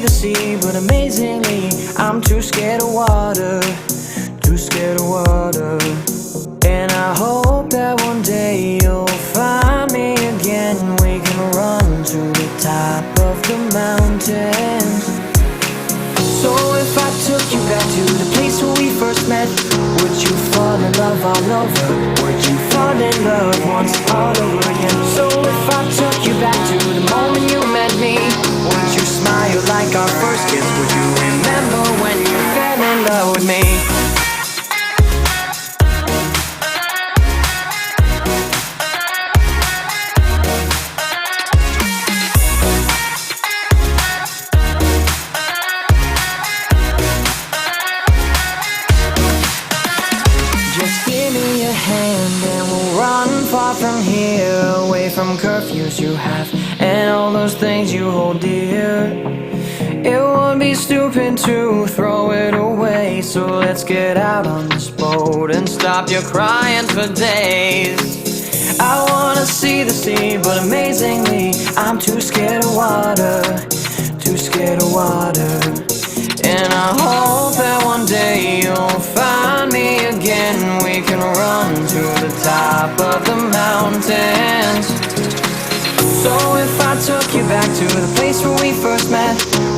the sea, but amazingly, I'm too scared of water. Too scared of water. And I hope that one day you'll find me again. We can run to the top of the mountains. So if I took you back to the place where we first met, would you fall in love all over? Would you fall in love once all over again? So if I took you back to the moment you met me, would you smile like our first kiss? Would you remember when you fell in love with me? From here, away from curfews you have and all those things you hold dear. It would be stupid to throw it away, so let's get out on this boat and stop your crying for days. I wanna see the sea, but amazingly, I'm too scared of water. Too scared of water. And I hope that one day you'll find me again. We can run to the top of the mountains. So if I took you back to the place where we first met,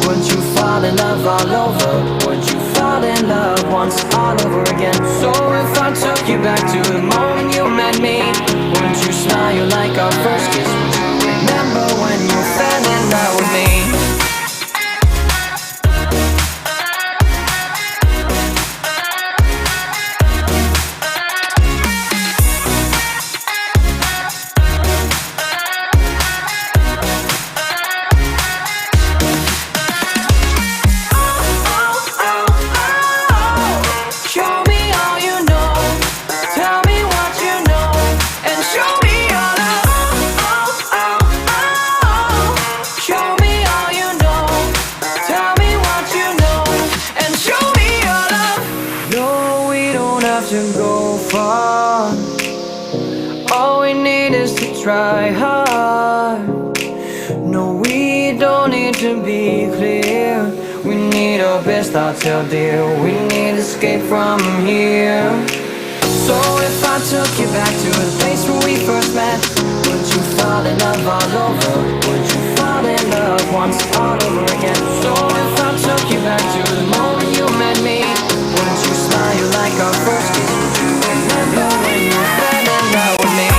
would you fall in love all over? Would you fall in love once all over again? So if I took you back to the moment you met me, would you smile like our first kiss? Would you remember when you fell in love with me? Try hard. No, we don't need to be clear. We need our best thoughts out there. We need escape from here. So if I took you back to the place where we first met, would you fall in love all over? Would you fall in love once all over again? So if I took you back to the moment you met me, would you smile like our first kiss? Would you remember when you fell in love with me?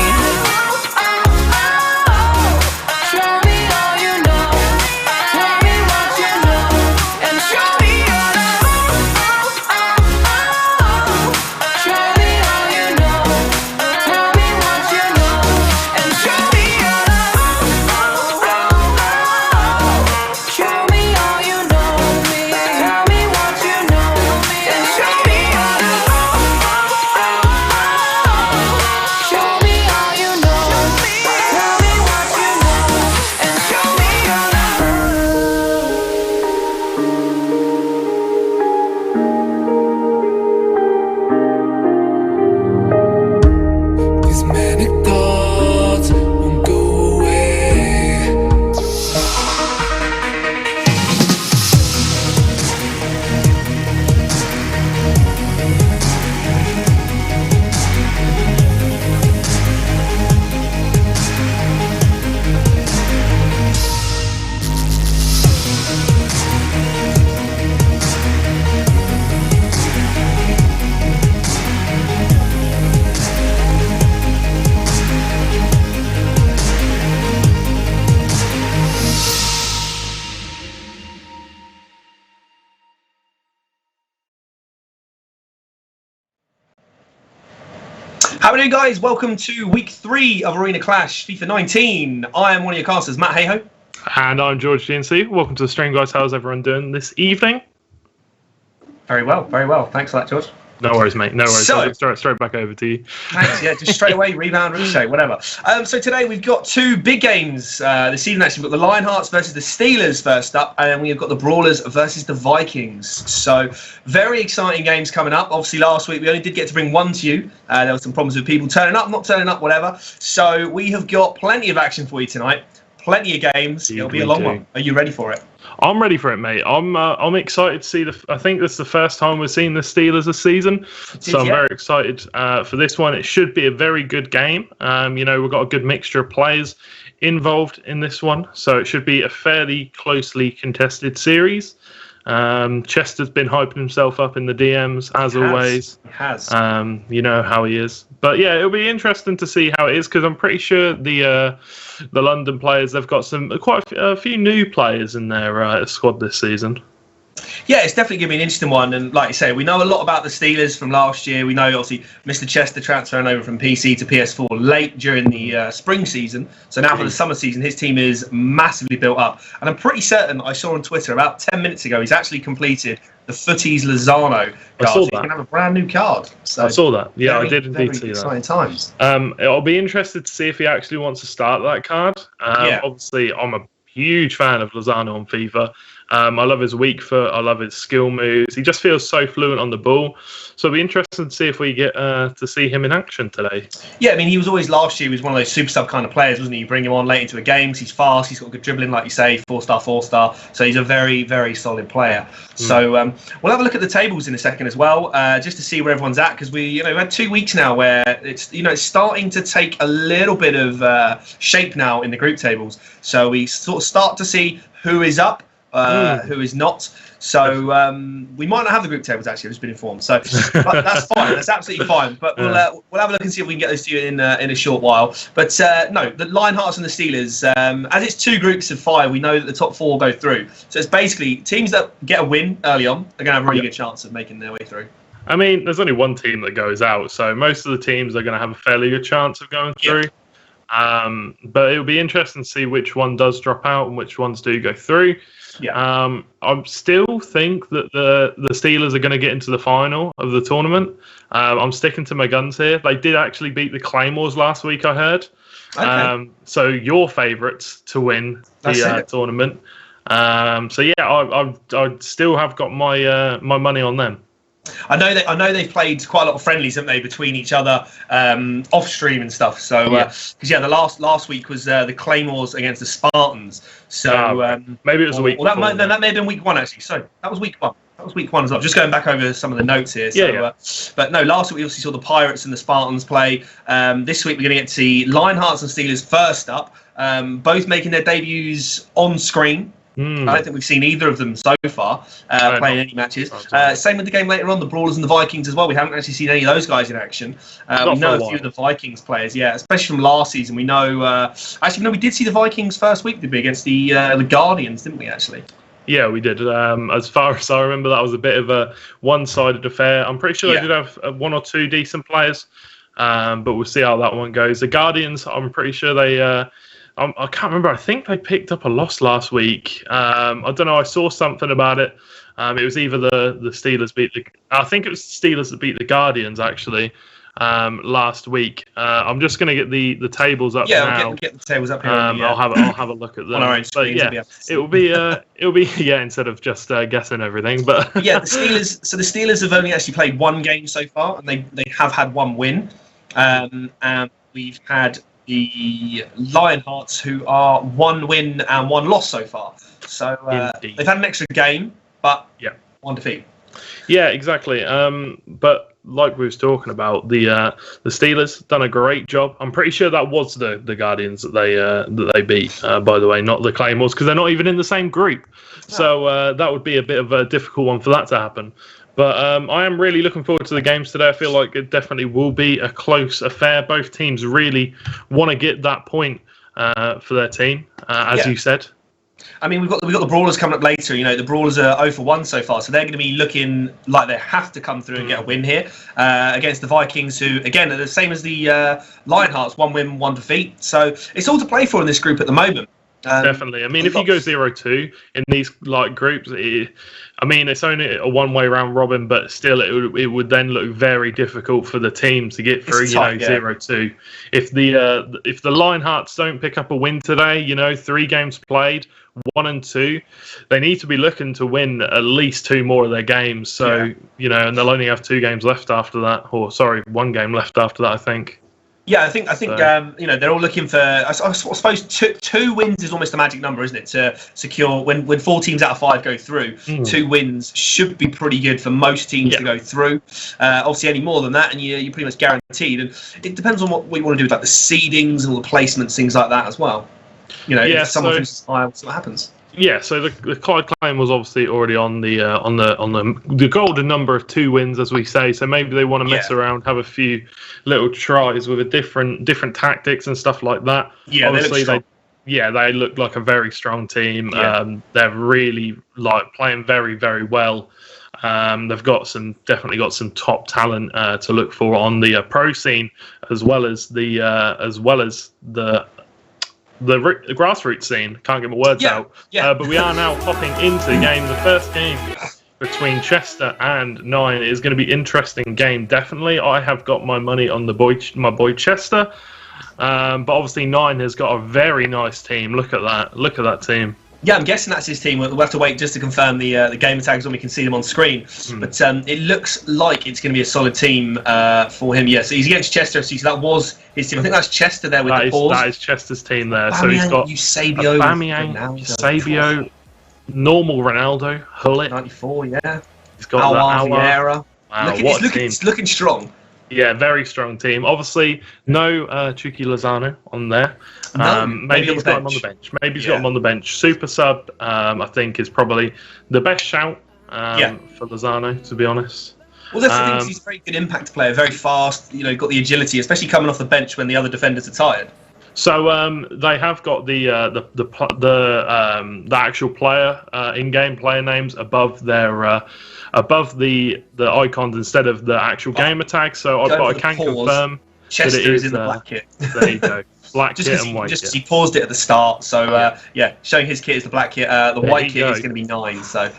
How are you doing, guys? Welcome to week 3 of Arena Clash FIFA 19. I am one of your casters, Matt Hayho. And I'm George GNC. Welcome to the stream, guys. How's everyone doing this evening? Very well, very well. Thanks for that, George. No worries, mate. No worries. So, I'll straight back over to you. Thanks. Yeah, just straight away, rebound, ricochet, whatever. So today we've got 2 big games this evening. Actually, we've got the Lionhearts versus the Steelers first up, and then we've got the Brawlers versus the Vikings. So very exciting games coming up. Obviously, last week we only did get to bring one to you. There were some problems with people turning up, not turning up, whatever. So we have got plenty of action for you tonight. plenty of games. Indeed, It'll be a we long do. one. Are you ready for it? I'm ready for it, mate. I'm excited to see I think this is the first time we're seeing the Steelers this season, so I'm very excited for this one. It should be a very good game. We've got a good mixture of players involved in this one, so it should be a fairly closely contested series. Chester's been hyping himself up in the DMs as always. He has. You know how he is. But yeah, it'll be interesting to see how it is because I'm pretty sure the London players, they've got quite a few new players in their squad this season. Yeah, it's definitely going to be an interesting one. And like you say, we know a lot about the Steelers from last year. We know, obviously, Mr. Chester transferring over from PC to PS4 late during the spring season. So now for the summer season, his team is massively built up. And I'm pretty certain I saw on Twitter about 10 minutes ago, he's actually completed the Footies Lozano card. I saw so that. he can have a brand new card. So I saw that. Yeah, very, I did indeed see exciting that. Times. I'll be interested to see if he actually wants to start that card. Obviously, I'm a huge fan of Lozano on FIFA. I love his weak foot. I love his skill moves. He just feels so fluent on the ball. So it'll be interesting to see if we get to see him in action today. Yeah, I mean, he was always last year. He was one of those super sub kind of players, wasn't he? You bring him on late into a game. He's fast. He's got good dribbling, like you say, 4-star. So he's a very, very solid player. So we'll have a look at the tables in a second as well, just to see where everyone's at, because we had 2 weeks now where it's starting to take a little bit of shape now in the group tables. So we sort of start to see who is up. Who is not. So we might not have the group tables, actually. I've just been informed. So but that's fine. That's absolutely fine. But we'll have a look and see if we can get those to you in a short while. But no, the Lionhearts and the Steelers, as it's 2 groups of 5, we know that the top 4 go through. So it's basically teams that get a win early on are going to have a really good chance of making their way through. I mean, there's only one team that goes out, so most of the teams are going to have a fairly good chance of going through. But it'll be interesting to see which one does drop out and which ones do go through. I still think that the Steelers are going to get into the final of the tournament. I'm sticking to my guns here. They did actually beat the Claymores last week, I heard. Okay. So your favourites to win the tournament. So yeah, I still have got my my money on them. I know they've played quite a lot of friendlies, haven't they, between each other off stream and stuff. So because the last week was the Claymores against the Spartans. So maybe it was a week. That may have been week 1 actually. So that was week 1. That was week 1 as well. Just going back over some of the notes here. So, but no, last week we obviously saw the Pirates and the Spartans play. This week we're going to get to see Lionhearts and Steelers first up, both making their debuts on screen. I don't think we've seen either of them so far playing any matches. Same with the game later on, the Brawlers and the Vikings as well. We haven't actually seen any of those guys in action. We know a few of the Vikings players, especially from last season. We know, we did see the Vikings first week, did we, against the Guardians, didn't we, actually? Yeah, we did. As far as I remember, that was a bit of a one-sided affair. I'm pretty sure they did have 1 or 2 decent players, but we'll see how that one goes. The Guardians, I'm pretty sure they... I can't remember. I think they picked up a loss last week. I don't know. I saw something about it. It was either the Steelers beat the... I think it was the Steelers that beat the Guardians, actually, last week. I'm just going to get the tables up now. We'll get the tables up here. I'll have a look at them. On our own screens, it'll be instead of just guessing everything. But the Steelers. So the Steelers have only actually played 1 game so far, and they have had 1 win. And we've had the Lionhearts, who are 1 win and 1 loss so far. So they've had an extra game, but 1 defeat. Yeah, exactly. But like we was talking about, the Steelers done a great job. I'm pretty sure that was the Guardians that they beat. By the way, not the Claymores, because they're not even in the same group. So that would be a bit of a difficult one for that to happen. But I am really looking forward to the games today. I feel like it definitely will be a close affair. Both teams really want to get that point for their team, as you said. I mean, we've got the Brawlers coming up later. The Brawlers are 0 for 1 so far, so they're going to be looking like they have to come through and get a win here against the Vikings, who again are the same as the Lionhearts, 1 win, 1 defeat. So it's all to play for in this group at the moment. Definitely. I mean, if you go 0-2 in these groups, it's only a one-way round robin, but still, it would then look very difficult for the team to get through. 0-2. If the Lionhearts don't pick up a win today, 3 games played, 1 and 2, they need to be looking to win at least 2 more of their games. So and they'll only have 2 games left after that, or 1 game left after that, I think. Yeah, I think they're all looking for. I suppose two wins is almost a magic number, isn't it? To secure when 4 teams out of 5 go through, 2 wins should be pretty good for most teams to go through. Obviously, any more than that, and you're pretty much guaranteed. And it depends on what we want to do with like the seedings and all the placements, things like that as well. If someone finishes high, we'll see what happens. Yeah, so the Clyde claim was obviously already on the golden number of 2 wins, as we say. So maybe they want to mess around, have a few little tries with a different tactics and stuff like that. Yeah, obviously they look like a very strong team. Yeah. They're really playing very, very well. They've definitely got some top talent to look for on the pro scene, as well as the grassroots scene. Can't get my words out. Yeah. But we are now hopping into the game. The first game between Chester and 9 is going to be an interesting game. Definitely, I have got my money on my boy Chester. But obviously 9 has got a very nice team. Look at that team. Yeah, I'm guessing that's his team. We'll have to wait just to confirm the gamer tags when we can see them on screen. But it looks like it's going to be a solid team for him. Yeah, so he's against Chester FC. So that was his team. I think that's Chester there with the pause. That is Chester's team there. Bamiyang, so he's got Eusebio, normal Ronaldo, Hullet. 94, yeah. He's got Vieira. Wow, it's looking strong. Yeah, very strong team. Obviously, no Chucky Lozano on there. Maybe he's got him on the bench. Maybe he's got him on the bench. Super sub, I think, is probably the best shout for Lozano, to be honest. Well, that's the thing. He's a very good impact player, very fast. Got the agility, especially coming off the bench when the other defenders are tired. So they have got the actual player in-game player names above their above the icons instead of the actual gamer tags. So I can confirm Chester that it is in the black kit. There you go, black kit and white. Just because he paused it at the start. So showing his kit is the black kit. The white kit is going to be 9. So.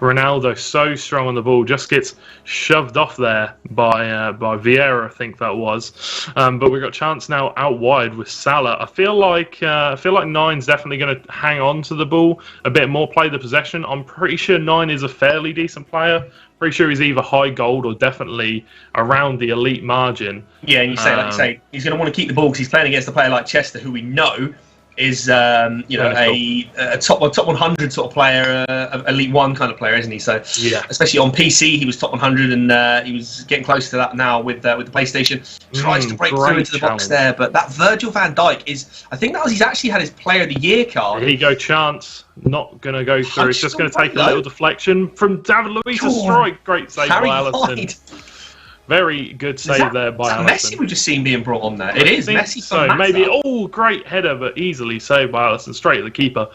Ronaldo so strong on the ball, just gets shoved off there by Vieira, I think that was. But we've got a chance now out wide with Salah. I feel like 9's definitely going to hang on to the ball a bit more, play the possession. I'm pretty sure 9 is a fairly decent player. Pretty sure he's either high gold or definitely around the elite margin. Yeah, and you say he's going to want to keep the ball because he's playing against a player like Chester, who we know is a top 100 sort of player, elite 1 kind of player, isn't he? So especially on PC, he was top 100, and he was getting close to that now with the PlayStation. Tries to break through into the box there, but that Virgil van Dijk he's actually had his Player of the Year card. Here you go, chance. Not going to go through. It's just going to take a little deflection from David Luiz to strike. Great save by Alisson. Very good save there by Alisson. Messi we've just seen being brought on there. It is Messi. So maybe great header, but easily saved by Alisson, straight at the keeper.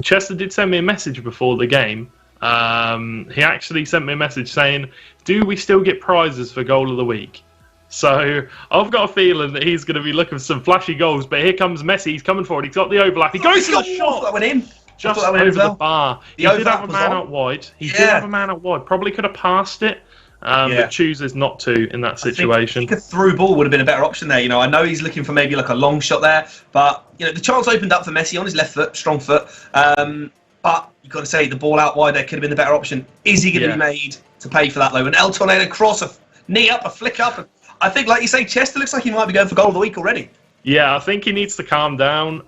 Chester did send me a message before the game. He actually sent me a message saying, "Do we still get prizes for goal of the week?" So I've got a feeling that he's going to be looking for some flashy goals. But here comes Messi. He's coming forward. He's got the overlap. He goes for the shot. That went in. Just over the bar. He did have a man out wide. Probably could have passed it. But chooses not to in that situation. I think a through ball would have been a better option there. I know he's looking for maybe like a long shot there, but the chance opened up for Messi on his left foot, strong foot. But you've got to say the ball out wide there could have been the better option. Is he going to be made to pay for that though? An El Tornado cross, a knee up, a flick up. I think, like you say, Chester looks like he might be going for goal of the week already. Yeah, I think he needs to calm down.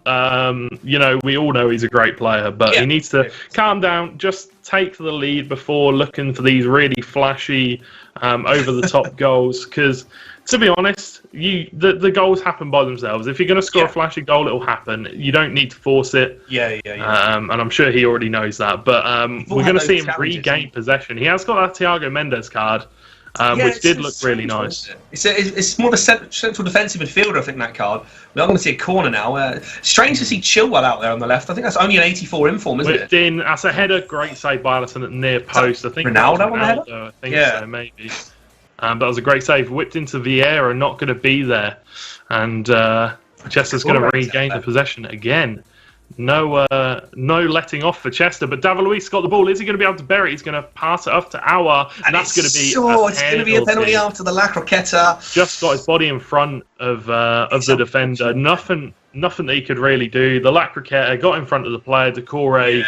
We all know he's a great player, but he needs to calm down, just take the lead before looking for these really flashy, over-the-top goals. Because, to be honest, the goals happen by themselves. If you're going to score a flashy goal, it'll happen. You don't need to force it. Yeah. And I'm sure he already knows that. But we're going to see him regain possession. He has got that Thiago Mendes card. Which did look really nice. It's more of a central defensive midfielder, I think, that card. We are going to see a corner now. Strange to see Chilwell out there on the left. I think that's only an 84 inform, isn't it? That's a header, great save by Alisson at the near post. I think Ronaldo on the header? I think so, maybe. But that was a great save. Whipped into Vieira, not going to be there. And Chester's going to regain the possession again. No letting off for Chester, but David Luiz got the ball. Is he going to be able to bury it? He's going to pass it up to Aouar, and that's going to be it's going to be a penalty after the La Croqueta. Just got his body in front of the defender. Nothing that he could really do. The La Croqueta got in front of the player. Decore,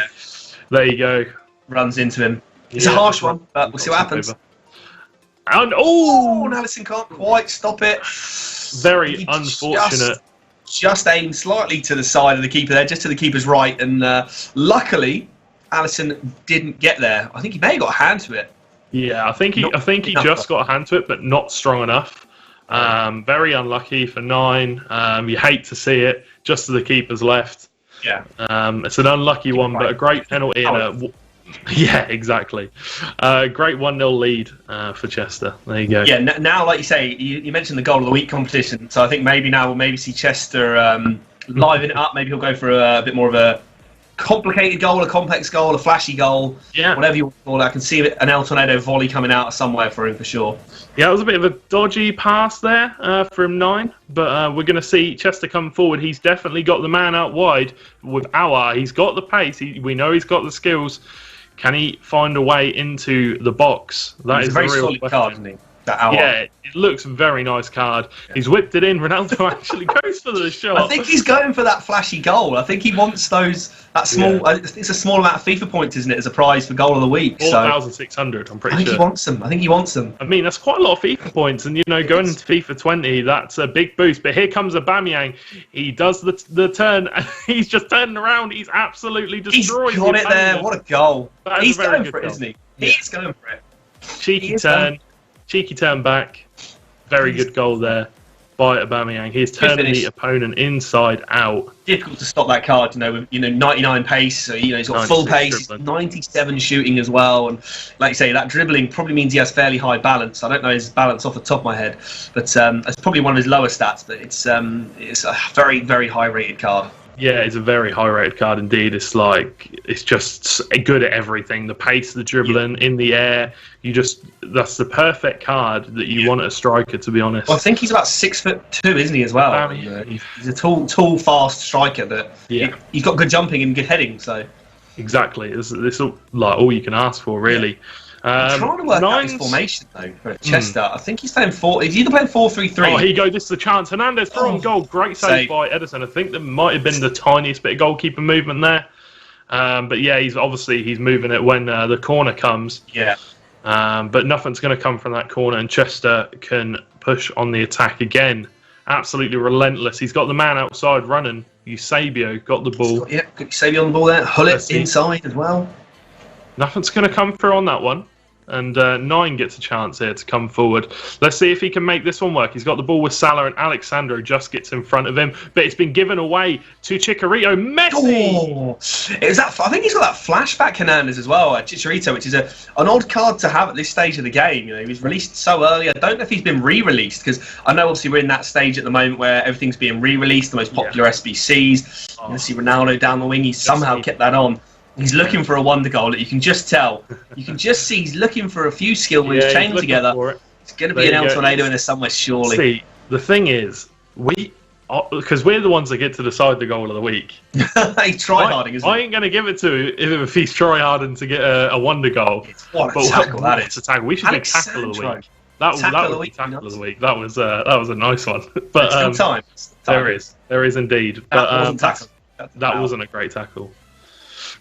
there you go. Runs into him. It's a harsh one, but we'll see what happens. And Alisson can't quite stop it. very He unfortunate. Just aimed slightly to the side of the keeper there, just to the keeper's right, and luckily Alisson didn't get there. I think he may have got a hand to it. Yeah, I think he just got a hand to it, but not strong enough. Very unlucky for 9. You hate to see it, just to the keeper's left. Yeah. It's an unlucky one, but a great penalty and a. Yeah, exactly. Great 1-0 lead for Chester. There you go. Yeah, now, like you say, you mentioned the goal of the week competition, so I think maybe now we'll see Chester liven it up. Maybe he'll go for a bit more of a complicated goal, a complex goal, a flashy goal, whatever you want to call it. I can see an El Tornado volley coming out somewhere for him for sure. Yeah, it was a bit of a dodgy pass there from 9, but we're going to see Chester come forward. He's definitely got the man out wide with Aouar. He's got the pace. We know he's got the skills. Can he find a way into the box? That is a very solid card, isn't he? Yeah, it looks a very nice card. Yeah. He's whipped it in. Ronaldo actually goes for the shot. I think he's going for that flashy goal. I think he wants that small. Yeah. It's a small amount of FIFA points, isn't it, as a prize for goal of the week? 4,600. I'm pretty sure. He wants them. I think he wants them. I mean, that's quite a lot of FIFA points, and going into FIFA 20, that's a big boost. But here comes Aubameyang. He does the turn. He's just turning around. He's absolutely destroyed. He's got it there. What a goal! He's going for it, isn't he? He's going for it. Cheeky turn back. Very good goal there by Aubameyang. He's turning the opponent inside out. Difficult to stop that card, with 99 pace. So, he's got full pace, 97 shooting as well. And like you say, that dribbling probably means he has fairly high balance. I don't know his balance off the top of my head, but it's probably one of his lower stats. But it's a very, very high rated card. Yeah, it's a very high-rated card indeed. It's just good at everything. The pace, the dribbling, in the air. That's the perfect card that you want at a striker, to be honest. Well, I think he's about 6'2", isn't he, as well? He's a tall, fast striker that he's got good jumping and good heading. So exactly, this is all you can ask for, really. I'm trying to work out his formation though for Chester. I think he's playing 4. He's either playing 4-3-3. Oh, here you go. This is the chance. Hernandez through on goal. Great save by Edison. I think there might have been the tiniest bit of goalkeeper movement there. But yeah, he's moving it when the corner comes. Yeah. But nothing's going to come from that corner, and Chester can push on the attack again. Absolutely relentless. He's got the man outside running. Eusebio got the ball. Got Eusebio on the ball there. Hullet inside as well. Nothing's going to come through on that one. And 9 gets a chance here to come forward. Let's see if he can make this one work. He's got the ball with Salah, and Alexandro just gets in front of him. But it's been given away to Chicharito. Messi! I think he's got that flashback Hernandez as well, Chicharito, which is an odd card to have at this stage of the game. He was released so early. I don't know if he's been re-released, because I know obviously we're in that stage at the moment where everything's being re-released, the most popular SBCs. You see Ronaldo down the wing. He's somehow kept that on. He's looking for a wonder goal that you can just tell. You can just see he's looking for a few skill moves chained together. It's going to be an El Tornado in there somewhere, surely. See, the thing is, because we're the ones that get to decide the goal of the week. He's try-harding, isn't he? I ain't going to give it to him if he's try-harding to get a wonder goal. What a tackle that is. It's a tackle. We should do tackle of the week. That was tackle of the week. That was a nice one. But still time. There is indeed. But that wasn't a great tackle.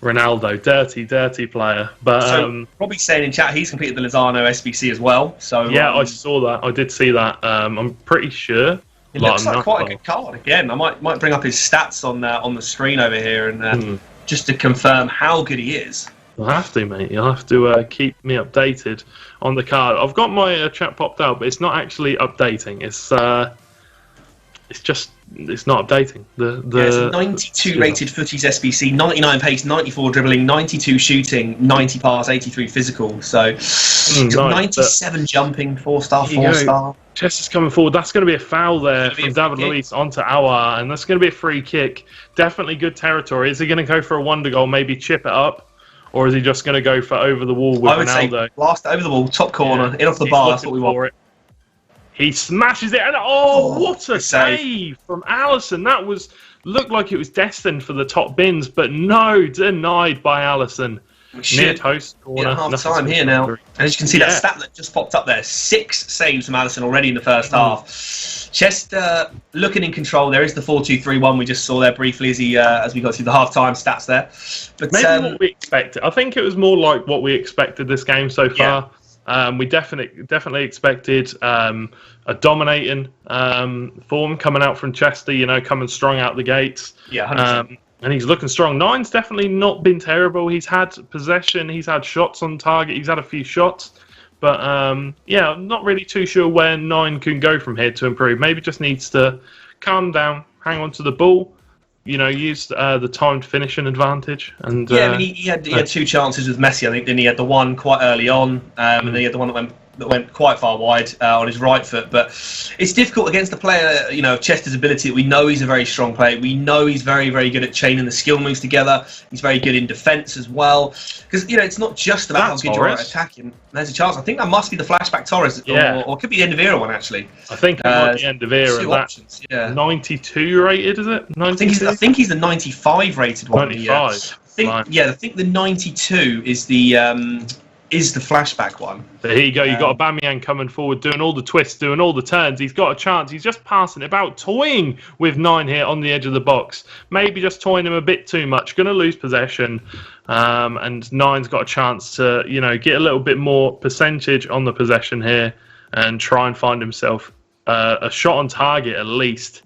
Ronaldo, dirty player. But probably saying in chat he's completed the Lozano SBC as well. So yeah, I saw that. I did see that. I'm pretty sure. It looks like quite a good card. Again, I might bring up his stats on the screen over here and just to confirm how good he is. You'll have to, mate. You'll have to keep me updated on the card. I've got my chat popped out, but it's not actually updating. It's not updating. It's a 92 rated footies SBC, 99 pace, 94 dribbling, 92 shooting, 90 pass, 83 physical. So he's got 97 jumping, 4-star, 4-star. Chester's coming forward. That's going to be a foul there from David Luiz onto Aouar, and that's going to be a free kick. Definitely good territory. Is he going to go for a wonder goal, maybe chip it up? Or is he just going to go for over the wall with Ronaldo? I would say blast over the wall, top corner, in off the bar. That's what we want. He smashes it, and what a save from Alisson. That looked like it was destined for the top bins, but no, denied by Alisson. Near post corner. Half time here now. And as you can see, that stat that just popped up there, 6 saves from Alisson already in the first half. Chester looking in control. There is the 4-2-3-1 we just saw there briefly as we got through the half-time stats there. But maybe what we expected. I think it was more like what we expected this game so far. We definitely expected a dominating form coming out from Chester. You know, coming strong out the gates. Yeah, 100%. And he's looking strong. Nine's definitely not been terrible. He's had possession. He's had shots on target. He's had a few shots. But, yeah, I'm not really too sure where Nine can go from here to improve. Maybe just needs to calm down, hang on to the ball, you know, use the timed finishing advantage. And yeah, I mean, he had 2 chances with Messi, I think. Then he had the one quite early on, and then he had the one that went quite far wide on his right foot. But it's difficult against a player, you know, of Chester's ability. We know he's a very strong player. We know he's very, very good at chaining the skill moves together. He's very good in defence as well. Because, you know, it's not just about how good you are at attacking. There's a chance. I think that must be the flashback Torres, or it could be the end of era one, actually. I think it might be the end of era. 2 options, yeah. 92 rated, is it? 92? I think he's the 95 rated one. 95. I think the 92 is the flashback one. So here you go. You got Aubameyang coming forward, doing all the twists, doing all the turns. He's got a chance. He's just passing it about, toying with Nine here on the edge of the box. Maybe just toying him a bit too much. Going to lose possession, and Nine's got a chance to, you know, get a little bit more percentage on the possession here and try and find himself a shot on target at least.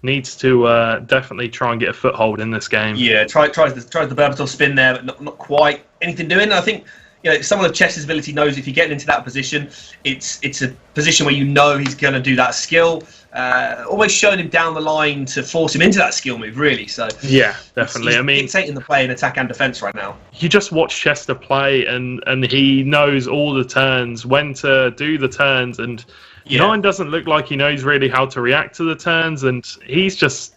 Needs to definitely try and get a foothold in this game. Yeah, tries the Berbatov spin there, but not quite anything doing. I think, you know, someone of Chester's ability knows if you're getting into that position, it's a position where you know he's going to do that skill. Almost showing him down the line to force him into that skill move, really. So yeah, definitely. He's I mean, dictating the play in attack and defence right now. You just watch Chester play, and he knows all the turns, when to do the turns, and Nine doesn't look like he knows really how to react to the turns, and he's just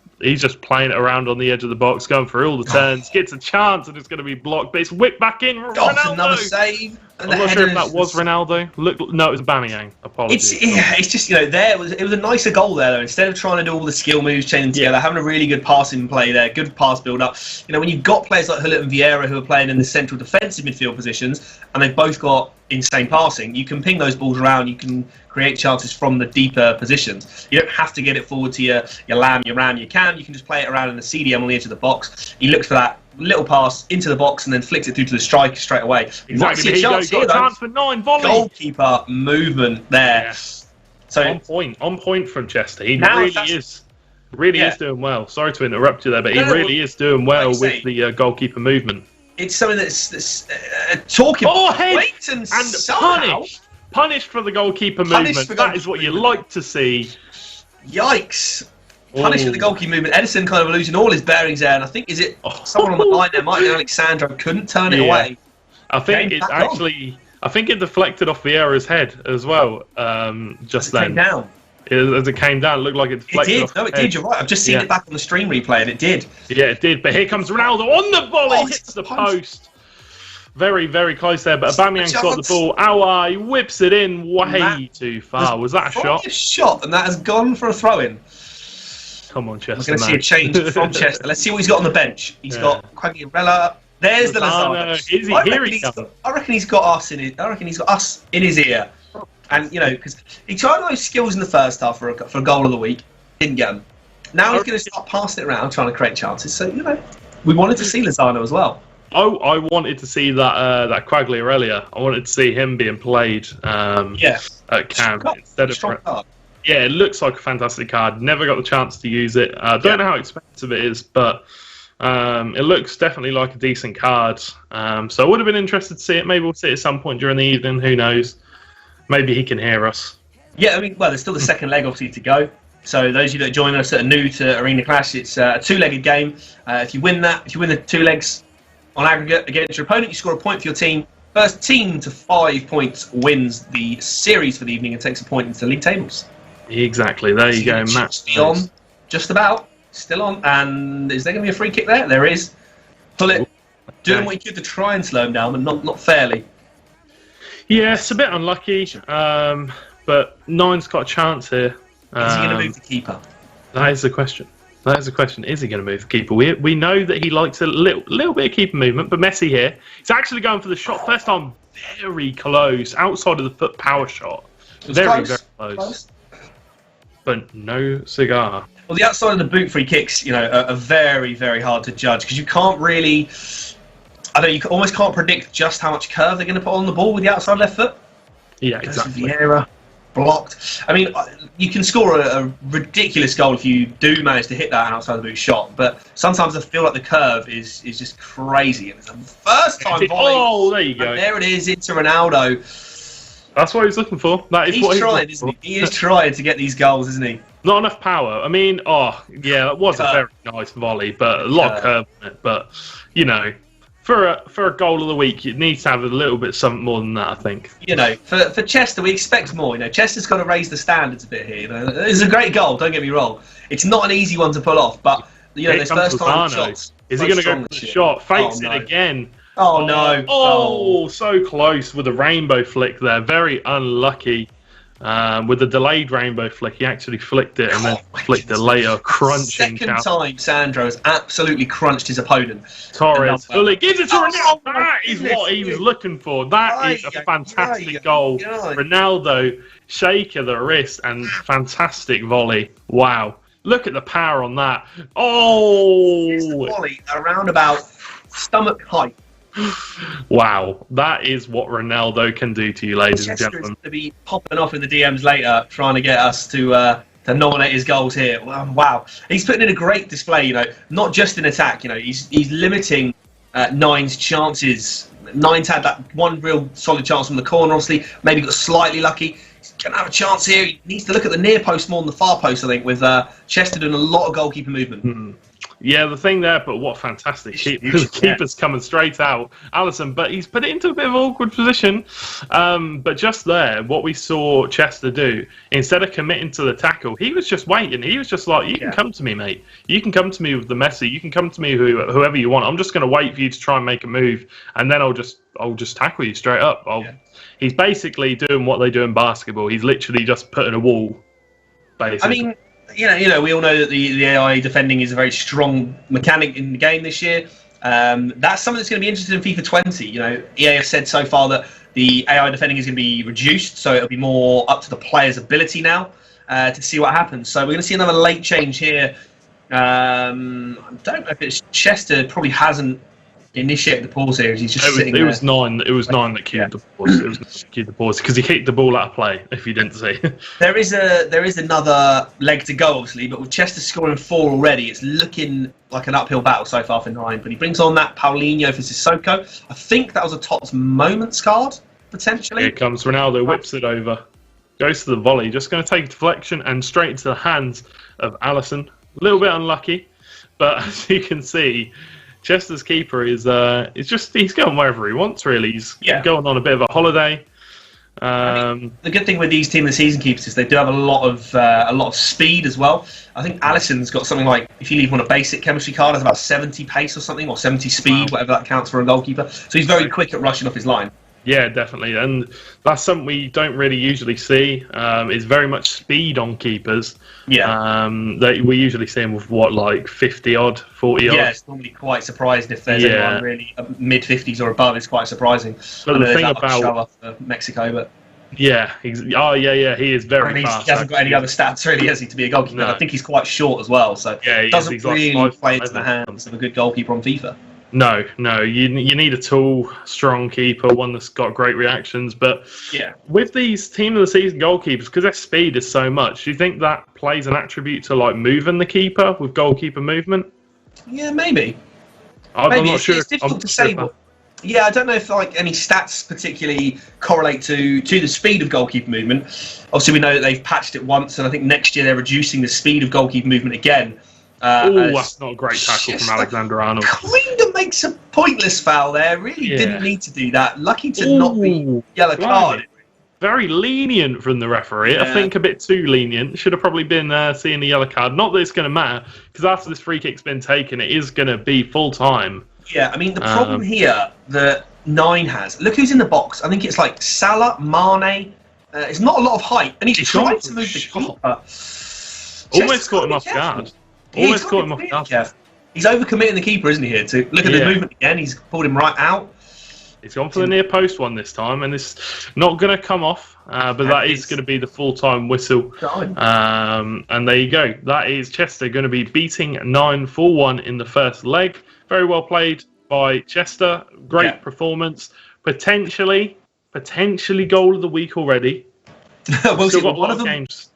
playing it around on the edge of the box, going for all the turns, gets a chance, and it's going to be blocked, but it's whipped back in. Ronaldo! Another save. I'm not sure if that was Ronaldo. No, it was Aubameyang. Apologies. It's just, you know, it was a nicer goal there, though. Instead of trying to do all the skill moves, chaining together, having a really good passing play there, good pass build-up. You know, when you've got players like Hullet and Vieira who are playing in the central defensive midfield positions, and they've both got insane passing, you can ping those balls around, you can create chances from the deeper positions. You don't have to get it forward to your Lamb, your Ram, you can just play it around in the CDM on the edge of the box. He looks for that little pass into the box and then flicks it through to the striker straight away. Exactly. He got a chance for Nine volley. Goalkeeper movement there. Yes. So on point from Chester. He really is doing well. Sorry to interrupt you there, but he really is doing well with the goalkeeper movement. It's something that's talking blatant and punished for the goalkeeper movement. That is what you like to see. Yikes. Punished for the goalkeeper movement. Edison kind of losing all his bearings there, and I think someone on the line there, might be Alexandro, couldn't turn it away. I think it deflected off Vieira's head as well. Just then. Came down. As it came down, it looked like it deflected off it did, you're right. I've just seen it back on the stream replay, and it did. Yeah, it did. But here comes Ronaldo on the volley, hits the post. Very, very close there, but Aubameyang's got the ball. Aouar, he whips it in way too far. Was that a shot? A shot, and that has gone for a throw-in. Come on, Chester. We're going to see a change from Chester. Let's see what he's got on the bench. He's got Quagliarella. There's the Lozano. I reckon he's got us in his ear. And, you know, because he tried those skills in the first half for a goal of the week. Didn't get them. Now he's going to start passing it around, trying to create chances. So, you know, we wanted to see Lozano as well. Oh, I wanted to see that Quagliarella. I wanted to see him being played at camp instead of. Yeah, it looks like a fantastic card. Never got the chance to use it. Don't know how expensive it is, but it looks definitely like a decent card. So I would have been interested to see it. Maybe we'll see it at some point during the evening. Who knows? Maybe he can hear us. Yeah, I mean, well, there's still the second leg obviously to go. So those of you that join us that are new to Arena Clash, it's a two-legged game. If you win the 2 legs on aggregate against your opponent, you score a point for your team. First team to 5 points wins the series for the evening and takes a point into the league tables. Exactly. There you go, Matt. Still on, just about. Still on. And is there going to be a free kick there? There is. Pull it. Doing what you could to try and slow him down, but not fairly. Yeah, it's a bit unlucky. But Nine's got a chance here. Is he going to move the keeper? That is the question. Is he going to move the keeper? We know that he likes a little bit of keeper movement, but Messi here, he's actually going for the shot. First time, very close, outside of the foot power shot. Very close. But no cigar. Well, the outside of the boot free kicks, you know, are very, very hard to judge because you can't really. You almost can't predict just how much curve they're going to put on the ball with the outside left foot. Yeah, Goes to exactly. Vieira, blocked. I mean, you can score a ridiculous goal if you do manage to hit that outside the boot shot, but sometimes I feel like the curve is just crazy. And it's a first time volley. Oh, there you go. And there it is into Ronaldo. That's what he's looking for. That is He's what he's trying, looking isn't for. he? He is trying to get these goals, isn't he? Not enough power. I mean, that was a very nice volley, but a lot of curve in it. But, you know, for a goal of the week, it needs to have a little bit something more than that, I think. You know, for Chester, we expect more. You know, Chester's got to raise the standards a bit here. You know, it's a great goal, don't get me wrong. It's not an easy one to pull off, but, you know, those first time shots. Is he going to go for the shot? Fakes it again. Oh, no. Oh, so close with a rainbow flick there. Very unlucky. With the delayed rainbow flick, he actually flicked it and then flicked it later. Crunching. Second time, Sandro has absolutely crunched his opponent. Torres fully gives it to Ronaldo. That is what he was looking for. That is a fantastic goal. Ronaldo, shake of the wrist and fantastic volley. Wow. Look at the power on that. Oh! Here's the volley around about stomach height. Wow, that is what Ronaldo can do to you, ladies and gentlemen. Chester's going to be popping off in the DMs later, trying to get us to nominate his goals here. Wow, he's putting in a great display. You know, not just in attack. You know, he's limiting Nine's chances. Nine's had that one real solid chance from the corner. Obviously, maybe got slightly lucky. He's going to have a chance here. He needs to look at the near post more than the far post. I think with Chester doing a lot of goalkeeper movement. Mm-hmm. Yeah, the thing there, but what fantastic keeper's coming straight out, Alisson, but he's put it into a bit of an awkward position. But just there, what we saw Chester do, instead of committing to the tackle, he was just waiting. He was just like, you can come to me, mate. You can come to me with the Messi. You can come to me whoever you want. I'm just going to wait for you to try and make a move, and then I'll just tackle you straight up. He's basically doing what they do in basketball. He's literally just putting a wall, basically. I mean, you know, we all know that the AI defending is a very strong mechanic in the game this year. That's something that's going to be interesting in FIFA 20. You know, EA have said so far that the AI defending is going to be reduced, so it'll be more up to the player's ability now to see what happens. So we're going to see another late change here. I don't know if it's Chester. Probably hasn't initiated the pause here. He's just sitting there. It was nine that queued the pause. It was queued the pause because he kicked the ball out of play. If you didn't see, there is another leg to go, obviously, but with Chester scoring 4 already, it's looking like an uphill battle so far for Nine. But he brings on that Paulinho for Sissoko. I think that was a Tots Moments card potentially. Here comes Ronaldo, whips it over, goes to the volley, just going to take a deflection and straight into the hands of Alisson. A little bit unlucky, but as you can see, Chester's keeper is he's going wherever he wants, really. He's going on a bit of a holiday. I mean, the good thing with these team of the season keepers is they do have a lot of speed as well. I think Alisson's got something like, if you leave him on a basic chemistry card, it's about 70 pace or something, or 70 speed, whatever that counts for a goalkeeper. So he's very quick at rushing off his line. Yeah, definitely, and that's something we don't really usually see. Is very much speed on keepers. Yeah, we usually see them with like 50 odd, 40 odd. Yeah, it's normally quite surprising if there's anyone really mid 50s or above. It's quite surprising. But the thing about Mexico, but he is very fast. He hasn't got any other stats really, has he, to be a goalkeeper? No. I think he's quite short as well, so he doesn't really play into the hands of a good goalkeeper on FIFA. No, you need a tall, strong keeper, one that's got great reactions. But with these team of the season goalkeepers, because their speed is so much, do you think that plays an attribute to like moving the keeper with goalkeeper movement? Yeah, maybe. I'm not sure. It's difficult to say. Yeah, I don't know if like any stats particularly correlate to the speed of goalkeeper movement. Obviously, we know that they've patched it once, and I think next year they're reducing the speed of goalkeeper movement again. That's not a great tackle from Alexander-Arnold. Kind of makes a pointless foul there. Really didn't need to do that. Lucky to not be yellow carded. Very lenient from the referee. I think a bit too lenient. Should have probably been seeing the yellow card. Not that it's going to matter, because after this free kick's been taken, it is going to be full time. Yeah, I mean, the problem here that Nine has, look who's in the box. I think it's like Salah, Mane. It's not a lot of height, and he's trying to move the keeper. Almost caught him off guard. Almost caught him off guard. Yeah. He's overcommitting the keeper, isn't he, here? To look at the movement again, he's pulled him right out. He's gone for the near post one this time, and it's not going to come off, but that is going to be the full-time whistle. And there you go. That is Chester going to be beating 9 4-1 in the first leg. Very well played by Chester. Great performance. Potentially potentially goal of the week already. We'll see. Still got One a of lot of them, games.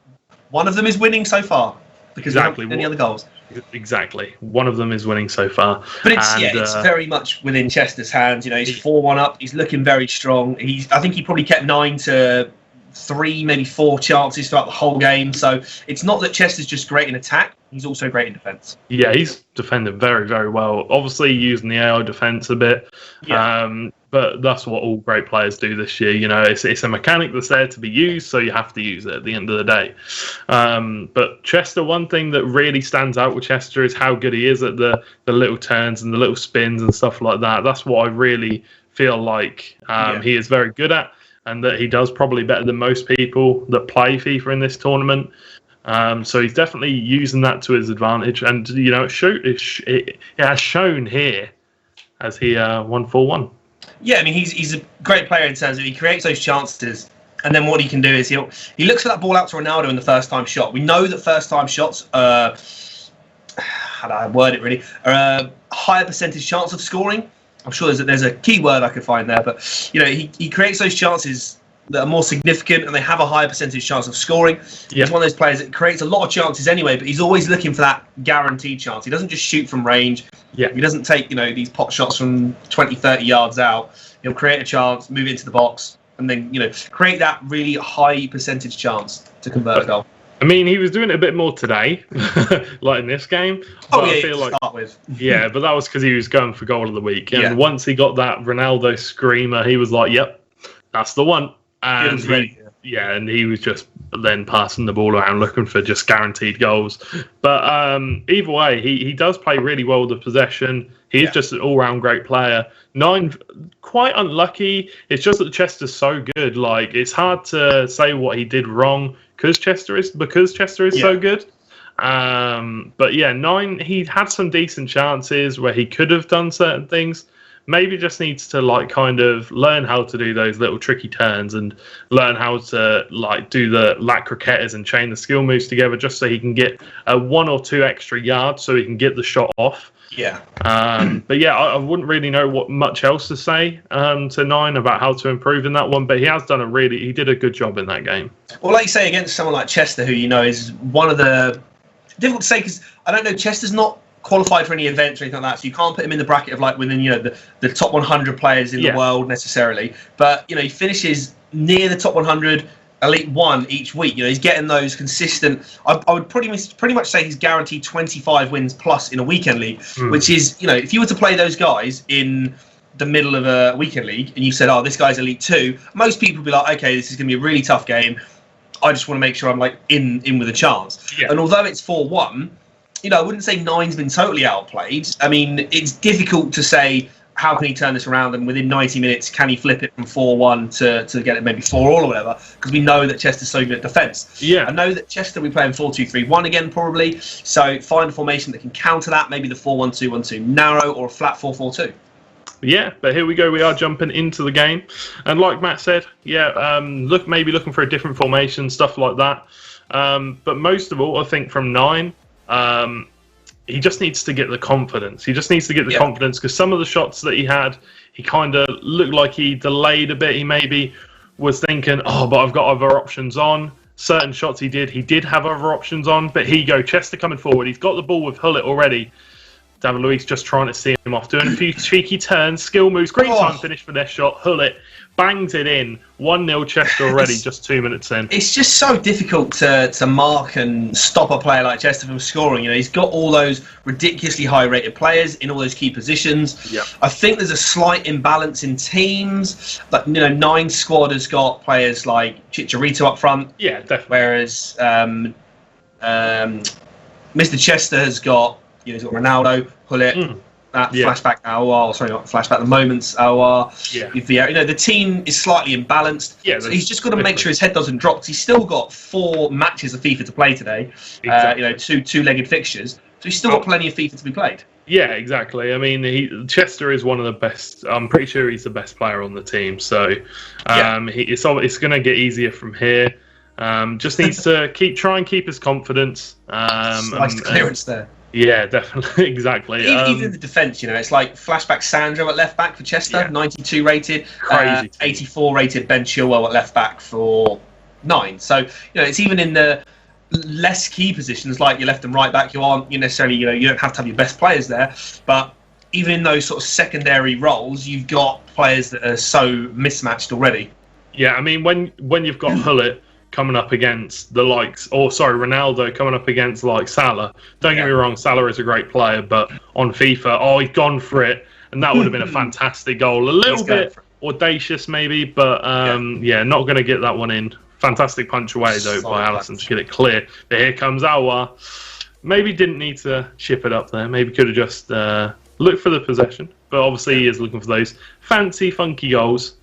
one of them is winning so far because Exactly. we haven't any other goals. Exactly. One of them is winning so far. But it's very much within Chester's hands. You know, he's 4-1 up. He's looking very strong. I think he probably kept 9 to 3, maybe 4 chances throughout the whole game. So it's not that Chester's just great in attack. He's also great in defence. Yeah, he's defended very, very well. Obviously, using the AI defence a bit. Yeah. But that's what all great players do this year. You know, it's a mechanic that's there to be used, so you have to use it at the end of the day. But Chester, one thing that really stands out with Chester is how good he is at the little turns and the little spins and stuff like that. That's what I really feel like he is very good at, and that he does probably better than most people that play FIFA in this tournament. So he's definitely using that to his advantage, and you know, it has shown here as he won 4-1. Yeah, I mean, he's a great player in terms of he creates those chances, and then what he can do is he looks for that ball out to Ronaldo in the first time shot. We know that first time shots, how do I word it really, are a higher percentage chance of scoring. I'm sure there's a key word I could find there, but you know, he creates those chances that are more significant and they have a higher percentage chance of scoring. He's one of those players that creates a lot of chances anyway, but he's always looking for that guaranteed chance. He doesn't just shoot from range. He doesn't take, you know, these pot shots from 20, 30 yards out. He'll create a chance, move it into the box, and then, you know, create that really high percentage chance to convert a goal. I mean, he was doing it a bit more today, like in this game. But I feel like, start with. Yeah, but that was because he was going for goal of the week. And once he got that Ronaldo screamer, he was like, yep, that's the one. And he was just then passing the ball around looking for just guaranteed goals. But either way, he does play really well with the possession. He's just an all-round great player. 9, quite unlucky. It's just that Chester's so good. Like, it's hard to say what he did wrong because Chester is so good. But yeah, 9, he had some decent chances where he could have done certain things. Maybe just needs to like kind of learn how to do those little tricky turns and learn how to like do the lat croquettes and chain the skill moves together just so he can get 1 or 2 extra yards so he can get the shot off. But yeah, I wouldn't really know what much else to say to 9 about how to improve in that one, but he has done he did a good job in that game. Well, like you say, against someone like Chester, who you know is one of the difficult to say because I don't know, Chester's not qualified for any events or anything like that, so you can't put him in the bracket of like within, you know, the top 100 players in the world necessarily. But you know, he finishes near the top 100, Elite 1 each week. You know, he's getting those consistent. I would pretty much say he's guaranteed 25 wins plus in a weekend league, which is, you know, if you were to play those guys in the middle of a weekend league and you said, oh, this guy's Elite 2, most people would be like, okay, this is going to be a really tough game. I just want to make sure I'm like in with a chance. And although it's 4-1. You know, I wouldn't say 9's been totally outplayed. I mean, it's difficult to say how can he turn this around and within 90 minutes can he flip it from 4-1 to get it maybe 4-all or whatever, because we know that Chester's so good at defence. I know that Chester will be playing 4-2-3-1 again probably, so find a formation that can counter that, maybe the 4-1-2-1-2 narrow or a flat 4-4-2. Yeah, but here we go. We are jumping into the game, and like Matt said, maybe looking for a different formation, stuff like that. But most of all, I think from 9. He just needs to get the confidence. He just needs to get the confidence because some of the shots that he had, he kind of looked like he delayed a bit. He maybe was thinking, oh, but I've got other options on. Certain shots he did have other options on. But here you go, Chester coming forward. He's got the ball with Hullet already. David Luiz just trying to see him off, doing a few cheeky turns, skill moves, great time finish for their shot. Hullet bangs it in. 1-0 Chester already, just 2 minutes in. It's just so difficult to mark and stop a player like Chester from scoring. You know, he's got all those ridiculously high-rated players in all those key positions. I think there's a slight imbalance in teams. Like, you know, 9 squad has got players like Chicharito up front. Yeah, definitely. Whereas Mr. Chester has got, you know, he's got Ronaldo, Hullet. Flashback Aouar, sorry, not flashback, the moments Aouar. You know, the team is slightly imbalanced. So he's just got to make sure his head doesn't drop. He's still got 4 matches of FIFA to play today. You know, two-legged fixtures. So he's still got plenty of FIFA to be played. Yeah, exactly. I mean, Chester is one of the best. I'm pretty sure he's the best player on the team. So it's going to get easier from here. Just needs to keep his confidence. Nice clearance there. Yeah, definitely, exactly. Even in the defence, it's like flashback Sandro at left back for Chester, 92 rated, Crazy. 84 rated Ben Chilwell at left back for 9. So it's even in the less key positions like your left and right back. You necessarily you don't have to have your best players there, but even in those sort of secondary roles, you've got players that are so mismatched already. Yeah, I mean when you've got Hullet coming up against the likes, Ronaldo coming up against like Salah. Don't get me wrong, Salah is a great player, but on FIFA, he's gone for it, and that would have been a fantastic goal. A little bit audacious maybe, but not going to get that one in. Fantastic punch away though by Alisson to get it clear. But here comes Aouar. Maybe didn't need to chip it up there. Maybe could have just looked for the possession, but obviously he is looking for those fancy, funky goals.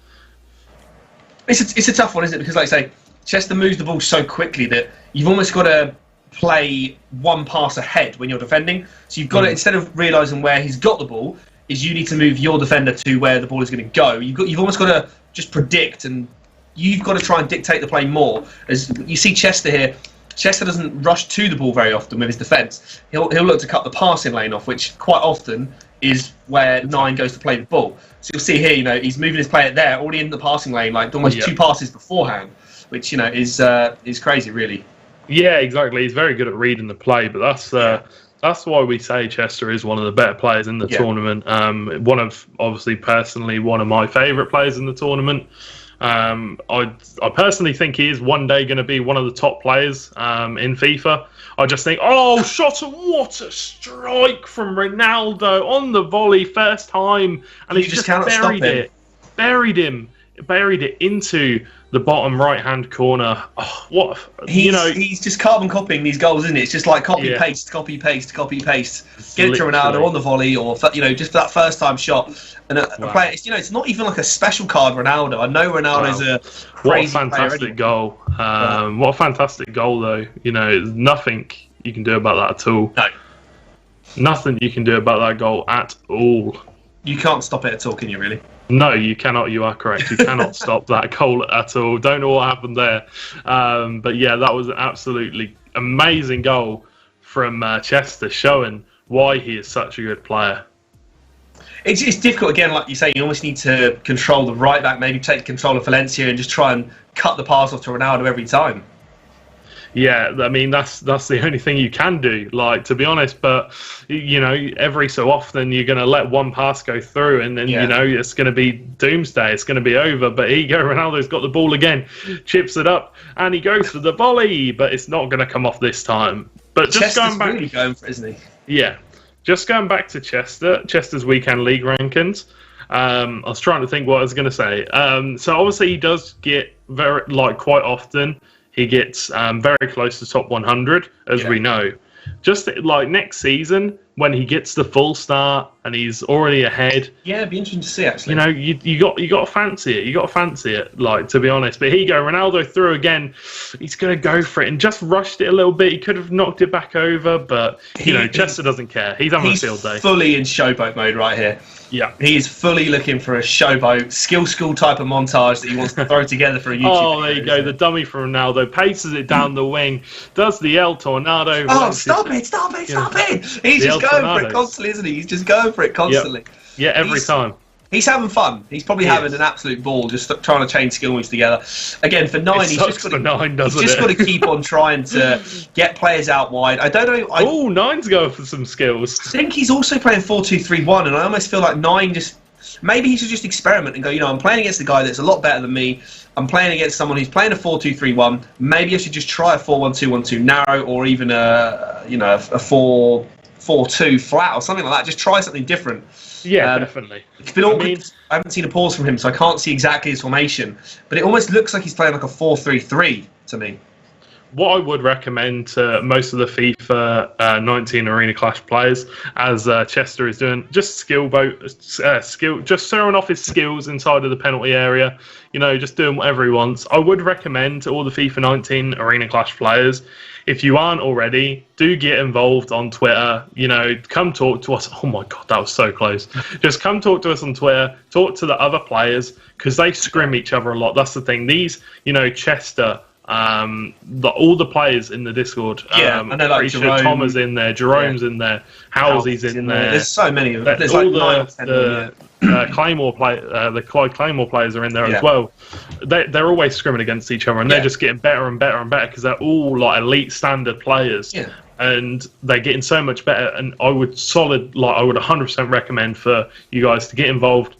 It's a tough one, isn't it? Because, like I say, Chester moves the ball so quickly that you've almost got to play one pass ahead when you're defending. So you've got to, instead of realising where he's got the ball, is you need to move your defender to where the ball is going to go. You've almost got to just predict, and you've got to try and dictate the play more. As you see Chester here, Chester doesn't rush to the ball very often with his defence. He'll look to cut the passing lane off, which quite often is where 9 goes to play the ball. So you'll see here, he's moving his player there, already in the passing lane, like almost 2 passes beforehand, which is crazy, really. Yeah, exactly. He's very good at reading the play, but that's why we say Chester is one of the better players in the tournament. Personally, one of my favourite players in the tournament. I personally think he is one day going to be one of the top players in FIFA. I just think, what a strike from Ronaldo on the volley, first time, and he just buried it into the bottom right-hand corner. He's just carbon copying these goals, isn't it? It's just like copy paste. Get it to Ronaldo on the volley, or just for that first-time shot. And a player, it's not even like a special card Ronaldo. I know Ronaldo's a crazy what a fantastic goal. What a fantastic goal, though. There's nothing you can do about that at all. No. Nothing you can do about that goal at all. You can't stop it at all, can you, really? No, you cannot. You are correct. You cannot stop that goal at all. Don't know what happened there. But yeah, that was an absolutely amazing goal from Chester, showing why he is such a good player. It's difficult, again, like you say, you almost need to control the right back, maybe take control of Valencia and just try and cut the pass off to Ronaldo every time. Yeah, I mean, that's the only thing you can do, to be honest. But, every so often you're going to let one pass go through and then, it's going to be doomsday. It's going to be over. But here you go, Ronaldo's got the ball again, chips it up, and he goes for the volley. But it's not going to come off this time. But just Chester's going back, really going for it, isn't he? Yeah. Just going back to Chester's weekend league rankings. I was trying to think what I was going to say. So obviously he does get quite often. He gets very close to top 100, as we know. Just next season, when he gets the full start and he's already ahead. Yeah, it'd be interesting to see, actually. You got to fancy it. You got to fancy it, to be honest. But here you go, Ronaldo through again. He's going to go for it and just rushed it a little bit. He could have knocked it back over, but Chester doesn't care. He's having a field day. He's fully in showboat mode right here. Yeah, he's fully looking for a showboat, skill school type of montage that he wants to throw together for a YouTube. There you go. The dummy from Ronaldo paces it down the wing, does the El Tornado. Stop it! He's just going for it constantly, isn't he? He's just going for it constantly. Yep. Yeah, every time. He's having fun. He's probably having an absolute ball, just trying to chain skill moves together. Again, for 9, he's just got to keep on trying to get players out wide. I don't know. 9's going for some skills. I think he's also playing 4-2-3-1, and I almost feel like 9 maybe he should just experiment and go, I'm playing against a guy that's a lot better than me. I'm playing against someone who's playing a 4-2-3-1. Maybe I should just try a 4-1-2-1-2 narrow, or even a 4-4-2 flat or something like that. Just try something different. Yeah, definitely. It's been awkward. I haven't seen a pause from him, so I can't see exactly his formation. But it almost looks like he's playing like a 4-3-3 to me. What I would recommend to most of the FIFA 19 Arena Clash players, as Chester is doing, just just throwing off his skills inside of the penalty area, just doing whatever he wants. I would recommend to all the FIFA 19 Arena Clash players, if you aren't already, do get involved on Twitter. Come talk to us. Oh my God, that was so close. Just come talk to us on Twitter. Talk to the other players, because they scrim each other a lot. That's the thing. These, Chester, All the players in the Discord. Yeah, I know, like pretty sure Thomas in there, Jerome's in there, Halsey's in there. There's so many of them. There's all like the Claymore the Clyde Claymore players are in there as well. They're always scrimming against each other, and they're just getting better and better and better because they're all like elite standard players. Yeah. And they're getting so much better. And I would 100% recommend for you guys to get involved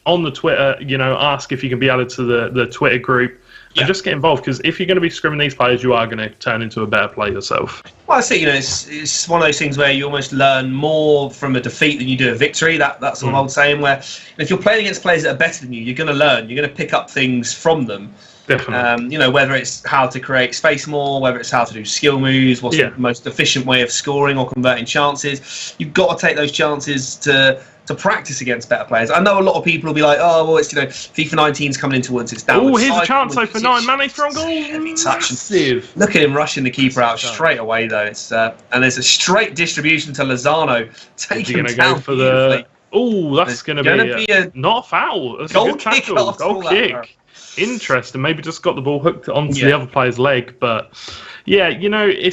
on the Twitter. You know, ask if you can be added to the Twitter group. And just get involved, because if you're going to be scrimming these players, you are going to turn into a better player yourself. Well, I see. You know, it's one of those things where you almost learn more from a defeat than you do a victory. That's sort of old saying. Where if you're playing against players that are better than you, you're going to learn. You're going to pick up things from them. Definitely. You know, whether it's how to create space more, whether it's how to do skill moves, what's the most efficient way of scoring or converting chances. You've got to take those chances to practice against better players. I know a lot of people will be like, oh, well, it's, you know, FIFA 19's coming in towards its downward here's cycle. a chance though for 9 Mane from goal. Massive. Look at him rushing the keeper out straight away though. It's and there's a straight distribution to Lozano. Taking him down for the. Oh, that's going to be a not a foul. That's goal a good tackle. Goal kick. Interesting. Maybe just got the ball hooked onto the other player's leg, but yeah, you know, it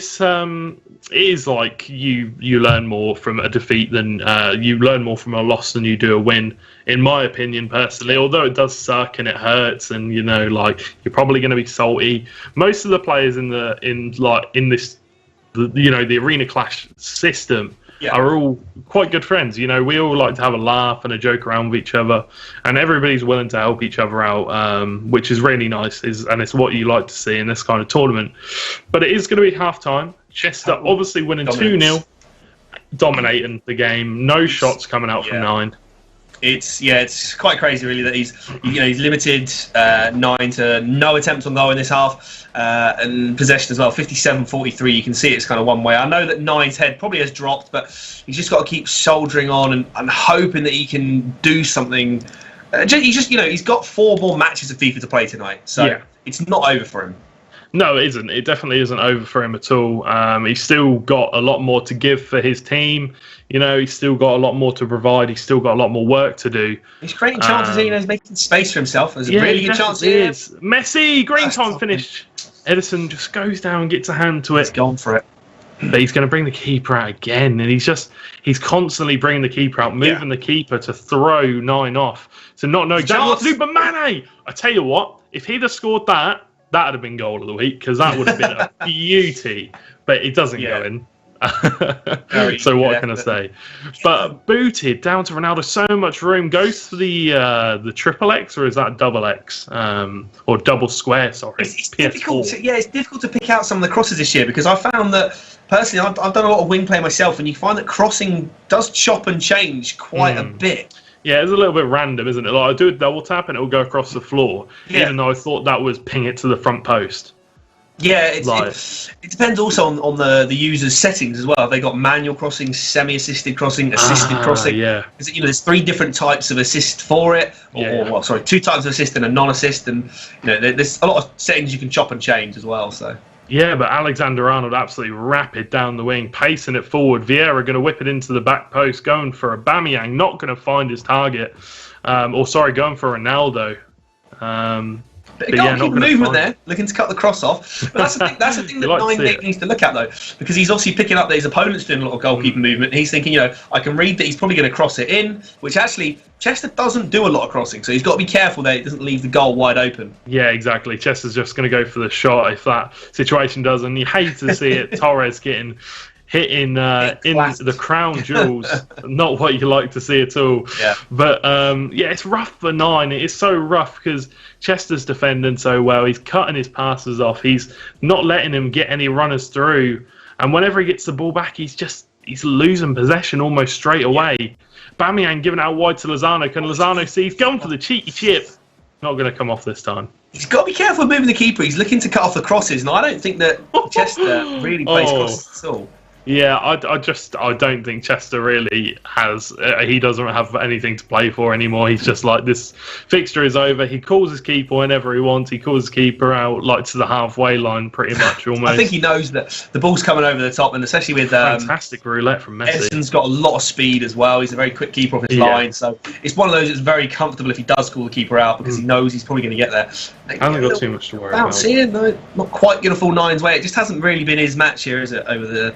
is like you learn more from a defeat than you learn more from a loss than you do a win, in my opinion, personally. Although it does suck and it hurts, and you know, like, you're probably going to be salty. Most of the players in this, you know, the Arena Clash system are all quite good friends. You know, we all like to have a laugh and a joke around with each other, and everybody's willing to help each other out, which is really nice. And it's what you like to see in this kind of tournament. But it is going to be half time. Chester obviously winning 2-0, dominating the game. No shots coming out from 9. It's quite crazy really that he's limited 9 to no attempts on goal in this half, and possession as well, 57-43. You can see it's kind of one way. I know that 9's head probably has dropped, but he's just got to keep soldiering on and hoping that he can do something. He's got 4 more matches of FIFA to play tonight, so it's not over for him. No, it isn't. It definitely isn't over for him at all. He's still got a lot more to give for his team. You know, he's still got a lot more to provide. He's still got a lot more work to do. He's creating chances. He's making space for himself. There's a really good chance here. Messi, green time finish. Edison just goes down and gets a hand to it. He's gone for it. But he's going to bring the keeper out again, and he's constantly bringing the keeper out, moving the keeper to throw 9 off, to not know exactly what to do. But Mane, I tell you what, if he'd have scored that would have been goal of the week, because that would have been a beauty. But it doesn't go in. So what can I say? But booted down to Ronaldo, so much room. Goes for the triple X, or is that double X, or double square? Sorry, it's difficult. It's difficult to pick out some of the crosses this year, because I found that personally, I've done a lot of wing play myself, and you find that crossing does chop and change quite a bit. Yeah, it's a little bit random, isn't it? Like, I do a double tap and it'll go across the floor, even though I thought that was ping it to the front post. Yeah, it depends also on the user's settings as well. Have they got manual crossing, semi-assisted crossing, assisted crossing? Yeah. Because there's 3 different types of assist for it, or 2 types of assist and a non-assist, and there's a lot of settings you can chop and change as well. So. Yeah, but Alexander-Arnold absolutely rapid down the wing, pacing it forward. Vieira going to whip it into the back post, going for Aubameyang, not going to find his target. Going for Ronaldo. Keep movement there, looking to cut the cross off. But that's the thing that 9 needs to look at, though, because he's obviously picking up that his opponent's doing a lot of goalkeeper movement. He's thinking, I can read that he's probably going to cross it in, which actually Chester doesn't do a lot of crossing, so he's got to be careful that it doesn't leave the goal wide open. Yeah, exactly. Chester's just going to go for the shot if that situation does, and you hate to see it. Torres getting hit in the crown jewels. Not what you like to see at all. Yeah. But it's rough for 9. It is so rough because Chester's defending so well. He's cutting his passes off. He's not letting him get any runners through. And whenever he gets the ball back, he's losing possession almost straight away. Aubameyang giving out wide to Lozano. Can Lozano see? He's going for the cheeky chip. Not going to come off this time. He's got to be careful moving the keeper. He's looking to cut off the crosses, and I don't think that Chester really plays crosses at all. Yeah, I don't think Chester really has. He doesn't have anything to play for anymore. He's just like, this fixture is over. He calls his keeper whenever he wants. He calls his keeper out like to the halfway line, pretty much almost. I think he knows that the ball's coming over the top, and especially with fantastic roulette from Messi. Edison's got a lot of speed as well. He's a very quick keeper off his line, so it's one of those that's very comfortable if he does call the keeper out because he knows he's probably going to get there. Hasn't got too much to worry about. No, not quite going to full nine's way. It just hasn't really been his match here, is it? Over the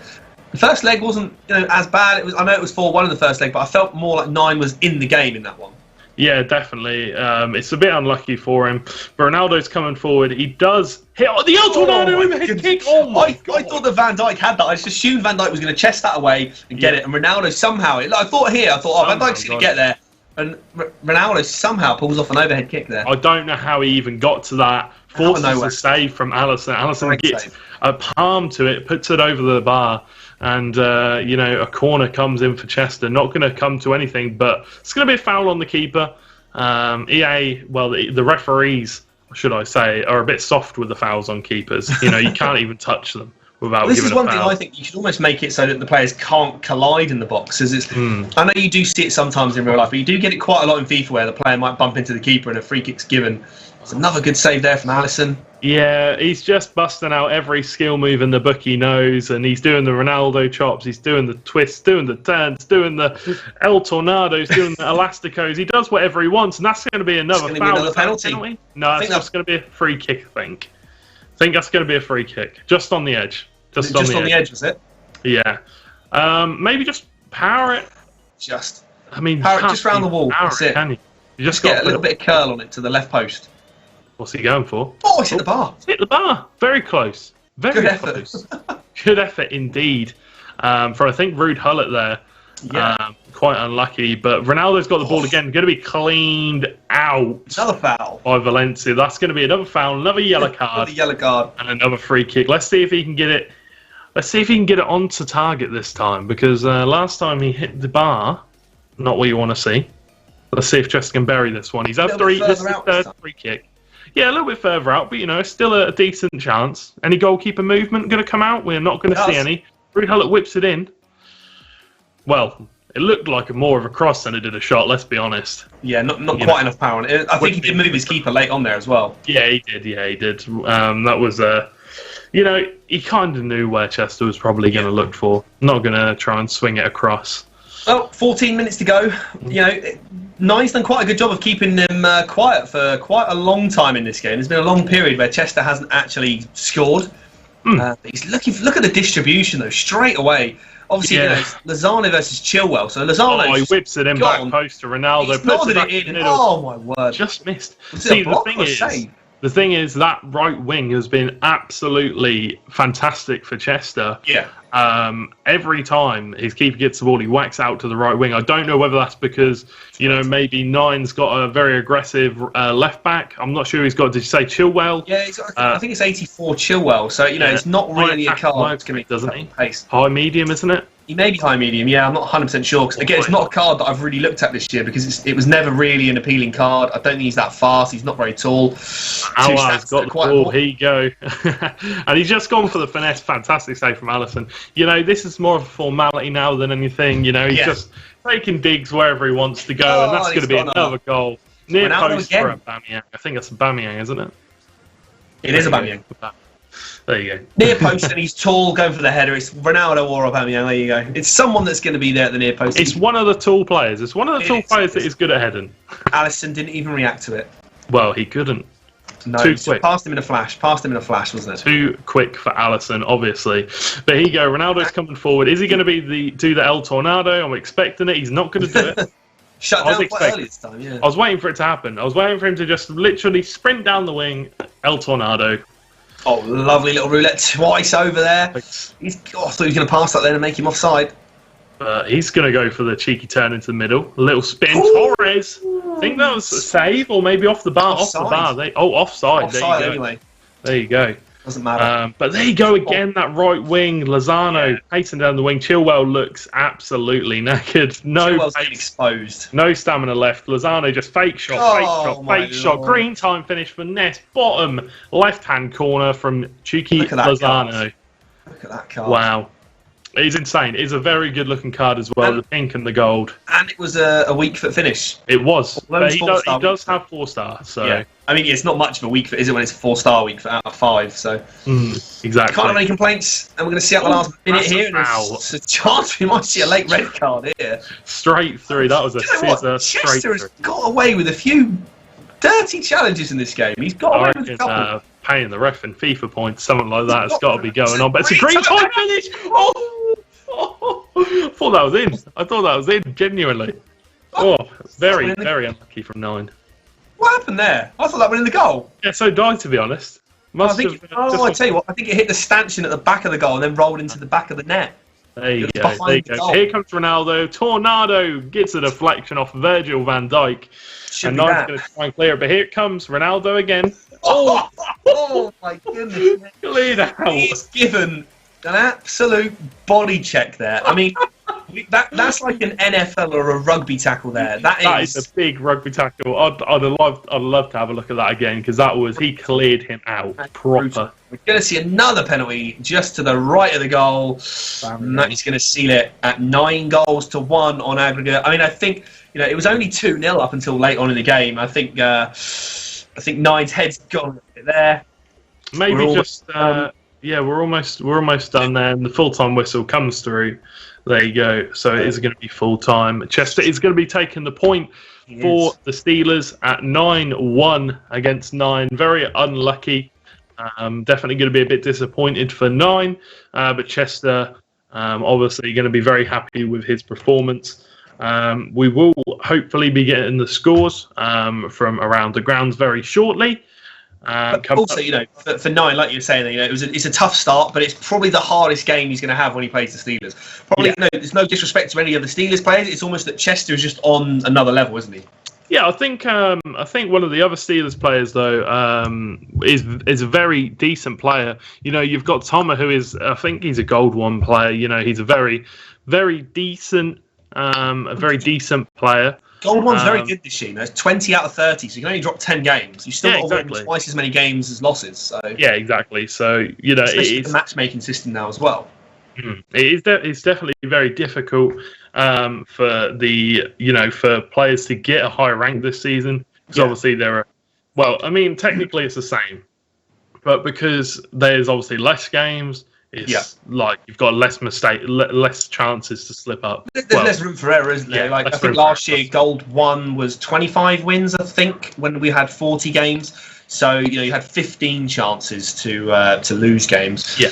first leg wasn't as bad. I know it was 4-1 in the first leg, but I felt more like 9 was in the game in that one. Yeah, definitely. It's a bit unlucky for him. But Ronaldo's coming forward. He does hit the El Tornado overhead kick. Oh my God. I thought that Van Dijk had that. I just assumed Van Dijk was going to chest that away and get it. And Ronaldo somehow, Van Dijk's going to get there. And Ronaldo somehow pulls off an overhead kick there. I don't know how he even got to that. Forces a save from Alisson. Alisson gets a palm to it, puts it over the bar. And, a corner comes in for Chester. Not going to come to anything, but it's going to be a foul on the keeper. The referees, should I say, are a bit soft with the fouls on keepers. You can't even touch them without giving a foul. This is one thing I think you should almost make it so that the players can't collide in the box. I know you do see it sometimes in real life, but you do get it quite a lot in FIFA where the player might bump into the keeper and a free kick's given. It's another good save there from Alisson. Yeah, he's just busting out every skill move in the book he knows, and he's doing the Ronaldo chops, he's doing the twists, doing the turns, doing the El Tornados, doing the Elasticos. He does whatever he wants, and that's going to be another foul. Another penalty. No, it's just going to be a free kick, I think. I think that's going to be a free kick, just on the edge. Just on the edge, was it? Yeah. Maybe just power it. Power it just round the wall. That's it. Can you? You just get a little bit of curl on it to the left post. What's he going for? Oh, it's hit the bar. It's hit the bar. Very close. Very close. Good effort indeed. For I think Ruud Gullit there. Yeah. Quite unlucky, but Ronaldo's got the ball again. Going to be cleaned out. Another foul by Valencia. That's going to be another foul, another yellow card. And another free kick. Let's see if he can get it. Let's see if he can get it onto target this time, because last time he hit the bar, not what you want to see. Let's see if Chester can bury this one. He's had three. This is his third free kick. Yeah, a little bit further out, but still a decent chance. Any goalkeeper movement going to come out? We're not going to see any. Ruud Gullit whips it in. Well, it looked like more of a cross than it did a shot, let's be honest. Yeah, not quite enough power on it. I think he did move his keeper late on there as well. Yeah, he did. That was, he kind of knew where Chester was probably going to look for. Not going to try and swing it across. Well, 14 minutes to go. Nine's done quite a good job of keeping them quiet for quite a long time in this game. There's been a long period where Chester hasn't actually scored. He's look at the distribution though, straight away. Obviously, Lozano versus Chilwell. So Lozano, he whips it in back post to Ronaldo. Puts it in. Oh my word! Just missed. See, the thing is that right wing has been absolutely fantastic for Chester. Yeah. Every time his keeper gets the ball, he whacks out to the right wing. I don't know whether that's because maybe Nine's got a very aggressive left back. I'm not sure he's got. Did you say Chilwell? Yeah, I think it's 84 Chilwell. So it's not really a card that's going to doesn't he? High medium, isn't it? He may be high medium, yeah. I'm not 100% sure. Because again, it's not a card that I've really looked at this year because it was never really an appealing card. I don't think he's that fast. He's not very tall. He's got the ball. Here you go. And he's just gone for the finesse. Fantastic save from Alisson. This is more of a formality now than anything. He's just taking digs wherever he wants to go, and that's going to be another goal. Near post for Aubameyang. I think it's Aubameyang, isn't it? It is Aubameyang. There you go. Near post, and he's tall, going for the header. It's Ronaldo or Aubameyang. There you go. It's someone that's going to be there at the near post. It's one of the tall players. It's one of the tall players that is good at heading. Alisson didn't even react to it. Well, he couldn't. No, too quick. Passed him in a flash, wasn't it? Too quick for Alisson, obviously. But here you go. Ronaldo's coming forward. Is he going to do the El Tornado? I'm expecting it. He's not going to do it. Shut down quite early this time, yeah. I was waiting for it to happen. I was waiting for him to just literally sprint down the wing, El Tornado. Oh, lovely little roulette twice over there. I thought he was going to pass that then and make him offside. He's going to go for the cheeky turn into the middle. A little spin. Ooh. Torres. I think that was a save or maybe off the bar. Offside. Offside. Offside, there you go. Anyway. There you go. Doesn't matter. But there you go again, that right wing. Lozano pacing down the wing. Chilwell looks absolutely knackered. Chilwell's been exposed. No stamina left. Lozano just fake shot. Green time finish for Ness. Bottom left-hand corner from Chucky Lozano. Look at that card. Wow. It's insane. It's a very good-looking card as well, the pink and the gold. And it was a weak foot finish. It was. But he does have 4-star, so... Yeah. I mean, it's not much of a weak foot, is it, when it's a 4-star weak foot out of 5, so... exactly. Can't have any complaints, and we're going to see out the last minute here. There's a chance we might see a late red card here. Straight through. That was a scissor straight through. Chester has got away with a few dirty challenges in this game. He's got away with a couple. Paying the ref in FIFA points, something like that has got to be going on. But it's a green time finish! I thought that was in. Genuinely. Oh, very unlucky from 9. What happened there? I thought that went in the goal. Yeah, so did I, to be honest. I tell you what, I think it hit the stanchion at the back of the goal and then rolled into the back of the net. There you go. Here comes Ronaldo. Tornado gets a deflection off Virgil van Dijk. And Nine's going to try and clear it, but here it comes. Ronaldo again. Oh my goodness. Cleared out. He's given an absolute body check there. I mean, that's like an NFL or a rugby tackle there. That is a big rugby tackle. I'd love to have a look at that again, because he cleared him out proper. We're going to see another penalty just to the right of the goal. And that is going to seal it at 9-1 on aggregate. I mean, I think it was only 2-0 up until late on in the game. I think Nine's head's gone a bit there. Maybe we're almost done there, and the full-time whistle comes through. There you go. So it is going to be full-time. Chester is going to be taking the point for the Steelers at 9-1 against 9. Very unlucky. Definitely going to be a bit disappointed for 9. But Chester obviously going to be very happy with his performance. We will hopefully be getting the scores from around the grounds very shortly. Also, for 9, like you were saying, it's a tough start, but it's probably the hardest game he's going to have when he plays the Steelers. Probably, there's no disrespect to any of the Steelers players. It's almost that Chester is just on another level, isn't he? Yeah, I think one of the other Steelers players though is a very decent player. You've got Thomas, who is, I think he's a Gold 1 player. He's a very, very decent, player. Gold 1's very good this year. It's 20 out of 30, so you can only drop 10 games. You still got to win twice as many games as losses. So yeah, exactly. So especially the matchmaking system now as well. It's definitely very difficult for for players to get a high rank this season, because obviously technically it's the same, but because there's obviously less games, it's like you've got less chances to slip up. There's less room for error, isn't there? I think last year Gold 1 was 25 wins, I think, when we had 40 games. So you had 15 chances to lose games. Yeah.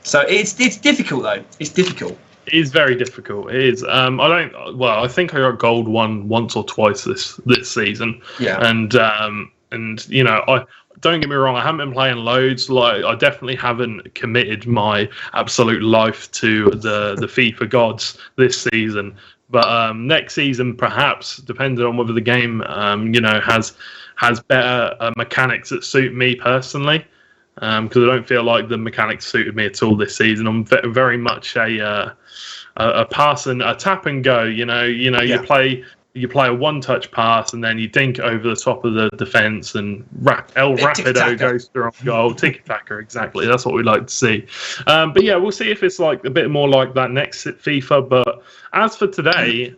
So it's difficult though. It's difficult. It is very difficult. It is. I think I got Gold 1 once or twice this season. Yeah. And I don't get me wrong, I haven't been playing loads. I definitely haven't committed my absolute life to the FIFA gods this season. But next season, perhaps, depending on whether the game has better mechanics that suit me personally, because I don't feel like the mechanics suited me at all this season. I'm very much a pass and a tap and go. You play a one-touch pass and then you dink over the top of the defence, and El Rapido goes through on goal. Tiki-taka, exactly. That's what we like to see. But yeah, we'll see if it's like a bit more like that next FIFA. But as for today,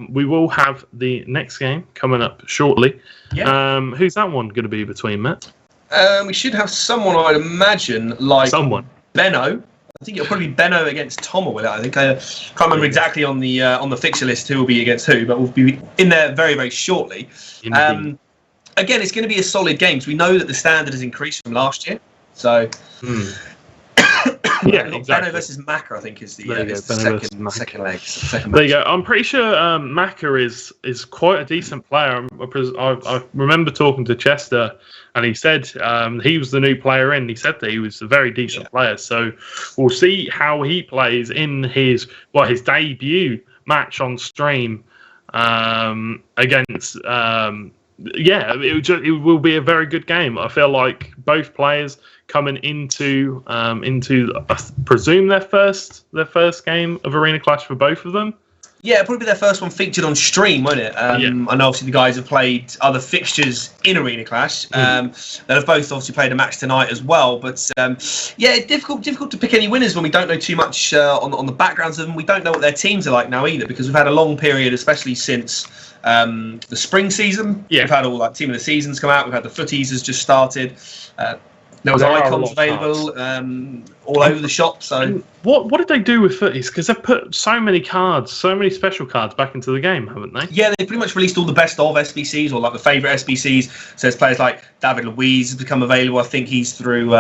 we will have the next game coming up shortly. Yeah. Who's that one going to be between, Matt? We should have someone, I'd imagine, like Benno. I think it'll probably be Benno against Tomo with it. I think I can't remember exactly on the fixture list who will be against who, but we'll be in there very, very shortly. Again, it's going to be a solid game because we know that the standard has increased from last year. So, exactly. Benno versus Maka, I think, is the second leg. There you go. I'm pretty sure Maka is quite a decent player. I remember talking to Chester, and he said he was the new player in. He said that he was a very decent player. So we'll see how he plays in his debut match on stream against. It will be a very good game. I feel like both players coming into I presume their first game of Arena Clash for both of them. Yeah, it'll probably be their first one featured on stream, won't it? I know obviously the guys have played other fixtures in Arena Clash. They have both obviously played a match tonight as well. But yeah, difficult to pick any winners when we don't know too much on the backgrounds of them. We don't know what their teams are like now either, because we've had a long period, especially since the spring season. Yeah. We've had all like team of the seasons come out. We've had the footies has just started. There was icons available all over the shop. So and what did they do with footies? Because they've put so many cards, so many special cards back into the game, haven't they? Yeah, they pretty much released all the best of SBCs, or like the favourite SBCs. So there's players like David Luiz has become available. I think he's through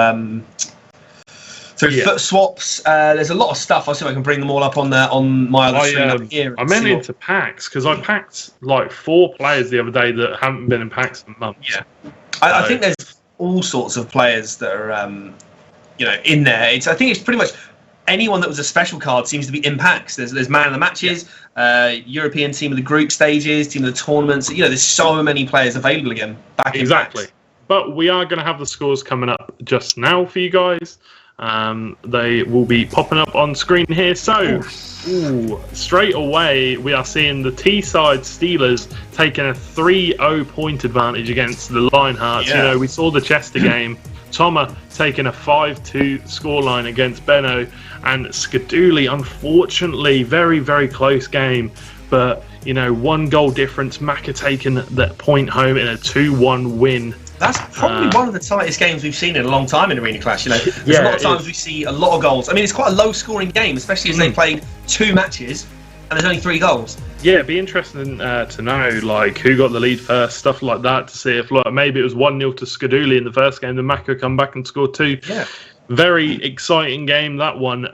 foot swaps. There's a lot of stuff. I'll see if I can bring them all up on my other screen up here. I meant into packs, because I packed like 4 players the other day that haven't been in packs in months. Yeah, I think there's all sorts of players that are in there. I think it's pretty much anyone that was a special card seems to be in packs. There's man of the matches, European team of the group stages, team of the tournaments. There's so many players available again back in packs. But we are going to have the scores coming up just now for you guys. They will be popping up on screen here. So straight away we are seeing the T-side Steelers taking a 3-0 point advantage against the Lionhearts. We saw the Chester game. Toma taking a 5-2 scoreline against Benno, and Skadooly, unfortunately, very, very close game. But, 1 goal difference, Maka taking that point home in a 2-1 win. That's probably one of the tightest games we've seen in a long time in Arena Clash. There's a lot of times we see a lot of goals. I mean, it's quite a low-scoring game, especially as they played 2 matches and there's only 3 goals. Yeah, it'd be interesting to know who got the lead first, stuff like that, to see if maybe it was 1-0 to Skadooly in the first game, then Maka come back and score 2. Yeah. Very exciting game, that one.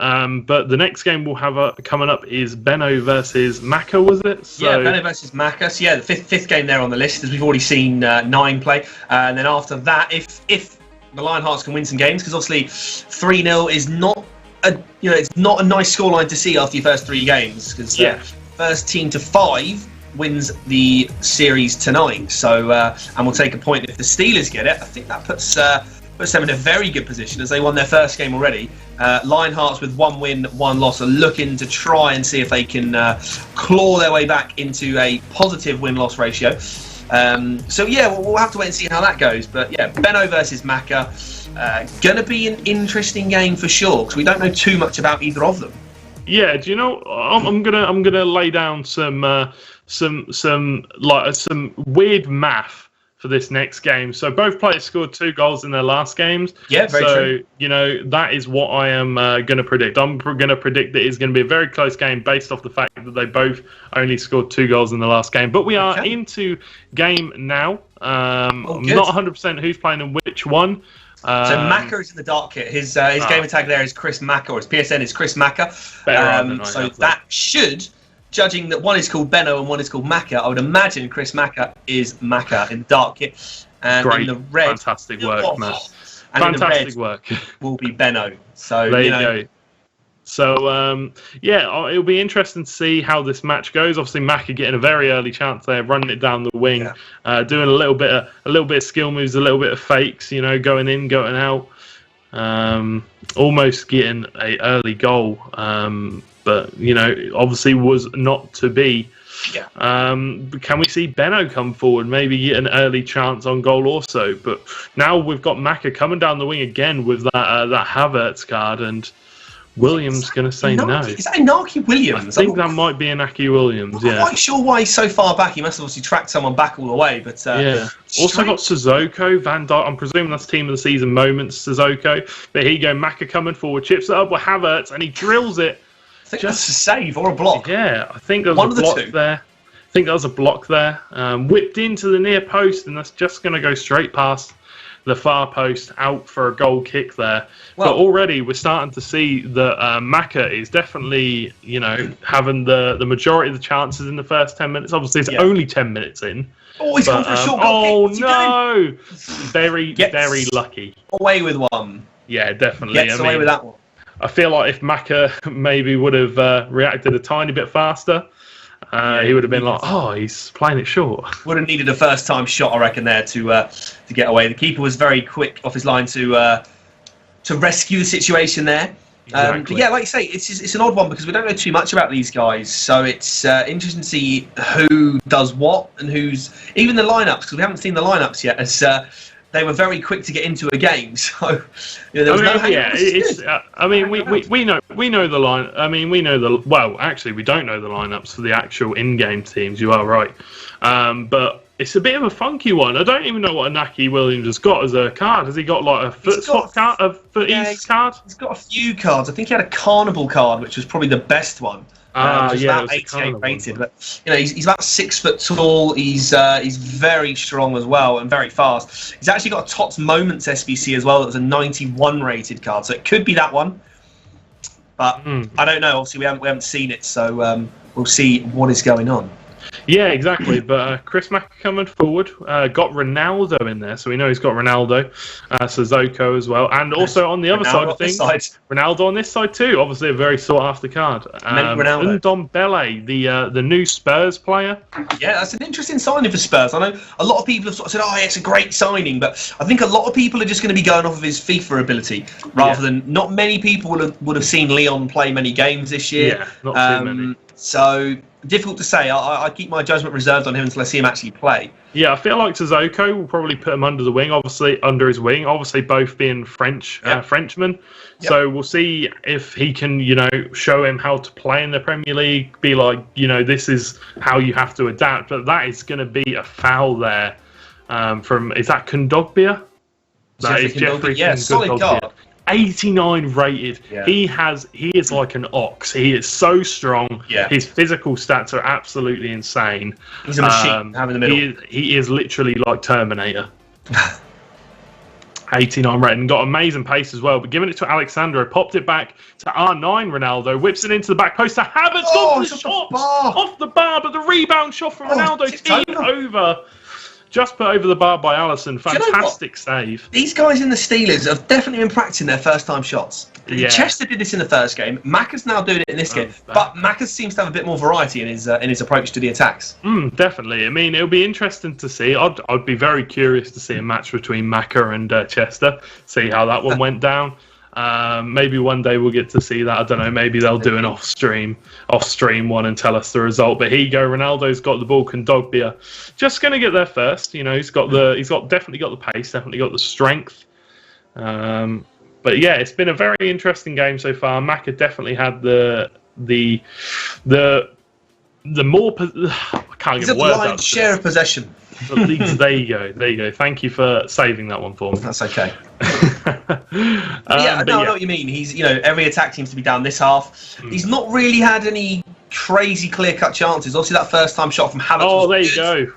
But the next game we'll have coming up is Benno versus Maka, was it? Yeah, Benno versus Maka. So yeah, the fifth game there on the list, as we've already seen 9 play. And then after that, if the Lionhearts can win some games, because obviously 3-0 is not it's not a nice scoreline to see after your first 3 games, because first team to 5 wins the series tonight. So and we'll take a point if the Steelers get it. I think that puts them in a very good position, as they won their first game already. Lionhearts with 1 win, 1 loss are looking to try and see if they can claw their way back into a positive win-loss ratio. So yeah, we'll have to wait and see how that goes. But yeah, Benno versus Maka, gonna be an interesting game for sure, because we don't know too much about either of them. Yeah, do you know? I'm gonna lay down some weird math for this next game. So both players scored 2 goals in their last games. Yeah, very true. That is what I am going to predict. I'm going to predict that it's going to be a very close game based off the fact that they both only scored 2 goals in the last game. But we are into game now. I'm not 100% who's playing and which one. So Maka is in the dark kit. His gamer tag there is Chris Maka, or his PSN is Chris Maka. So that should, judging that one is called Benno and one is called Maka, I would imagine Chris Maka is Maka in the dark kit. And great, in the red, fantastic work, Matt. And fantastic in the red work. will be Benno. So there you go. So it'll be interesting to see how this match goes. Obviously, Maka getting a very early chance there, running it down the wing, doing a little bit of skill moves, a little bit of fakes, going in, going out, almost getting an early goal. But obviously was not to be. Yeah. Can we see Benno come forward, maybe get an early chance on goal also? But now we've got Maka coming down the wing again with that Havertz card, and Williams going to say no. Is that Inaki Williams? I think that might be Inaki Williams. I'm not quite sure why he's so far back. He must have obviously tracked someone back all the way. But also got Sissoko, Van Dijk. I'm presuming that's team of the season moments. Sissoko, but here you go. Maka coming forward, chips it up with Havertz, and he drills it. I think that's a save or a block. Yeah, I think there was a block there. I think there was a block there. Whipped into the near post, and that's just going to go straight past the far post, out for a goal kick there. Well, but already we're starting to see that Maka is definitely, having the majority of the chances in the first 10 minutes. Obviously, it's only 10 minutes in. Oh, he's gone for a short goal kick. No! Very lucky. Away with one. Yeah, definitely. Gets away with that one. I feel like if Maka maybe would have reacted a tiny bit faster, he would have been like, he's playing it short. Would have needed a first-time shot, I reckon, there to get away. The keeper was very quick off his line to rescue the situation there. Exactly. But yeah, like you say, it's an odd one because we don't know too much about these guys, so it's interesting to see who does what and who's even the lineups, because we haven't seen the lineups yet. As they were very quick to get into a game, so there was no. Yeah, it's. We know the line. I mean, we know the. Well, actually, we don't know the lineups for the actual in-game teams. You are right, but. It's a bit of a funky one. I don't even know what Inaki Williams has got as a card. Has he got like a foot swap card, a foot ease card? He's got a few cards. I think he had a carnival card, which was probably the best one. Which yeah, about 88 rated. But he's about 6 foot tall. He's very strong as well and very fast. He's actually got a Tots Moments SBC as well. That was a 91 rated card, so it could be that one. But I don't know. Obviously, we haven't seen it, so we'll see what is going on. Yeah, exactly. But Chris Mack coming forward, got Ronaldo in there, so we know he's got Ronaldo, Sissoko as well, and also on the other side of things, Ronaldo on this side too. Obviously, a very sought after card. Ndombele, the new Spurs player. Yeah, that's an interesting signing for Spurs. I know a lot of people have sort of said, "Oh, it's a great signing," but I think a lot of people are just going to be going off of his FIFA ability rather than. Not many people would have seen Leon play many games this year. Yeah, not too many. So difficult to say. I keep my judgment reserved on him until I see him actually play. Yeah, I feel like Sissoko will probably put him under his wing. Obviously both being Frenchmen. Yep. So we'll see if he can, show him how to play in the Premier League. Be like, this is how you have to adapt. But that is going to be a foul there. Is that Kondogbia? That is Jeffrey. Yeah, solid card. 89 rated. Yeah. He is like an ox. He is so strong. Yeah. His physical stats are absolutely insane. He's a machine. Have in the middle. He is literally like Terminator. 89 rated and got amazing pace as well. But giving it to Alexandro, popped it back to R9 Ronaldo, whips it into the back post to Havertz. Off the bar, but the rebound shot from Ronaldo teed over. Just put over the bar by Alisson. Fantastic save. These guys in the Steelers have definitely been practicing their first-time shots. Yeah. Chester did this in the first game. Macca's now doing it in this game. But Macca seems to have a bit more variety in his approach to the attacks. Definitely. I mean, it'll be interesting to see. I'd be very curious to see a match between Macca and Chester. See how that one went down. Maybe one day we'll get to see that. I don't know. Maybe they'll do an off-stream one and tell us the result. But here you go. Ronaldo's got the ball. Kondogbia just going to get there first. He's definitely got the pace, definitely got the strength. But yeah, it's been a very interesting game so far. Macca definitely had the more. I can't get the words out. Lion's share of possession. There you go. Thank you for saving that one for me. That's okay. I know what you mean. He's, every attack seems to be down this half. He's not really had any crazy clear-cut chances. Obviously, that first-time shot from Havertz. Oh, there you go.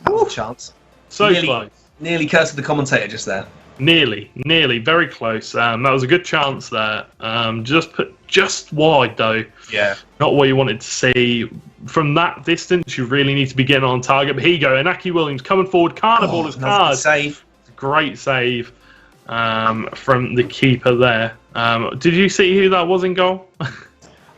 That was a chance. So close. Nearly cursed the commentator just there. Nearly, very close. That was a good chance there. Just wide though. Yeah. Not what you wanted to see. From that distance, you really need to be getting on target. But here you go, Inaki Williams coming forward. Carnival's card. Save. Great save from the keeper there. Did you see who that was in goal?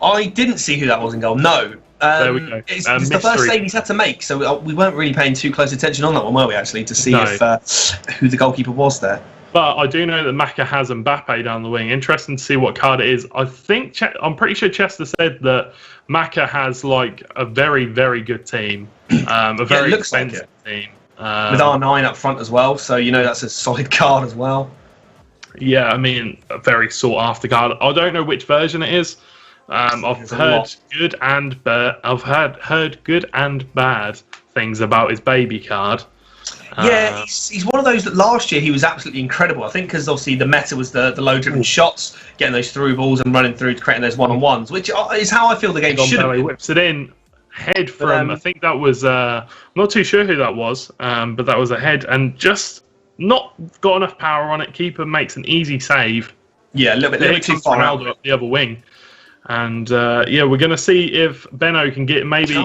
I didn't see who that was in goal. No. There we go. It's the first save he's had to make, so we weren't really paying too close attention on that one, were we, actually, to see who the goalkeeper was there. But I do know that Macca has Mbappe down the wing. Interesting to see what card it is. I'm pretty sure Chester said that Macca has like a very, very good team. A very expensive team. With R9 up front as well, so that's a solid card as well. Yeah, I mean, a very sought after card. I don't know which version it is. I've heard good and bad things about his baby card. Yeah, he's one of those that last year he was absolutely incredible. I think because obviously the meta was the low-driven shots, getting those through balls and running through to creating those one-on-ones, which is how I feel the game should have been. Whips it in, head from, I think that was, I'm not too sure who that was, but that was a head, and just not got enough power on it. Keeper makes an easy save. Yeah, a little bit too far out. Up the other wing. And we're going to see if Benno can get maybe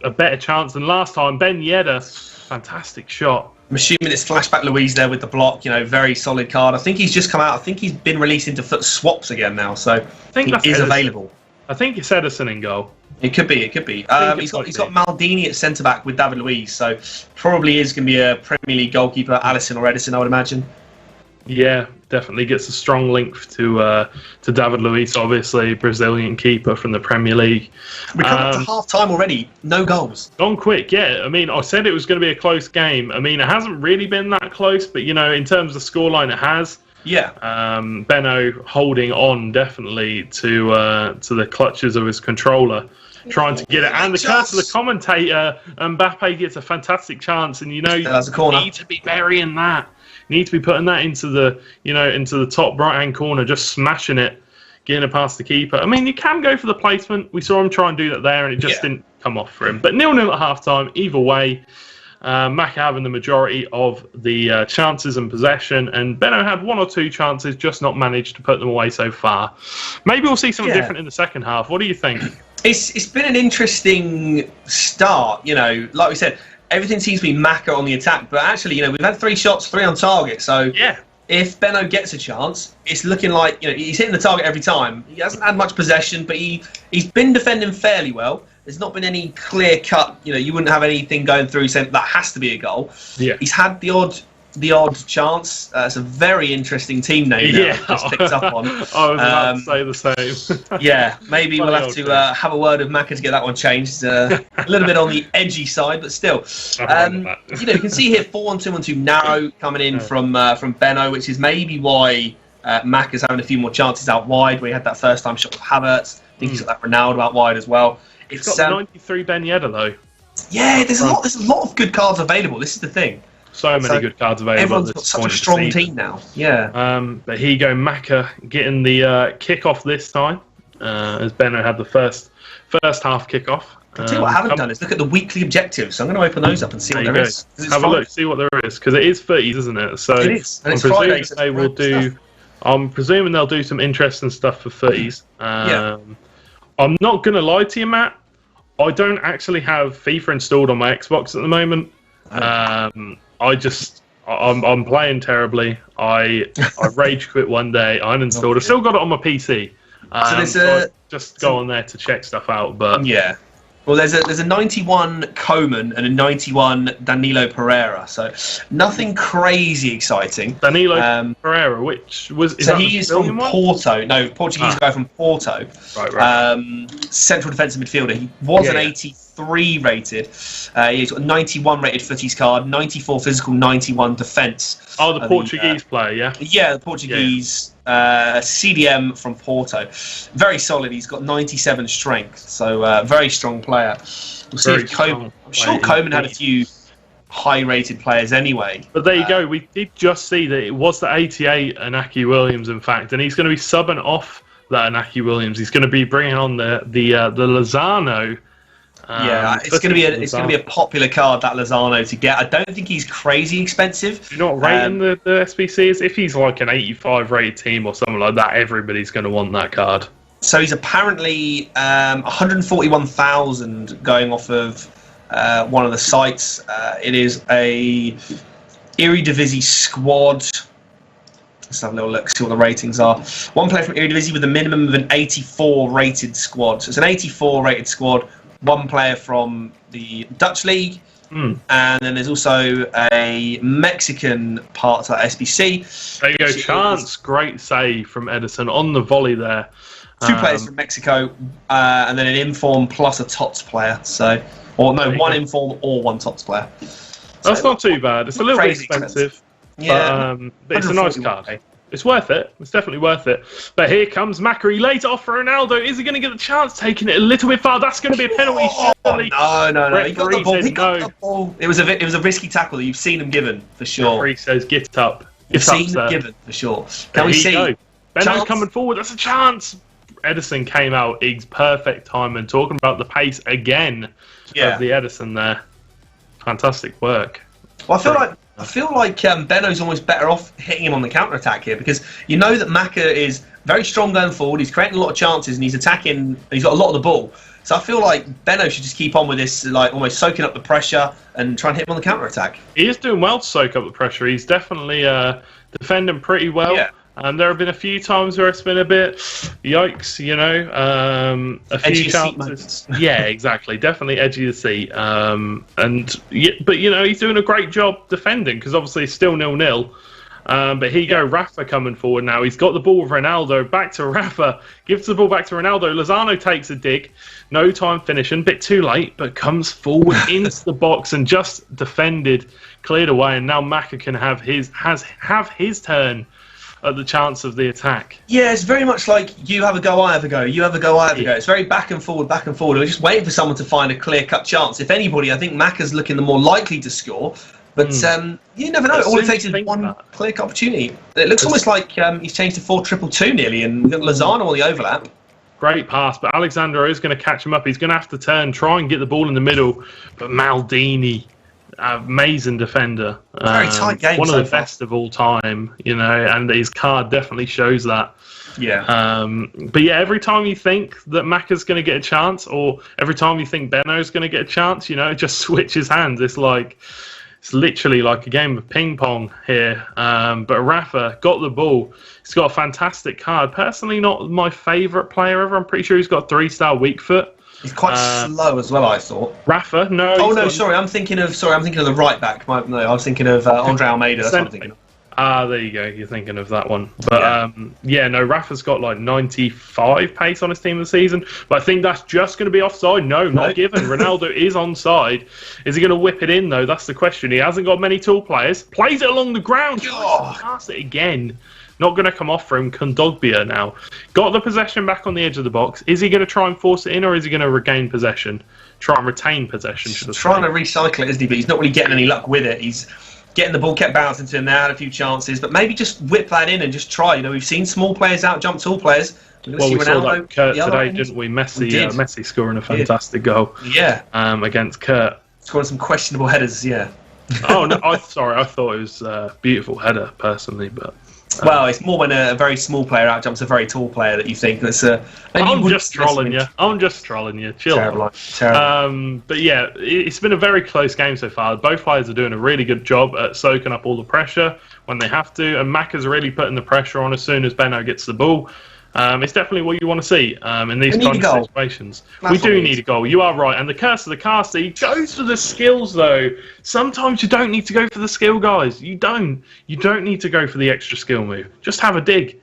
a better chance than last time. Ben Yedder, fantastic shot. I'm assuming it's Flashback Louise there with the block. Very solid card. I think he's just come out. I think he's been released into foot swaps again now, so I think he is available. I think it's Edison in goal. It could be. He's got Maldini at centre back with David Luiz, so probably is going to be a Premier League goalkeeper, Alisson or Edison, I would imagine. Yeah, definitely gets a strong link to David Luiz, obviously Brazilian keeper from the Premier League. We're coming up to half time already. No goals. Gone quick, yeah. I mean, I said it was going to be a close game. I mean, it hasn't really been that close, but you know, in terms of the scoreline, it has. Yeah. Benno holding on definitely to the clutches of his controller, trying to get it. And the curse of the commentator, Mbappe gets a fantastic chance, and you know, you need to be burying that. You need to be putting that into the top right-hand corner, just smashing it, getting it past the keeper. I mean, you can go for the placement. We saw him try and do that there, and it just didn't come off for him. But 0-0 at half-time, either way. Mac having the majority of the chances and possession, and Benno had one or two chances, just not managed to put them away so far. Maybe we'll see something different in the second half. What do you think? It's been an interesting start. You know, like we said, everything seems to be Maka on the attack, but actually, you know, we've had 3 shots, 3 on target. So if Benno gets a chance, it's looking like, you know, he's hitting the target every time. He hasn't had much possession, but he's been defending fairly well. There's not been any clear cut, you know, you wouldn't have anything going through saying that has to be a goal. Yeah. He's had the odd chance. It's a very interesting team name now. Just picked up on. I was about to say the same. Yeah, maybe we'll have to have a word with Maka to get that one changed. A little bit on the edgy side, but still. You know, you can see here 4-1-2-1-2 narrow coming in from Benno, which is maybe why Maka's having a few more chances out wide, where he had that first time shot with Havertz. I think he's got that Ronaldo out wide as well. He's got the 93 Ben Yedder, though. Yeah, there's a lot of good cards available. This is the thing. So many good cards available. Everyone's got such a strong team now. Yeah. But here you go, Maka getting the kick-off this time, as Benno had the first half kick-off. I'll tell you what I haven't done is look at the weekly objectives. So I'm going to open those up and see what there is. Have a look, see what there is, because it is footies, isn't it? So it is. And I'm presuming they will do. I'm presuming they'll do some interesting stuff for footies. I'm not going to lie to you, Matt. I don't actually have FIFA installed on my Xbox at the moment. I'm playing terribly. I rage quit one day. I uninstalled. I've still got it on my PC. So just go on there to check stuff out. But yeah. Well, there's a 91 Coman and a 91 Danilo Pereira, so nothing crazy exciting. Danilo Pereira, which was he is from Porto. No, Portuguese guy from Porto. Right. Central defensive midfielder. He was an 83 rated. He's got a 91 rated footies card, 94 physical, 91 defence. Oh, the Portuguese player, yeah. Yeah, the Portuguese. CDM from Porto, very solid. He's got 97 strength, so very strong player. We'll see if Coman. I'm sure Coman had a few high-rated players anyway. But there you go. We did just see that it was the 88 Inaki Williams, in fact, and he's going to be subbing off that Inaki Williams. He's going to be bringing on the Lozano. It's going to be a popular card, that Lozano, to get. I don't think he's crazy expensive. You're not rating the SBCs. If he's like an 85 rated team or something like that, everybody's going to want that card. So he's apparently 141,000 going off of one of the sites. It is a Eredivisie squad. Let's have a little look, see what the ratings are. One player from Eredivisie with a minimum of an 84 rated squad. So it's an 84 rated squad. One player from the Dutch league, and then there's also a Mexican part of that SBC. There you go, chance. Great save from Edison on the volley there. 2 players from Mexico, and then an inform plus a TOTS player. One inform or 1 TOTS player. That's not too bad. It's a little bit expensive. Yeah, but it's a nice card. It's worth it. It's definitely worth it. But here comes Macri. Later off for Ronaldo. Is he going to get the chance? Taking it a little bit far. That's going to be a penalty. No. He got the ball. It was a risky tackle that you've seen him given, for sure. Referee says, get up. You've seen him given, for sure. Can we see? Benno coming forward. That's a chance. Edison came out. Iggs, perfect time. And talking about the pace again of the Edison there. Fantastic work. Well, I feel like Benno's almost better off hitting him on the counter-attack here, because you know that Maka is very strong going forward. He's creating a lot of chances and he's attacking. And he's got a lot of the ball. So I feel like Benno should just keep on with this, like almost soaking up the pressure and try and hit him on the counter-attack. He is doing well to soak up the pressure. He's definitely defending pretty well. Yeah. There have been a few times where it's been a bit, yikes, you know, a few chances. Yeah, exactly. Definitely edgy to see. But, you know, he's doing a great job defending, because obviously it's still 0-0. But here you go, Rafa coming forward now. He's got the ball with Ronaldo. Back to Rafa. Gives the ball back to Ronaldo. Lozano takes a dig. No time finishing. Bit too late, but comes forward into the box and just defended, cleared away. And now Maka can have his turn at the chance of the attack. Yeah, it's very much like you have a go, I have a go. You have a go, I have a go. It's very back and forward, back and forward. We're just waiting for someone to find a clear-cut chance. If anybody, I think Maka's looking the more likely to score. But you never know. All it takes is one clear-cut opportunity. It looks almost like he's changed to 4-2-2 nearly, and we've got Lozano on the overlap. Great pass, but Alexandro is going to catch him up. He's going to have to turn, try and get the ball in the middle. But Maldini, amazing defender. Very tight game. One of the best of all time, and his card definitely shows that. Yeah. But yeah, every time you think that Maka's going to get a chance, or every time you think Benno's going to get a chance, it just switches hands. It's literally like a game of ping pong here. But Rafa got the ball. He's got a fantastic card. Personally, not my favourite player ever. I'm pretty sure he's got 3-star weak foot. He's quite slow as well, I thought. Rafa, no. Oh no, sorry. I'm thinking of the right back. No, I was thinking of Andre Almeida. That's what I'm thinking of. There you go. You're thinking of that one. But no, Rafa's got like 95 pace on his team this season. But I think that's just going to be offside. No, not given. Ronaldo is onside. Is he going to whip it in, though? That's the question. He hasn't got many tall players. Plays it along the ground. Pass it again. Not going to come off for him. Kondogbia now. Got the possession back on the edge of the box. Is he going to try and force it in, or is he going to regain possession? Try and retain possession. He's trying to recycle it, isn't he? But he's not really getting any luck with it. He's getting the ball, kept bouncing to him. They had a few chances, but maybe just whip that in and just try. We've seen small players out jump tall players. We saw that Kurt today, didn't we? Messi scoring a fantastic goal. Yeah. Against Kurt. Scoring some questionable headers, yeah. Oh, no, I thought it was a beautiful header, personally, but... well, it's more when a very small player out jumps a very tall player that you think that's I'm just trolling you. Chill. Terrible. But yeah, it's been a very close game so far. Both players are doing a really good job at soaking up all the pressure when they have to, and Maka's really putting the pressure on as soon as Benno gets the ball. It's definitely what you want to see in these kind of situations. We do need a goal. You are right. And the curse of the caster, he goes for the skills, though. Sometimes you don't need to go for the skill, guys. You don't. You don't need to go for the extra skill move. Just have a dig.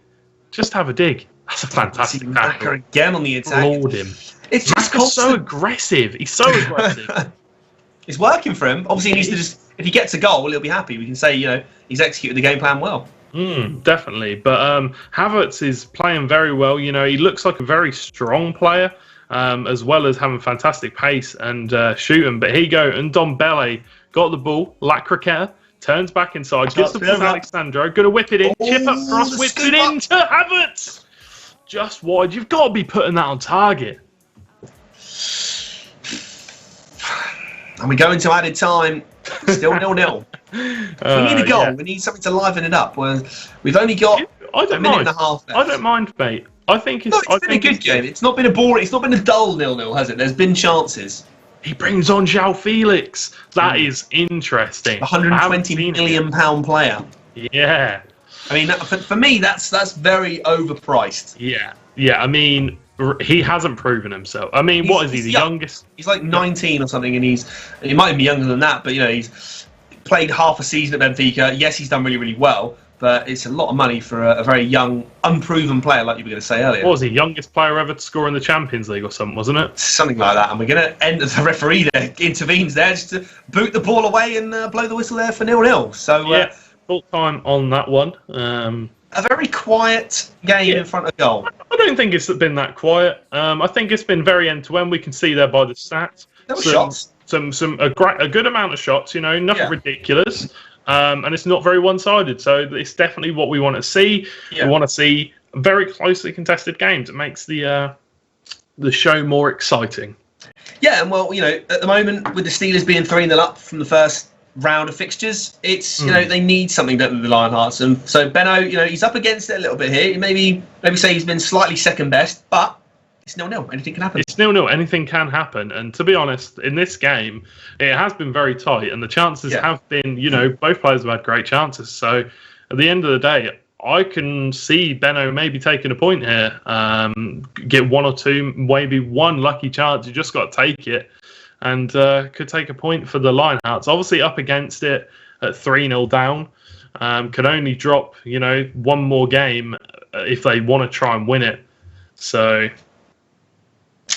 That's a fantastic tackle. Again on the attack. Floored him. It's just so aggressive. He's so aggressive. It's working for him. Obviously, he needs to just... if he gets a goal, he'll be happy. We can say, he's executed the game plan well. Definitely, but Havertz is playing very well. He looks like a very strong player, as well as having fantastic pace and shooting. But here you go, and Ndombele got the ball. La Croqueta turns back inside, gives the ball to Alexandro. Going to whip it in, chip up cross, whips it into Havertz. Just wide. You've got to be putting that on target. And we go into added time. Still 0-0. We need a goal. Yeah. We need something to liven it up. We've only got a minute and a half left. I don't mind, mate. I think it's been a good game. It's not been a boring. It's not been a dull 0-0, has it? There's been chances. He brings on João Felix. That is interesting. £120 million player. Yeah. I mean, for me, that's very overpriced. Yeah. I mean, he hasn't proven himself. I mean, what is he? The youngest? He's like 19 or something, and he might even be younger than that. But he's played half a season at Benfica. Yes, he's done really, really well, but it's a lot of money for a very young, unproven player, like you were going to say earlier. What was he? Youngest player ever to score in the Champions League or something, wasn't it? Something like that. And we're going to end as the referee there intervenes there just to boot the ball away and blow the whistle there for 0-0. So yeah, full time on that one. A very quiet game in front of goal. I don't think it's been that quiet. I think it's been very end-to-end. We can see there by the stats. There were shots. A good amount of shots, nothing ridiculous. And it's not very one-sided. So it's definitely what we want to see. Yeah. We want to see very closely contested games. It makes the show more exciting. Yeah, and well, at the moment, with the Steelers being 3-0 up from the first round of fixtures, it's they need something better than the Lionhearts, and so Benno, he's up against it a little bit here. Maybe say he's been slightly second best, but it's 0-0. Anything can happen. It's 0-0. Anything can happen, and to be honest, in this game, it has been very tight, and the chances have been, both players have had great chances. So at the end of the day, I can see Benno maybe taking a point here, get one or two, maybe one lucky chance. You just got to take it. And could take a point for the Lionhearts. Obviously up against it at 3-0 down. could only drop, one more game if they want to try and win it. So,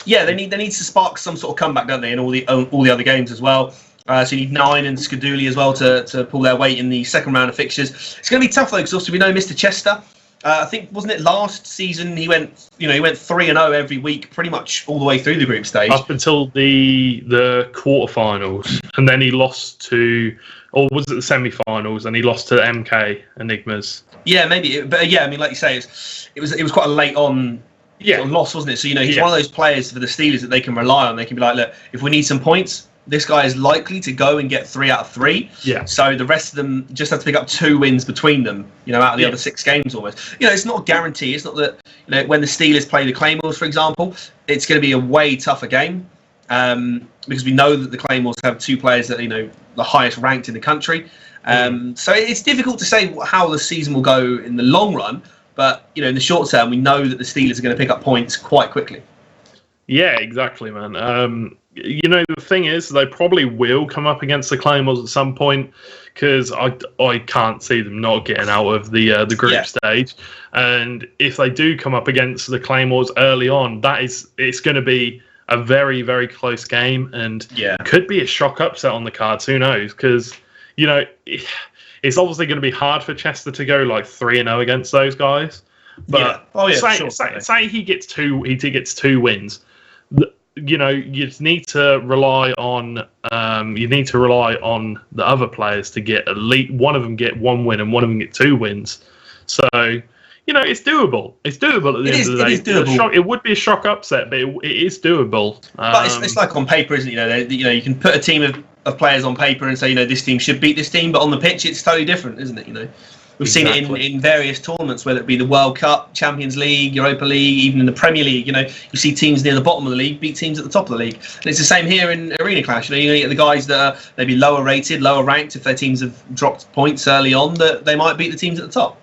yeah, they need to spark some sort of comeback, don't they, in all the other games as well. So you need Nine and Skaduli as well to pull their weight in the second round of fixtures. It's going to be tough though, because also we know Mr. Chester. I think, wasn't it last season he went 3-0 every week, pretty much all the way through the group stage up until the quarterfinals, and then he lost to, or was it the semi-finals, and he lost to MK Enigmas. Yeah, maybe, but yeah, I mean, like you say, it was quite a late on. Sort of loss, wasn't it? So he's one of those players for the Steelers that they can rely on. They can be like, look, if we need some points, this guy is likely to go and get 3 out of 3. Yeah. So the rest of them just have to pick up 2 wins between them, out of the other 6 games almost. It's not a guarantee. It's not that, when the Steelers play the Claymores, for example, it's going to be a way tougher game because we know that the Claymores have 2 players that, the highest ranked in the country. So it's difficult to say how the season will go in the long run. But, in the short term, we know that the Steelers are going to pick up points quite quickly. Yeah, exactly, man. The thing is, they probably will come up against the Claymores at some point, because I can't see them not getting out of the group stage. And if they do come up against the Claymores early on, it's going to be a very, very close game, and could be a shock upset on the cards. Who knows? Because it's obviously going to be hard for Chester to go like 3-0 against those guys. But say he gets 2 wins. You need to rely on the other players to get at least one of them get 1 win and one of them get 2 wins. So it's doable. It's doable at the end of the day. It is doable. It would be a shock upset, but it is doable. But it's like on paper, isn't it? You can put a team of players on paper and say, this team should beat this team, but on the pitch, it's totally different, isn't it? We've seen it in various tournaments, whether it be the World Cup, Champions League, Europa League, even in the Premier League. You see teams near the bottom of the league beat teams at the top of the league, and it's the same here in Arena Clash. You get the guys that are maybe lower rated, lower ranked. If their teams have dropped points early on, that they might beat the teams at the top.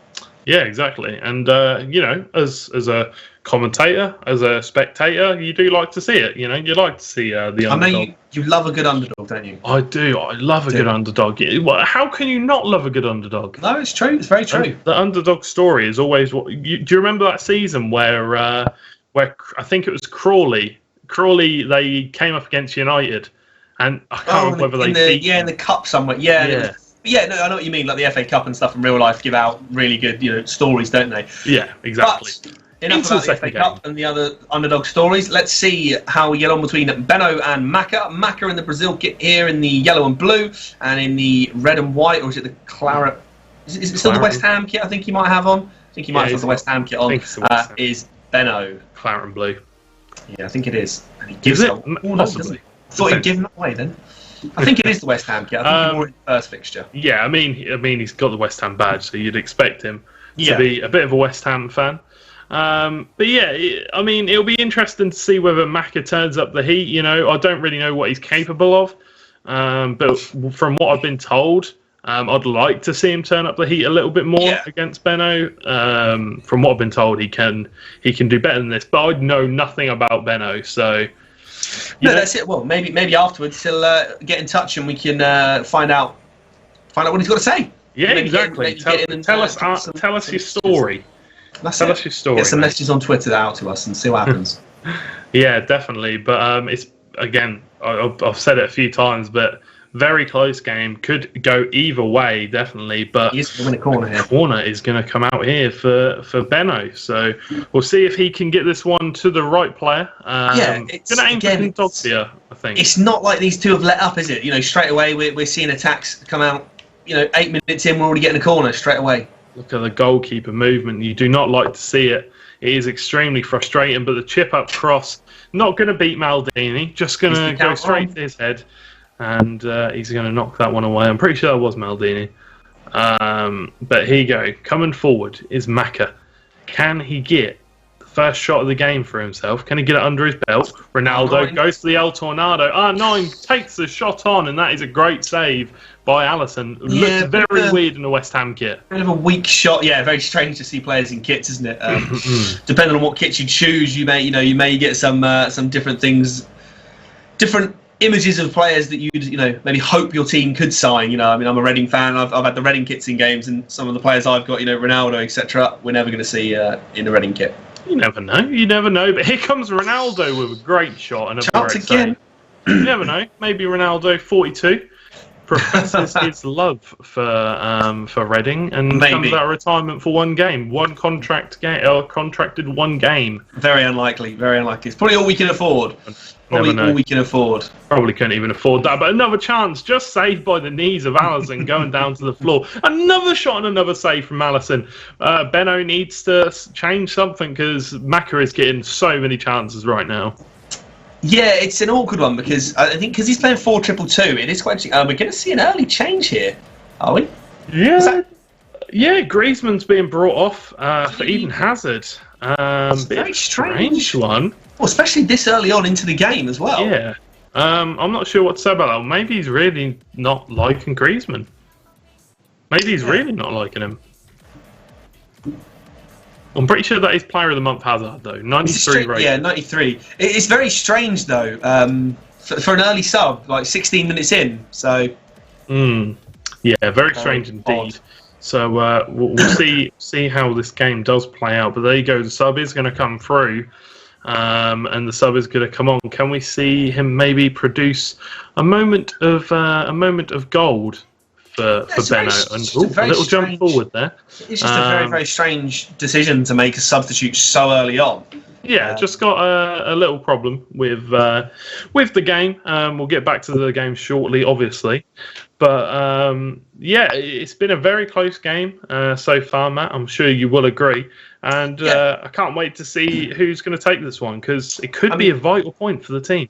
Yeah, exactly. And as a commentator, as a spectator, you do like to see it. You like to see the underdog. I know you love a good underdog, don't you? I do. I love a good underdog. How can you not love a good underdog? No, it's true. It's very true. And the underdog story is always what. Do you remember that season where I think it was Crawley? Crawley, they came up against United, and I can't remember whether they beat in the cup somewhere. Yeah. Yeah, no, I know what you mean. Like the FA Cup and stuff in real life give out really good, stories, don't they? Yeah, exactly. But enough about the FA Cup and the other underdog stories. Let's see how we get on between Benno and Maka. Maka in the Brazil kit here in the yellow and blue, and in the red and white, or is it the claret? Is it still the West Ham kit? I think he might have on. I think he might have the West Ham kit on. Is Benno claret and blue? Yeah, I think it is. And he gives it possibly. Thought he'd given it away then. I think it is the West Ham kit. I think he wore it in the first fixture. Yeah, I mean, he's got the West Ham badge, so you'd expect him to be a bit of a West Ham fan. But yeah, it'll be interesting to see whether Maka turns up the heat. I don't really know what he's capable of, but from what I've been told, I'd like to see him turn up the heat a little bit more against Benno. From what I've been told, he can do better than this, but I know nothing about Benno, so. That's it. Well, maybe afterwards he'll get in touch and we can find out what he's got to say. Yeah, exactly. Tell us your story. Tell us your story. Get some messages on Twitter out to us and see what happens. Yeah, definitely. But it's again, I've said it a few times, but very close game. Could go either way, definitely. But he's going to win a corner here. Corner is going to come out here for Benno. So we'll see if he can get this one to the right player. It's going to aim for Condogbia, I think. It's not like these two have let up, is it? Straight away we're seeing attacks come out. 8 minutes in, we're already getting a corner straight away. Look at the goalkeeper movement. You do not like to see it. It is extremely frustrating. But the chip up cross, not going to beat Maldini. Just going to go straight to his head. And he's going to knock that one away. I'm pretty sure that was Maldini. But here you go. Coming forward is Maka. Can he get the first shot of the game for himself? Can he get it under his belt? Ronaldo goes to the El Tornado. R9 takes the shot on, and that is a great save by Alisson. Looks very weird in the West Ham kit. Bit of a weak shot. Yeah, very strange to see players in kits, isn't it? Depending on what kit you choose, you may get some different things, different images of players that you'd maybe hope your team could sign. I mean, I'm a Reading fan. I've had the Reading kits in games, and some of the players I've got, Ronaldo, etc. We're never going to see in the Reading kit. You never know. You never know. But here comes Ronaldo with a great shot and a chance great again. Save. You never know. Maybe Ronaldo, 42, professes his love for Reading and comes out of retirement for one game, contracted one game. Very unlikely. Very unlikely. It's probably all we can afford. Probably all we can afford. Probably couldn't even afford that. But another chance, just saved by the knees of Alisson going down to the floor. Another shot and another save from Alisson. Benno needs to change something because Maka is getting so many chances right now. Yeah, it's an awkward one because I think because he's playing 4-2-2, it is quite. We're going to see an early change here, are we? Yeah. Yeah, Griezmann's being brought off for Eden Hazard. Very strange one. Well, especially this early on into the game as well. Yeah. I'm not sure what to say about that. Maybe he's really not liking Griezmann. Maybe he's really not liking him. I'm pretty sure that is Player of the Month Hazard, though. 93 rating. Yeah, 93. It's very strange, though, for an early sub, like 16 minutes in. So. Yeah, very strange indeed. Odd. So we'll see how this game does play out. But there you go. The sub is going to come through. And the sub is going to come on. Can we see him maybe produce a moment of gold for Benno? And a little jump forward there. It's just a very, very strange decision to make a substitute so early on. Yeah, just got a little problem with the game. We'll get back to the game shortly, obviously. But yeah, it's been a very close game so far, Matt. I'm sure you will agree. And I can't wait to see who's going to take this one because it could be a vital point for the team.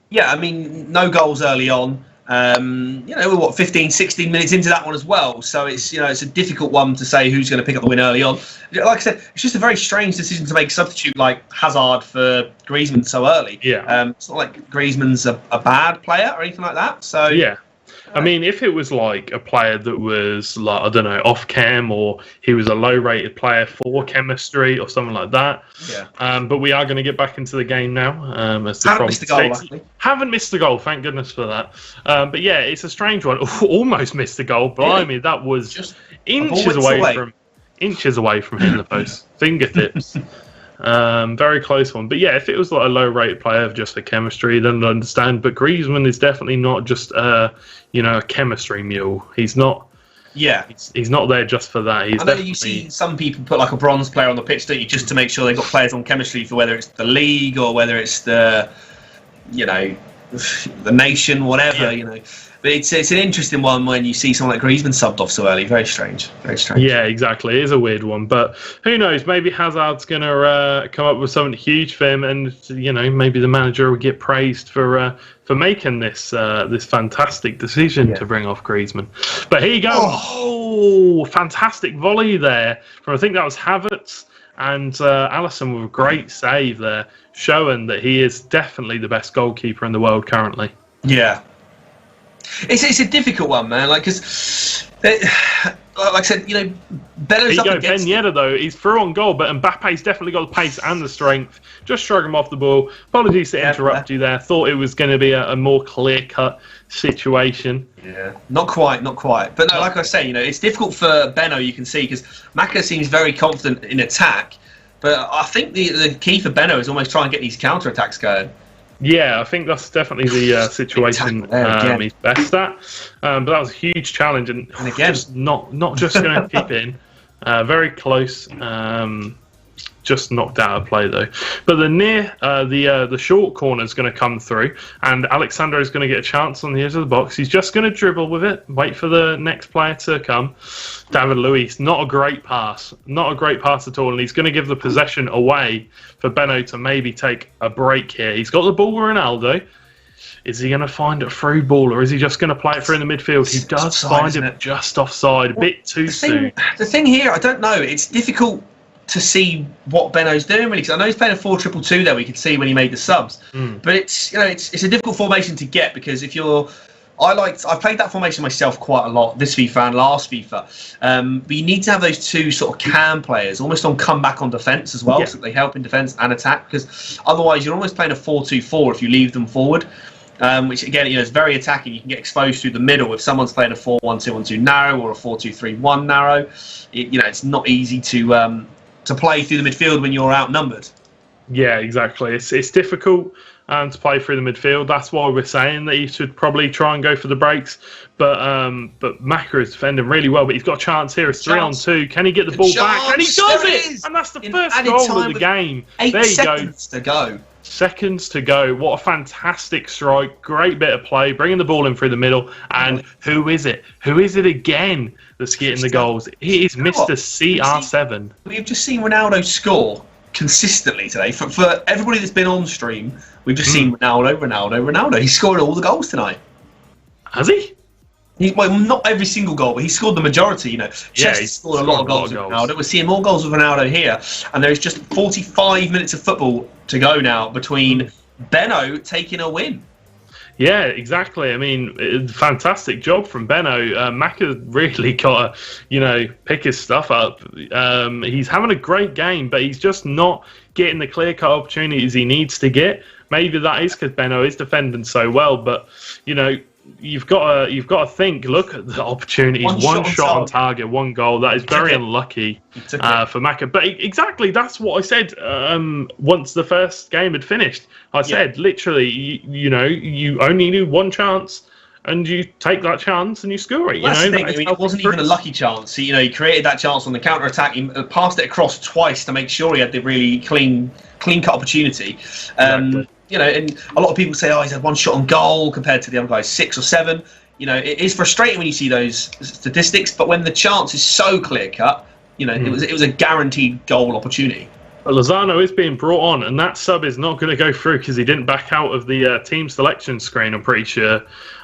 Yeah, I mean, no goals early on. We're 15, 16 minutes into that one as well. So it's it's a difficult one to say who's going to pick up the win early on. Like I said, it's just a very strange decision to make a substitute like Hazard for Griezmann so early. Yeah, it's not like Griezmann's a bad player or anything like that. So yeah. I mean, if it was like a player that was like, I don't know, off chem, or he was a low-rated player for chemistry or something like that. Yeah. But we are going to get back into the game now. As the Haven't missed the goal, actually. Haven't missed the goal, thank goodness for that. But yeah, it's a strange one. Almost missed the goal. Blimey, that was just inches away from hitting the post. Fingertips. Very close one. But yeah, if it was like a low-rated player just for chemistry, then I'd understand. But Griezmann is definitely not just a chemistry mule. He's not. Yeah, he's not there just for that. I know you see some people put like a bronze player on the pitch, don't you, just to make sure they've got players on chemistry for whether it's the league or whether it's the nation, whatever. Yeah. But it's an interesting one when you see someone like Griezmann subbed off so early. Very strange. Very strange. Yeah, exactly. It is a weird one. But who knows? Maybe Hazard's going to come up with something huge for him, and maybe the manager will get praised for making this fantastic decision to bring off Griezmann. But here you go. Oh, fantastic volley there from, I think that was Havertz. And Alisson with a great save there, showing that he is definitely the best goalkeeper in the world currently. Yeah. It's a difficult one, man. Like, because, like I said, Benno's up against. Ben Yedder, though, he's through on goal, but Mbappe's definitely got the pace and the strength. Just shrug him off the ball. Apologies to interrupt you there. Thought it was going to be a more clear-cut situation. Yeah, not quite. But no, like I say, it's difficult for Benno. You can see because Maka seems very confident in attack, but I think the key for Benno is almost try and get these counter attacks going. Yeah, I think that's definitely the situation he's best at. But that was a huge challenge, and again, just not just going to keep it in. Very close. Just knocked out of play though. But the short corner is going to come through, and Alexander is going to get a chance on the edge of the box. He's just going to dribble with it, wait for the next player to come. David Luiz, not a great pass at all, and he's going to give the possession away for Benno to maybe take a break here. He's got the ball with Ronaldo. Is he going to find a through ball, or is he just going to play it through in the midfield? He does find it just offside, a bit too soon. The thing here, I don't know. It's difficult to see what Benno's doing really, because I know he's playing a 4-2-2 there. We could see when he made the subs, but it's a difficult formation to get because I've played that formation myself quite a lot this FIFA and last FIFA. But you need to have those two sort of cam players almost on comeback on defence as well, so that they help in defence and attack. Because otherwise, you're almost playing a 4-2-4 if you leave them forward. which again, is very attacking. You can get exposed through the middle if someone's playing a 4-1-2-1-2 narrow or a 4-2-3-1 narrow. It's not easy to play through the midfield when you're outnumbered. Yeah, exactly. It's difficult to play through the midfield. That's why we're saying that he should probably try and go for the breaks. But Maka is defending really well. But he's got a chance here. It's 3-on-2. Can he get the ball back? And he does it! And that's the first goal of the game. 8 seconds to go. Seconds to go. What a fantastic strike. Great bit of play. Bringing the ball in through the middle. And who is it? Who is it again that's getting the goals? It is Mr. CR7. We've just seen Ronaldo score consistently today. For everybody that's been on stream, we've just seen Ronaldo. He's scored all the goals tonight. Has he? Well, not every single goal, but he scored the majority. He's scored a lot of goals with Ronaldo. We're seeing more goals with Ronaldo here, and there's just 45 minutes of football to go now between Benno taking a win. Yeah, exactly. I mean, fantastic job from Benno. Maka really got to, pick his stuff up. He's having a great game, but he's just not getting the clear-cut opportunities he needs to get. Maybe that is because Benno is defending so well, but you've got to think. Look at the opportunities. One shot on target, one goal. That is very unlucky for Maka. But exactly, that's what I said. Once the first game had finished, I said literally, you only knew one chance, and you take that chance and you score it. That's the thing. It wasn't even a lucky chance. He created that chance on the counter attack. He passed it across twice to make sure he had the really clean cut opportunity. Exactly. And a lot of people say, he's had one shot on goal compared to the other guys 6 or 7. It is frustrating when you see those statistics, but when the chance is so clear cut, it was a guaranteed goal opportunity. Lozano is being brought on, and that sub is not going to go through because he didn't back out of the team selection screen. I'm pretty sure.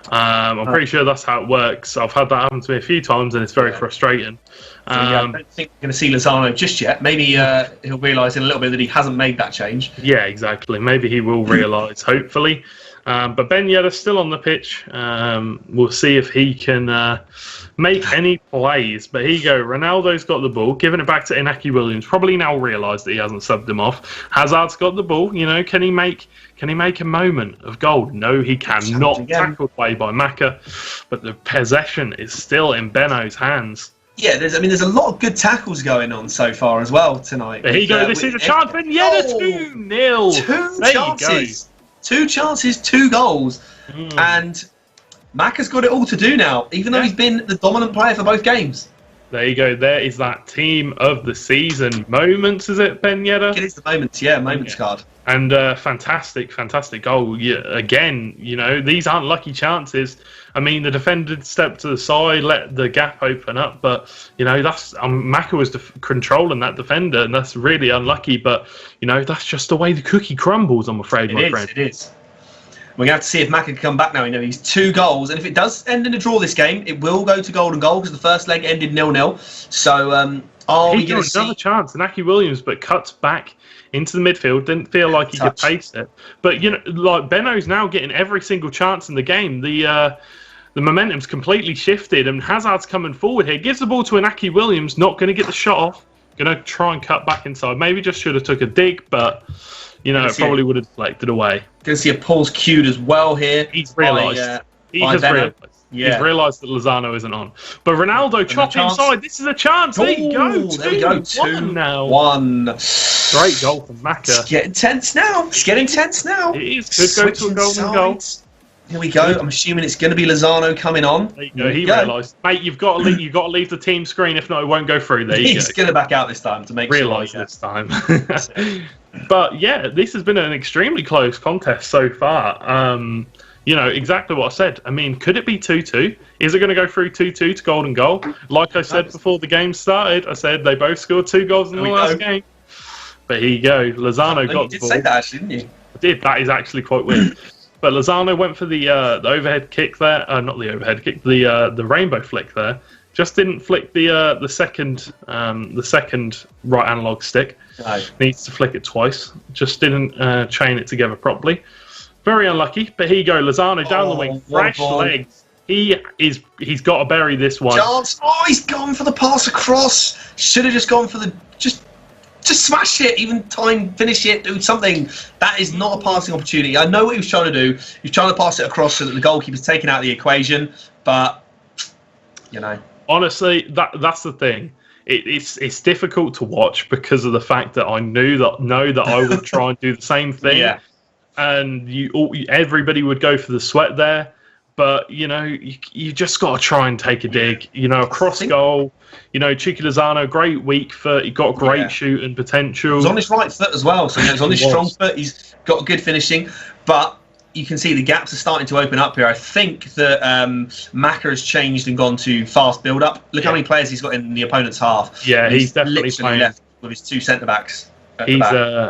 I'm pretty sure that's how it works. I've had that happen to me a few times, and it's very frustrating. I don't think we're going to see Lozano just yet. Maybe he'll realise in a little bit that he hasn't made that change. Yeah, exactly. Maybe he will realise, hopefully. But Ben Yedda's still on the pitch. We'll see if he can make any plays. But here you go. Ronaldo's got the ball, giving it back to Inaki Williams. Probably now realised that he hasn't subbed him off. Hazard's got the ball. Can he make a moment of goal? No, he cannot. Tackled away by Maka. But the possession is still in Benno's hands. Yeah, there's a lot of good tackles going on so far as well tonight. There you go. This is a chance. Ben Yedda 2-0. Two chances, 2 goals. And Maka's got it all to do now, even though he's been the dominant player for both games. There you go. There is that team of the season moments, is it, Ben Yedda? It is the moments, moments card. And fantastic goal. Yeah, again, these aren't lucky chances. I mean, the defender stepped to the side, let the gap open up, but that's Maka was controlling that defender, and that's really unlucky. But that's just the way the cookie crumbles. I'm afraid, my friend. It is. We're going to have to see if Maka can come back now. He's 2 goals, and if it does end in a draw this game, it will go to golden goal because the first leg ended 0-0. So, are we going to see another chance? Inaki Williams, but cuts back into the midfield. Didn't feel like he could pace it. But like Benno's now getting every single chance in the game. The momentum's completely shifted, and Hazard's coming forward here. Gives the ball to Inaki Williams. Not going to get the shot off. Going to try and cut back inside. Maybe just should have took a dig, but. It probably would have deflected away. Going to see a pause cued as well here. He's realised. He's realised that Lozano isn't on. But Ronaldo chop inside. This is a chance. There you go. 2-1 now. 1. Great goal from Maka. It's getting tense now. It is. Could go to a golden goal. Here we go. I'm assuming it's going to be Lozano coming on. There you go. He realised, mate. You've got to leave the team screen. If not, it won't go through. There you go. He's going to back out this time to make realise this time. But yeah, this has been an extremely close contest so far. Exactly what I said. I mean, could it be 2-2? Is it going to go through 2-2 to golden goal? Like I said before the game started, I said they both scored 2 goals in the last game. But here you go. Lozano got the ball. You did say that, actually, didn't you? I did. That is actually quite weird. But Lozano went for the overhead kick there. Not the overhead kick. The rainbow flick there. Just didn't flick the second right analog stick. No. Needs to flick it twice. Just didn't chain it together properly. Very unlucky. But here you go, Lozano down the wing, fresh legs. He's got to bury this one. Chance. Oh, he's gone for the pass across. Should have just gone for the just smash it, even finish it, do something. That is not a passing opportunity. I know what he was trying to do. He was trying to pass it across so that the goalkeeper's taken out of the equation, but, you know. Honestly, that's the thing. It's difficult to watch because of the fact that I know that I would try and do the same thing. Yeah. And everybody would go for the sweat there. But, you know, you just got to try and take a dig. You know, across goal. You know, Chico Lozano, great weak foot. He got great shooting potential. He's on his right foot as well. So he's on his strong foot. He's got good finishing. But you can see the gaps are starting to open up here. I think that Maka has changed and gone to fast build-up. Look how many players he's got in the opponent's half. Yeah, he's definitely playing left with his 2 centre-backs.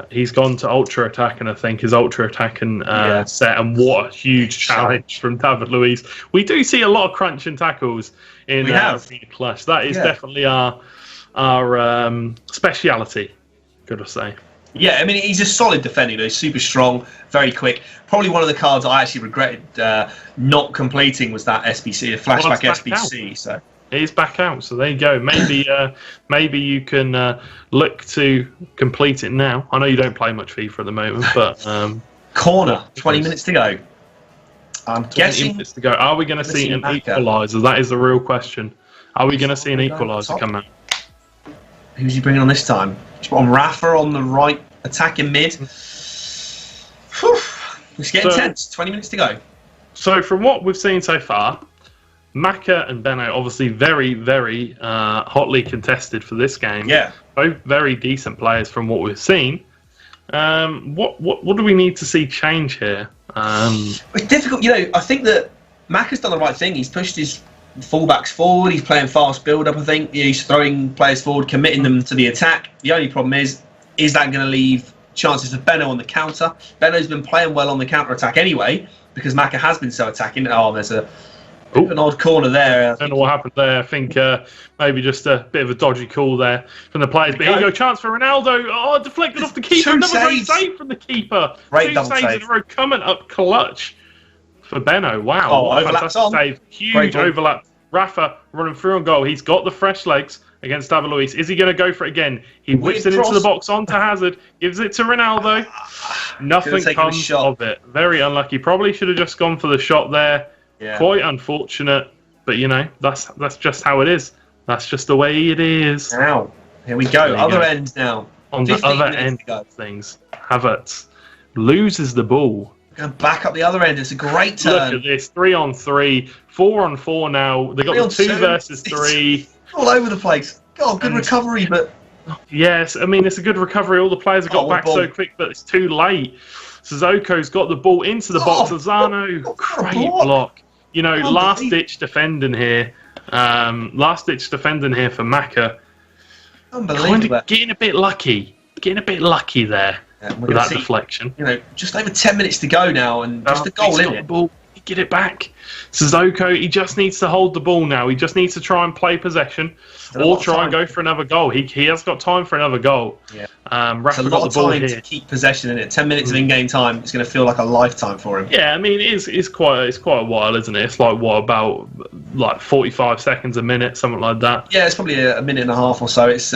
He's gone to ultra attack, and I think his ultra attack and set, and what a huge challenge from David Luiz. We do see a lot of crunching tackles in Arena Clash. That is definitely our speciality, could I say? Yeah, I mean, he's a solid defender. He's super strong, very quick. Probably one of the cards I actually regretted not completing was that SBC, a flashback SBC. So. He's back out, so there you go. Maybe you can look to complete it now. I know you don't play much FIFA at the moment, but corner, 20 minutes to go. I'm 20 guessing. Minutes to go. Are we going to see an equaliser? That is the real question. Are we going to see an equaliser come out? Who's he bringing on this time? He's on Rafa on the right, attacking mid. Whew. It's getting tense. 20 minutes to go. So from what we've seen so far, Maka and Benno obviously very, very hotly contested for this game. Yeah. Both very decent players from what we've seen. What do we need to see change here? It's difficult. You know, I think that Maka's done the right thing. He's pushed his fullbacks forward. He's playing fast build-up, I think. He's throwing players forward, committing them to the attack. The only problem is that going to leave chances for Benno on the counter? Benno's been playing well on the counter-attack anyway, because Maka has been so attacking. Oh, there's an odd corner there. I don't know what happened there. I think maybe just a bit of a dodgy call there from the players. But here you go, chance for Ronaldo. Oh, deflected off the keeper. Another great save from the keeper. Great Two saves in a row coming up clutch for Benno. Wow. Oh, overlaps on. Save. Huge overlap. Rafa running through on goal. He's got the fresh legs against David Luiz. Is he going to go for it again? He whips it into the box onto Hazard. Gives it to Ronaldo. Nothing comes of it. Very unlucky. Probably should have just gone for the shot there. Yeah. Quite unfortunate, but you know that's just how it is. That's just the way it is. Now, here we go. Other end now. On the other end of things, Havertz loses the ball. Going back up the other end. It's a great turn. Look at this: 3-on-3, 4-on-4 now. They got the 2 versus 3. All over the place. God, good recovery, but yes, I mean it's a good recovery. All the players have got back so quick, but it's too late. Sissoko's got the ball into the box. Lozano, great block. You know, last-ditch defending here. Last-ditch defending here for Maka. Unbelievable. Kind of getting a bit lucky. Getting a bit lucky there with that deflection. You know, just over 10 minutes to go now, and just a goal in it. Ball. Get it back. Sissoko, he just needs to hold the ball now. He just needs to try and play possession or try and go for another goal. He has got time for another goal. Yeah. Rafa got the ball here. To keep possession in it. 10 minutes of in-game time. It's going to feel like a lifetime for him. Yeah, I mean, it's quite a while, isn't it? It's like, about 45 seconds a minute, something like that. Yeah, it's probably a minute and a half or so. It's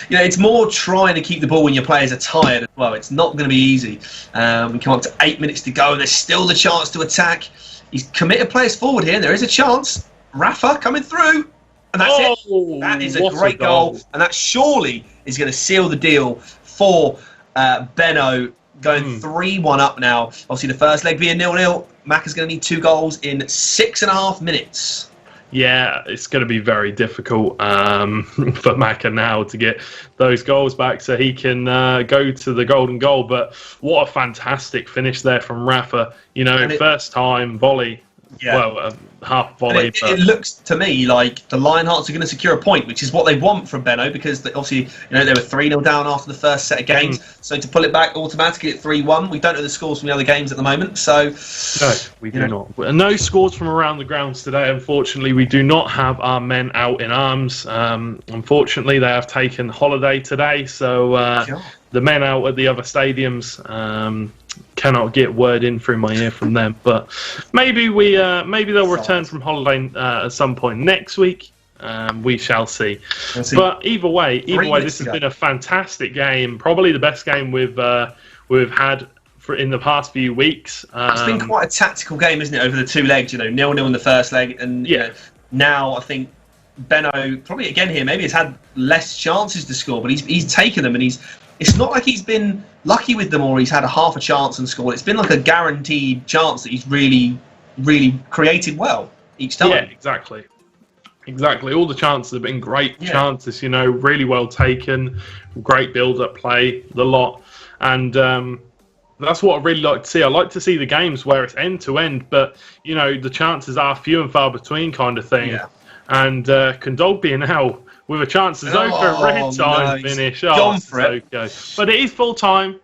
it's more trying to keep the ball when your players are tired as well. It's not going to be easy. We come up to 8 minutes to go, and there's still the chance to attack. He's committed players forward here. There is a chance. Rafa coming through. And that's it. That is a great goal. And that surely is going to seal the deal for Benno going 3-1 up now. Obviously, the first leg being 0-0. Maka's going to need 2 goals in 6.5 minutes. Yeah, it's going to be very difficult for Maka now to get those goals back so he can go to the golden goal. But what a fantastic finish there from Rafa. You know, first time volley. Yeah. Well, half volley. It looks to me like the Lionhearts are going to secure a point, which is what they want from Benno, because obviously, you know, they were 3-0 down after the first set of games. So to pull it back automatically at 3-1, we don't know the scores from the other games at the moment. So no, we do not. No scores from around the grounds today. Unfortunately, we do not have our men out in arms. Unfortunately, they have taken holiday today, so the men out at the other stadiums cannot get word in through my ear from them. But maybe they'll return from holiday at some point next week. We shall see. We'll see. But either way, this has go. been a fantastic game. Probably the best game we've had in the past few weeks. It's been quite a tactical game, isn't it? Over the two legs, 0-0 in the first leg, and now I think Benno probably again here maybe has had less chances to score, but he's taken them, and it's not like he's been lucky with them or he's had a half a chance and scored. It's been like a guaranteed chance that he's really, really created well each time. Yeah, exactly. All the chances have been great chances, really well taken, great build-up play, the lot, and that's what I really like to see. I like to see the games where it's end-to-end, but the chances are few and far between, kind of thing. Yeah. And Condolby now with a chance to go for a red time finish. Gone for it. Okay. But it is full time.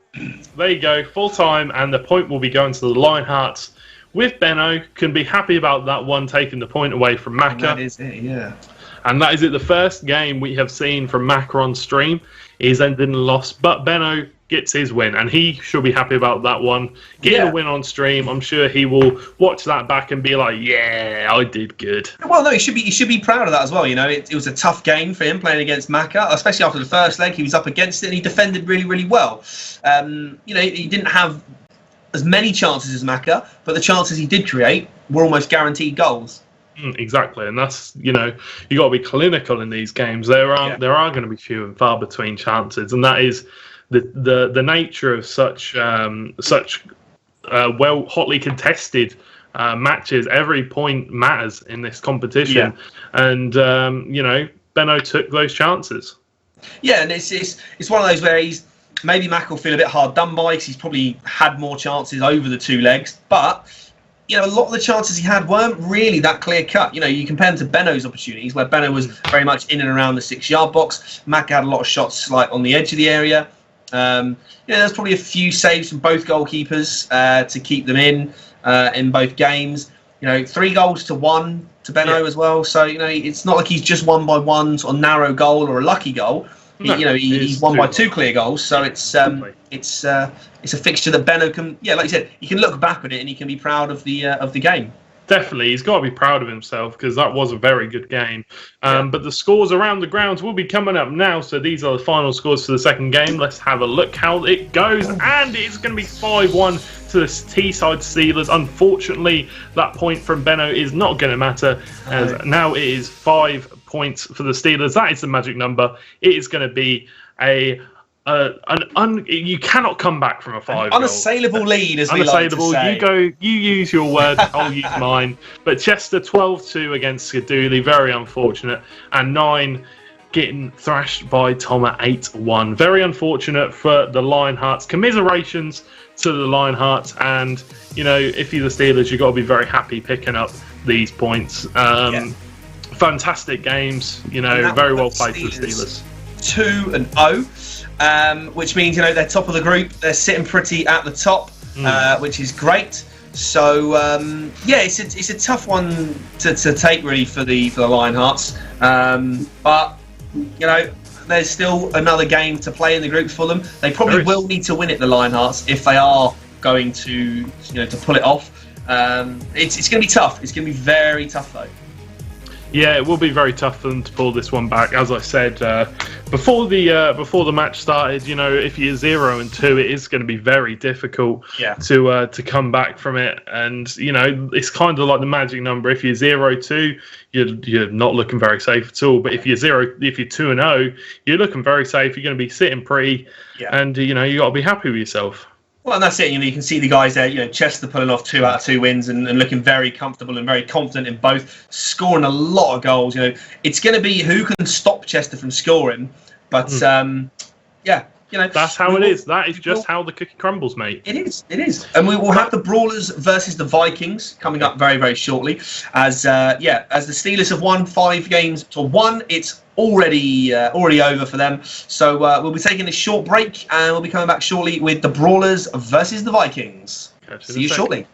There you go, full time, and the point will be going to the Lionhearts. With Benno, can be happy about that one, taking the point away from Macca. That is it, yeah. And that is it. The first game we have seen from Macca on stream is ended in a loss, but Benno gets his win, and he should be happy about that one. Getting a win on stream, I'm sure he will watch that back and be like, "Yeah, I did good." Well, no, he should be proud of that as well. It was a tough game for him playing against Macca, especially after the first leg. He was up against it, and he defended really, really well. He didn't have as many chances as Macca, but the chances he did create were almost guaranteed goals. Exactly, and that's you got to be clinical in these games. There are going to be few and far between chances, and that is the nature of such hotly contested matches. Every point matters in this competition, and Benno took those chances. Yeah, and it's one of those where maybe Mac will feel a bit hard done by because he's probably had more chances over the two legs, but a lot of the chances he had weren't really that clear cut. You compare them to Benno's opportunities, where Benno was very much in and around the 6-yard box. Mac had a lot of shots like on the edge of the area. There's probably a few saves from both goalkeepers to keep them in both games. 3 goals to 1 to Benno as well. So it's not like he's just won by one sort of narrow goal or a lucky goal. No, he's won by 2 clear goals, so it's a fixture that Benno can, like you said, he can look back at it and he can be proud of the game. Definitely, he's got to be proud of himself because that was a very good game. But the scores around the grounds will be coming up now. So these are the final scores for the second game. Let's have a look how it goes, and it's going to be 5-1 to the Teesside Steelers. Unfortunately, that point from Benno is not going to matter, as now it is 5 points for the Steelers. That is the magic number. It is going to be you cannot come back from a 5 unassailable lead, as we like to say. You use your words, I'll use mine. But Chester 12-2 against Skidooly, very unfortunate, and 9 getting thrashed by Tom at 8-1. Very unfortunate for the Lionhearts. Commiserations to the Lionhearts, and if you're the Steelers, you've got to be very happy picking up these points. Fantastic games, very well played for the Steelers. 2-0, which means they're top of the group. They're sitting pretty at the top, which is great. So it's a tough one to take really for the Lionhearts. But there's still another game to play in the group for them. They probably will need to win it, the Lionhearts, if they are going to to pull it off. It's going to be tough. It's going to be very tough though. Yeah, it will be very tough for them to pull this one back. As I said before the match started, if you're 0-2, it is going to be very difficult to come back from it. And it's kind of like the magic number. If you're 0-2, you're not looking very safe at all. But if you're 2-0, you're looking very safe. You're going to be sitting pretty, and you got to be happy with yourself. Well, and that's it. You can see the guys there. Chester pulling off 2 out of 2 wins and looking very comfortable and very confident in both, scoring a lot of goals. It's going to be who can stop Chester from scoring. But that's how it is. That is just how the cookie crumbles, mate. It is. And we will have the Brawlers versus the Vikings coming up very, very shortly. As the Steelers have won 5 games to 1, it's already over for them. So we'll be taking a short break, and we'll be coming back shortly with the Brawlers versus the Vikings. See you shortly.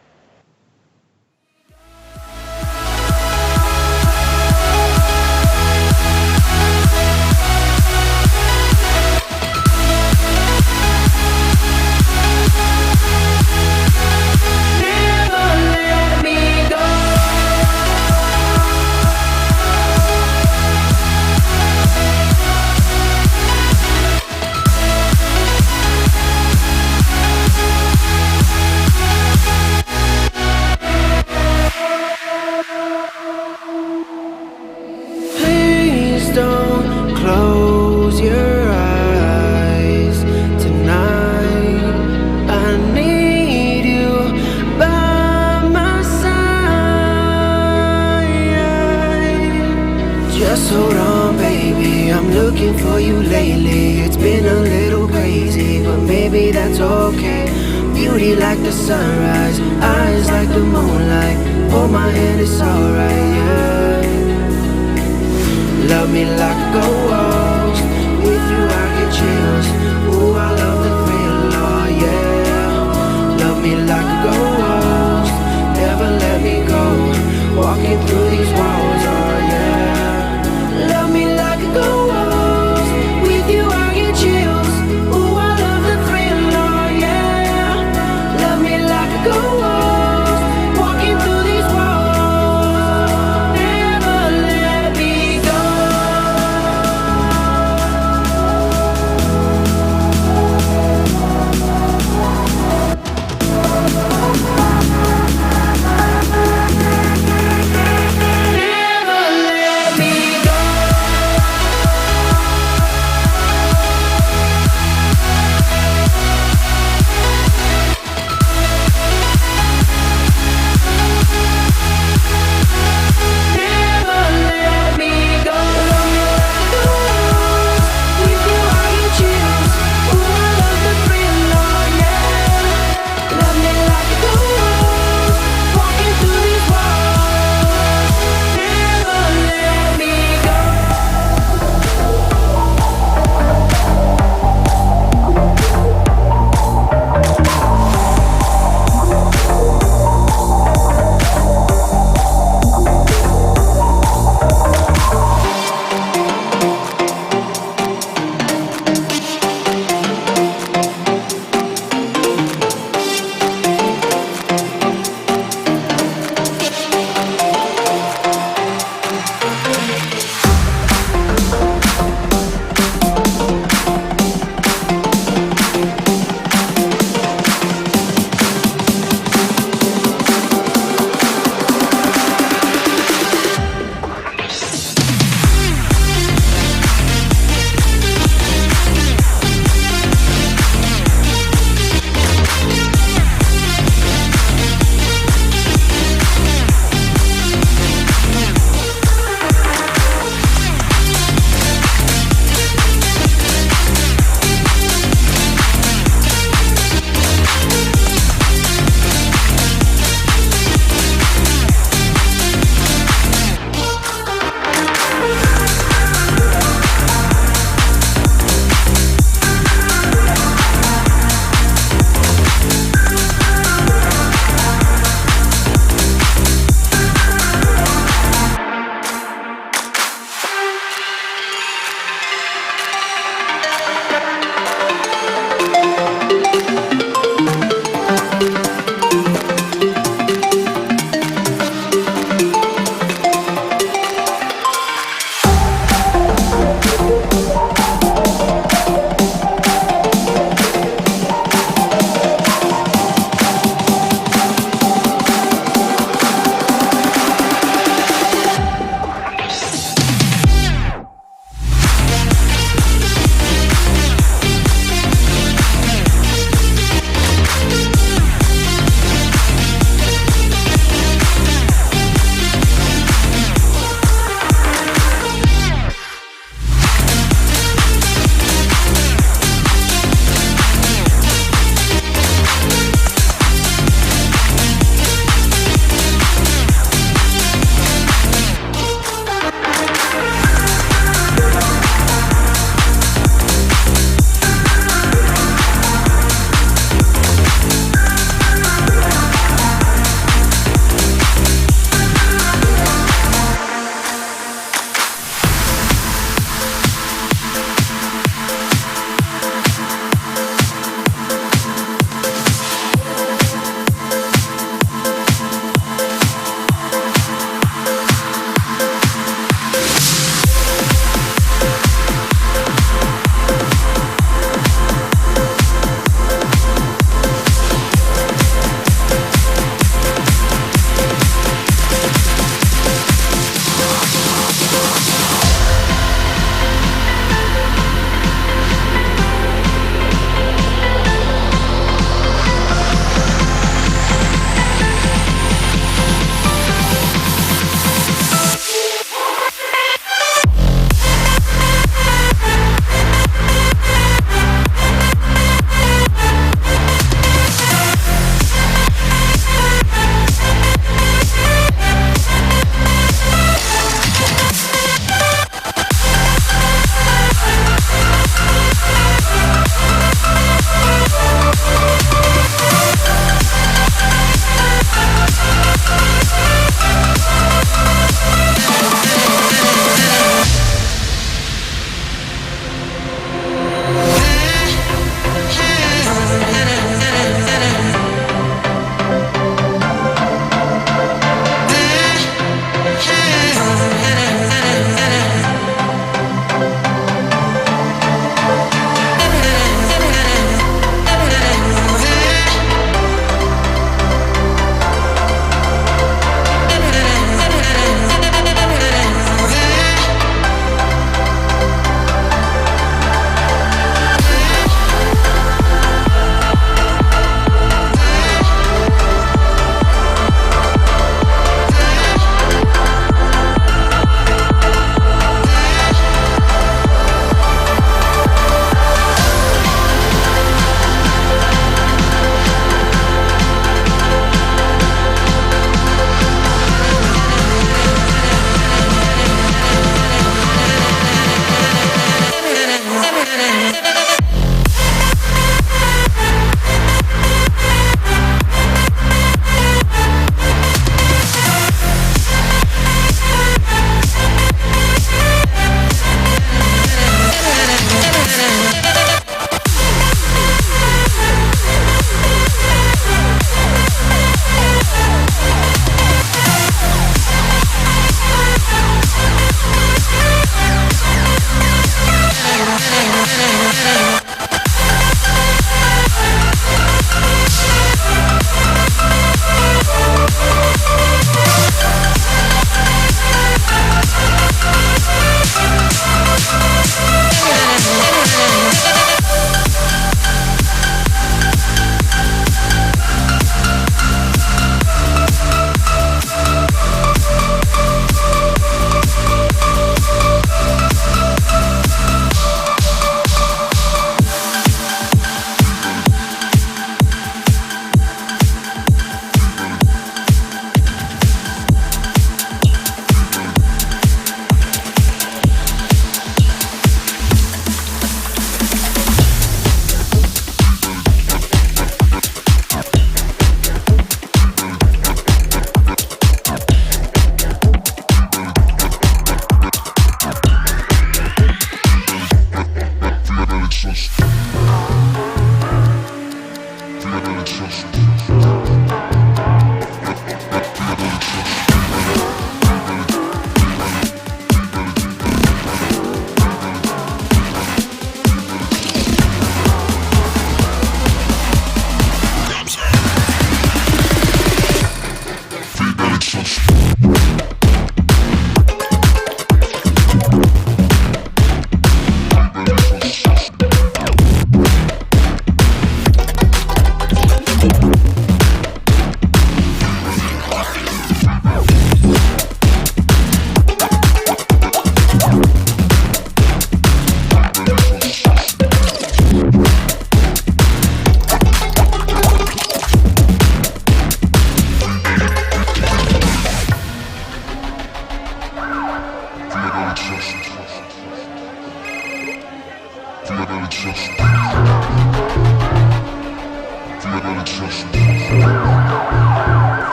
lately, it's been a little crazy, but maybe that's okay. Beauty like the sunrise, eyes like the moonlight. Hold my hand, it's alright, yeah. Love me like a ghost. With you I get chills. Ooh, I love the thrill, oh yeah. Love me like a ghost. Never let me go. Walking through these walls, oh yeah. Love me like a ghost. With you I get chills. Ooh, I love the thrill, oh yeah. Love me like a ghost. Walking through these walls. Never let me go.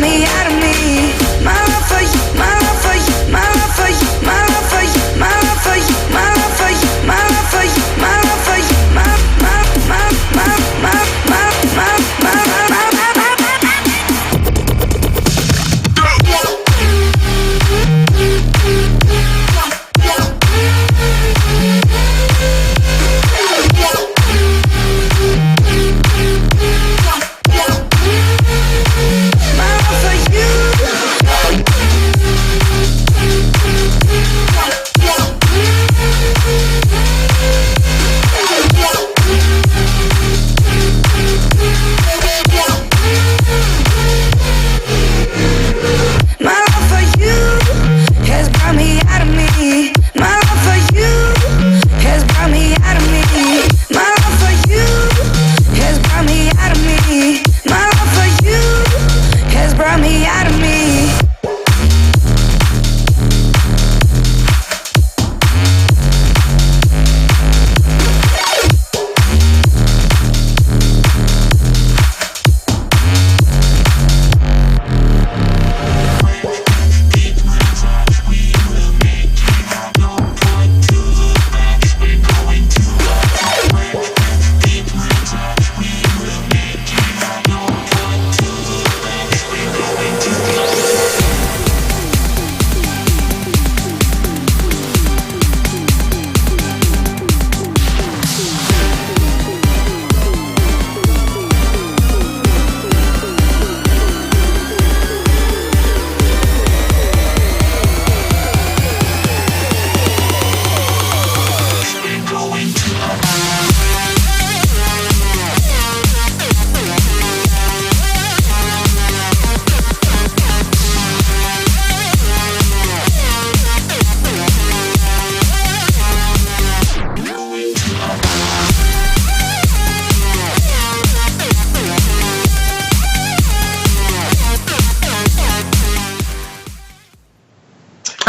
brought me out of me. My love for you, my love for you, my love for you, my love for you, my love for you, my love for you, my love for you, my love for you, my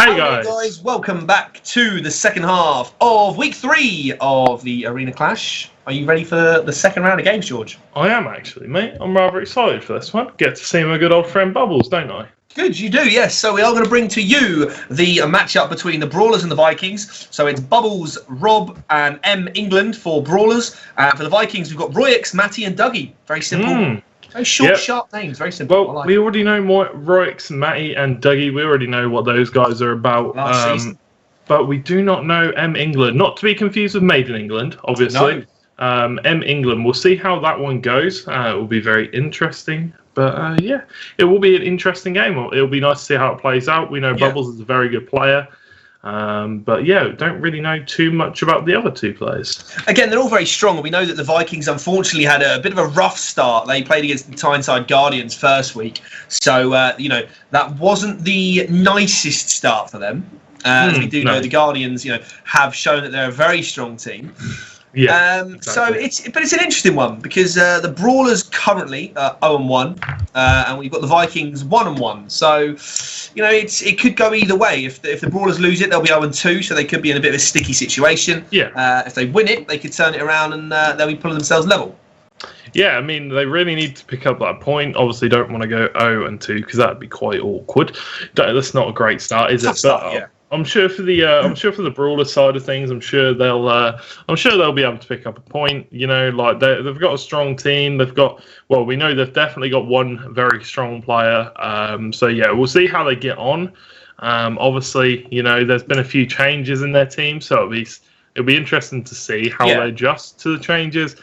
Hey guys, welcome back to the second half of week 3 of the Arena Clash. Are you ready for the second round of games, George? I am actually, mate. I'm rather excited for this one. Get to see my good old friend Bubbles, don't I? Good, you do, yes. So we are going to bring to you the matchup between the Brawlers and the Vikings. So it's Bubbles, Rob, and M England for Brawlers. For the Vikings, we've got Royx, Matty, and Dougie. Very simple. Very short, sharp names. Very simple. Well, we already know Royx, Matty, and Dougie. We already know what those guys are about. But we do not know M England. Not to be confused with Made in England, obviously. No. M England. We'll see how that one goes. It will be very interesting. But yeah, it will be an interesting game. It'll be nice to see how it plays out. We know Bubbles is a very good player. But yeah, don't really know too much about the other two players. Again, they're all very strong. We know that the Vikings unfortunately had a bit of a rough start. They played against the Tyneside Guardians first week. So, you know, that wasn't the nicest start for them. As we do know, the Guardians, you know, have shown that they're a very strong team. Yeah. Exactly. So it's an interesting one because the Brawlers currently 0-1, and we've got the Vikings 1-1. So, you know, it could go either way. If the Brawlers lose it, they'll be 0-2, so they could be in a bit of a sticky situation. Yeah. If they win it, they could turn it around and they'll be pulling themselves level. Yeah, I mean, they really need to pick up that point. Obviously, don't want to go 0-2 because that'd be quite awkward. That's not a great start, is it? Start, I'm sure for the Brawler side of things, I'm sure they'll be able to pick up a point. You know, like they've got a strong team. We know they've definitely got one very strong player. So yeah, we'll see how they get on. Obviously, you know, there's been a few changes in their team, so it'll be interesting to see how they adjust to the changes.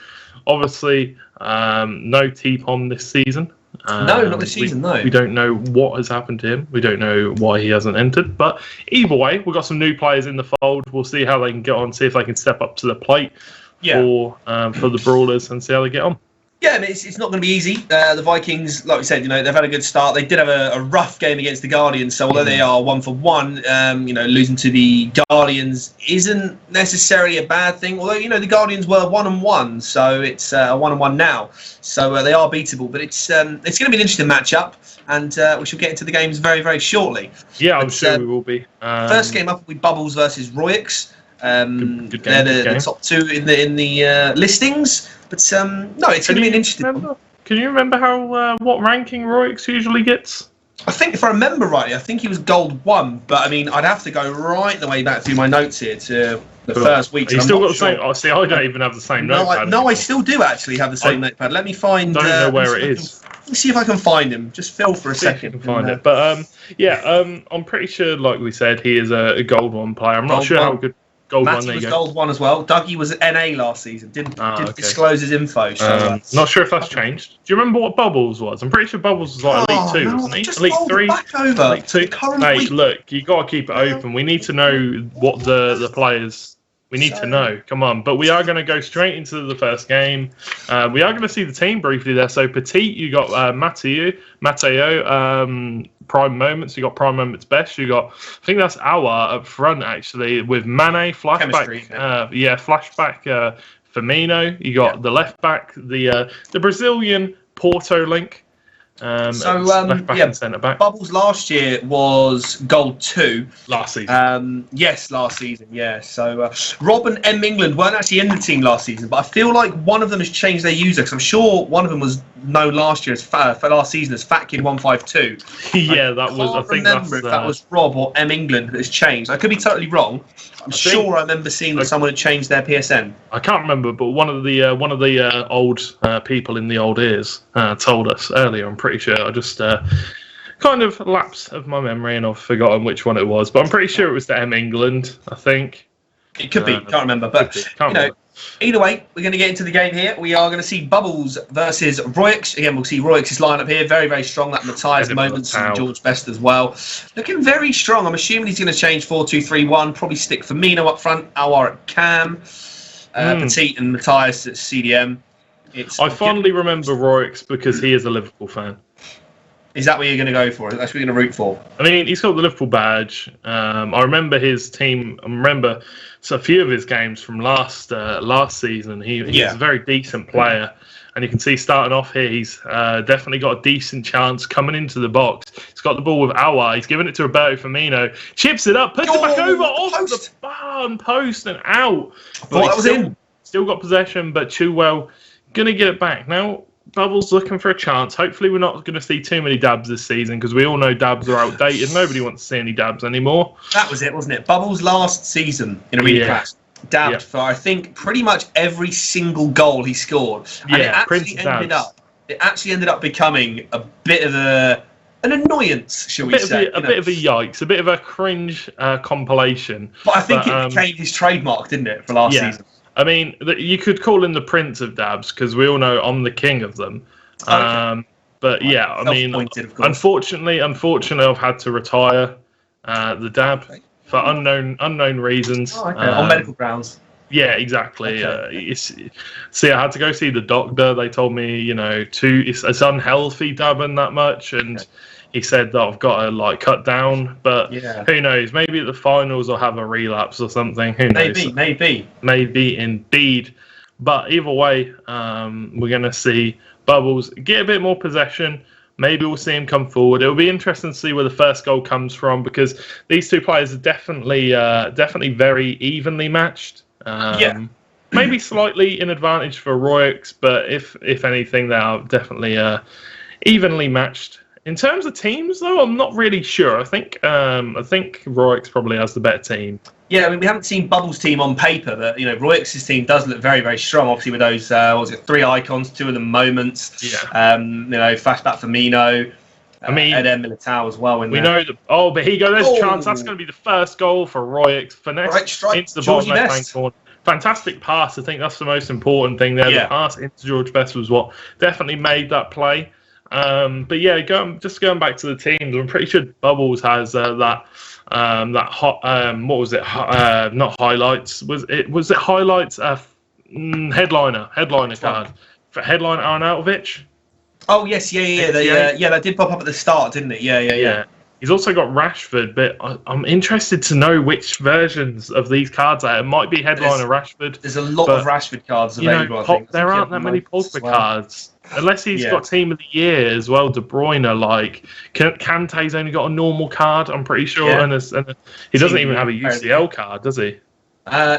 Obviously, no T-Pom this season. No, not this season, no. We don't know what has happened to him. We don't know why he hasn't entered. But either way, we've got some new players in the fold. We'll see how they can get on, see if they can step up to the plate for the Brawlers and see how they get on. Yeah, I mean, it's not going to be easy. The Vikings, like we said, you know, they've had a good start. They did have a rough game against the Guardians. So although they are 1-1, you know, losing to the Guardians isn't necessarily a bad thing. Although, you know, the Guardians were 1-1, so it's a 1-1 now. So they are beatable. But it's going to be an interesting matchup, and we shall get into the games very, very shortly. Yeah, I'm sure we will be. First game up will be Bubbles versus Royx. Good game, they're the top two in the listings. But no, it's going to be an interesting one. Can you remember how what ranking Royx usually gets? I think if I remember rightly, I think he was gold 1. But I mean, I'd have to go right the way back through my notes here to the first week. You still got the same. Oh, see, I don't even have the same notepad. I still do actually have the same notepad. Let me find. Don't know where it is. Let me see if I can find him. Just fill for a second. You can find it. But I'm pretty sure, like we said, he is a gold 1 player. I'm not sure how good gold Matty 1 was gold 1 as well. Dougie was NA last season. Didn't disclose his info. Not sure if that's changed. Do you remember what Bubbles was? I'm pretty sure Bubbles was like Elite 2, wasn't he? Just Elite 3? Back over. Elite 2? Hey, look, you got to keep it open. We need to know what the players... We need to know. Come on. But we are going to go straight into the first game. We are going to see the team briefly there. So, Petit, you got Matteo, prime moments. You got prime moments best. You got, I think that's Awa up front, actually, with Mane, flashback. Flashback Firmino. You got the left back, the Brazilian Porto link. Left back and centre back. Bubbles last year was gold 2. Last season. Yes, last season. Yeah. So Rob and M England weren't actually in the team last season, but I feel like one of them has changed their user because I'm sure one of them was known last year as for last season as FatKid152. Yeah, that was. I think remember if that was Rob or M England that has changed. I could be totally wrong. I'm sure I remember seeing that someone had changed their PSN. I can't remember, but one of the old people in the old ears told us earlier. I'm pretty sure. I just kind of lapse of my memory and I've forgotten which one it was, but I'm pretty sure it was the M England. I think it could be. Can't remember, but either way, we're going to get into the game here. We are going to see Bubbles versus Royx. Again, we'll see Royx's lineup here. Very, very strong. That Matthias Moments and George Best as well. Looking very strong. I'm assuming he's going to change 4-2-3-1. Probably stick Firmino up front. Awar at Cam. Petit and Matthias at CDM. I fondly remember Royx because he is a Liverpool fan. Is that what you're going to go for? That's what you're going to root for? I mean, he's got the Liverpool badge. I remember his team. I remember a few of his games from last season. He's a very decent player. And you can see starting off here, he's definitely got a decent chance coming into the box. He's got the ball with Awa. He's giving it to Roberto Firmino. Chips it up, puts it back over off the barn post and out. But that was in. Still got possession, but Chilwell going to get it back. Now, Bubbles looking for a chance. Hopefully, we're not going to see too many dabs this season because we all know dabs are outdated. Nobody wants to see any dabs anymore. That was it, wasn't it? Bubbles last season in Arena Clash dabbed for, I think, pretty much every single goal he scored. And it actually ended up becoming a bit of an annoyance, shall we say. A bit of a yikes, a bit of a cringe compilation. But I think it became his trademark, didn't it, for last season? I mean, you could call him the prince of dabs because we all know I'm the king of them. But yeah, I mean, unfortunately, I've had to retire the dab for unknown reasons. On medical grounds. Yeah, exactly. See, I had to go see the doctor. They told me, it's unhealthy dabbing that much, and he said that I've got to cut down. But who knows? Maybe at the finals I'll have a relapse or something. Who knows? Maybe indeed. But either way, we're going to see Bubbles get a bit more possession. Maybe we'll see him come forward. It'll be interesting to see where the first goal comes from because these two players are definitely very evenly matched. Maybe slightly in advantage for Royx, but if anything, they are definitely evenly matched. In terms of teams, though, I'm not really sure. I think Royx probably has the better team. Yeah, I mean, we haven't seen Bubbles' team on paper, but Royx's team does look very, very strong. Obviously, with those 3 icons, 2 of them moments. Flashback Firmino. I mean, Eden Militao as well. We know that. Oh, but here you go. There's a chance. That's going to be the first goal for Royx. Finesse into the bottom left-hand corner. Fantastic pass. I think that's the most important thing there. The pass into George Best was what definitely made that play. But yeah, going back to the teams, I'm pretty sure Bubbles has that hot. What was it? Not highlights. Was it highlights? Headliner card for headliner Arnautovic. Oh yes, yeah. That did pop up at the start, didn't it? Yeah. He's also got Rashford, but I'm interested to know which versions of these cards are. It might be headliner Rashford. There's a lot of Rashford cards available. I think there aren't that many Pogba cards. Unless he's got Team of the Year as well, De Bruyne, Kante's only got a normal card, I'm pretty sure, and he doesn't even have a UCL card, does he?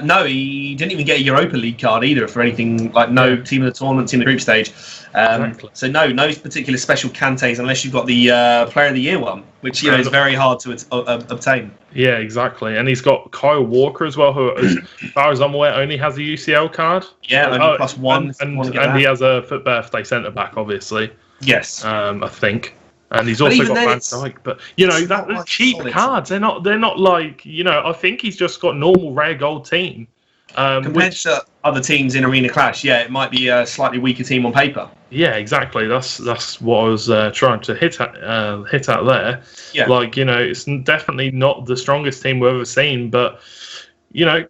No, he didn't even get a Europa League card either for anything like team of the tournament, team of the group stage. Exactly. So no particular special Kantes unless you've got the Player of the Year one, which is very hard to obtain. Yeah, exactly. And he's got Kyle Walker as well, who, as far as I'm aware, only has a UCL card. Yeah, only +1. And he has a FUT birthday centre back, obviously. Yes, I think. And he's also got Van Dijk, but they're cheap cards. They're not like I think he's just got normal rare gold team. Compared to other teams in Arena Clash, it might be a slightly weaker team on paper. Yeah, exactly. That's what I was trying to hit at there. Yeah. It's definitely not the strongest team we've ever seen, but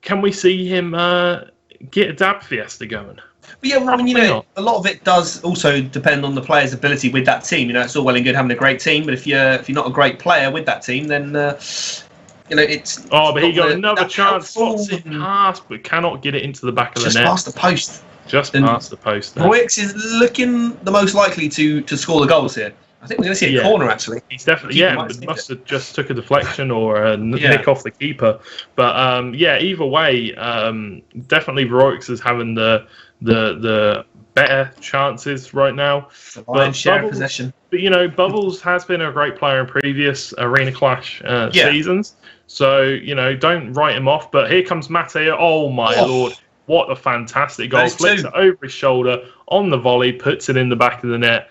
can we see him get a Dab Fiesta going? But yeah, a lot of it does also depend on the player's ability with that team. It's all well and good having a great team, but if you're not a great player with that team, then it's. Oh, but he got another chance. Slots it past, but cannot get it into the back of the net. Just past the post. Past the post. Roix is looking the most likely to score the goals here. I think we're going to see a corner, actually. He's definitely, must have just took a deflection or a nick off the keeper. But, either way, definitely Roix is having the better chances right now. The lion's share of possession. But, Bubbles has been a great player in previous Arena Clash seasons. So, don't write him off. But here comes Mateo. Oh, my Lord. What a fantastic goal. Flicks it over his shoulder on the volley, puts it in the back of the net.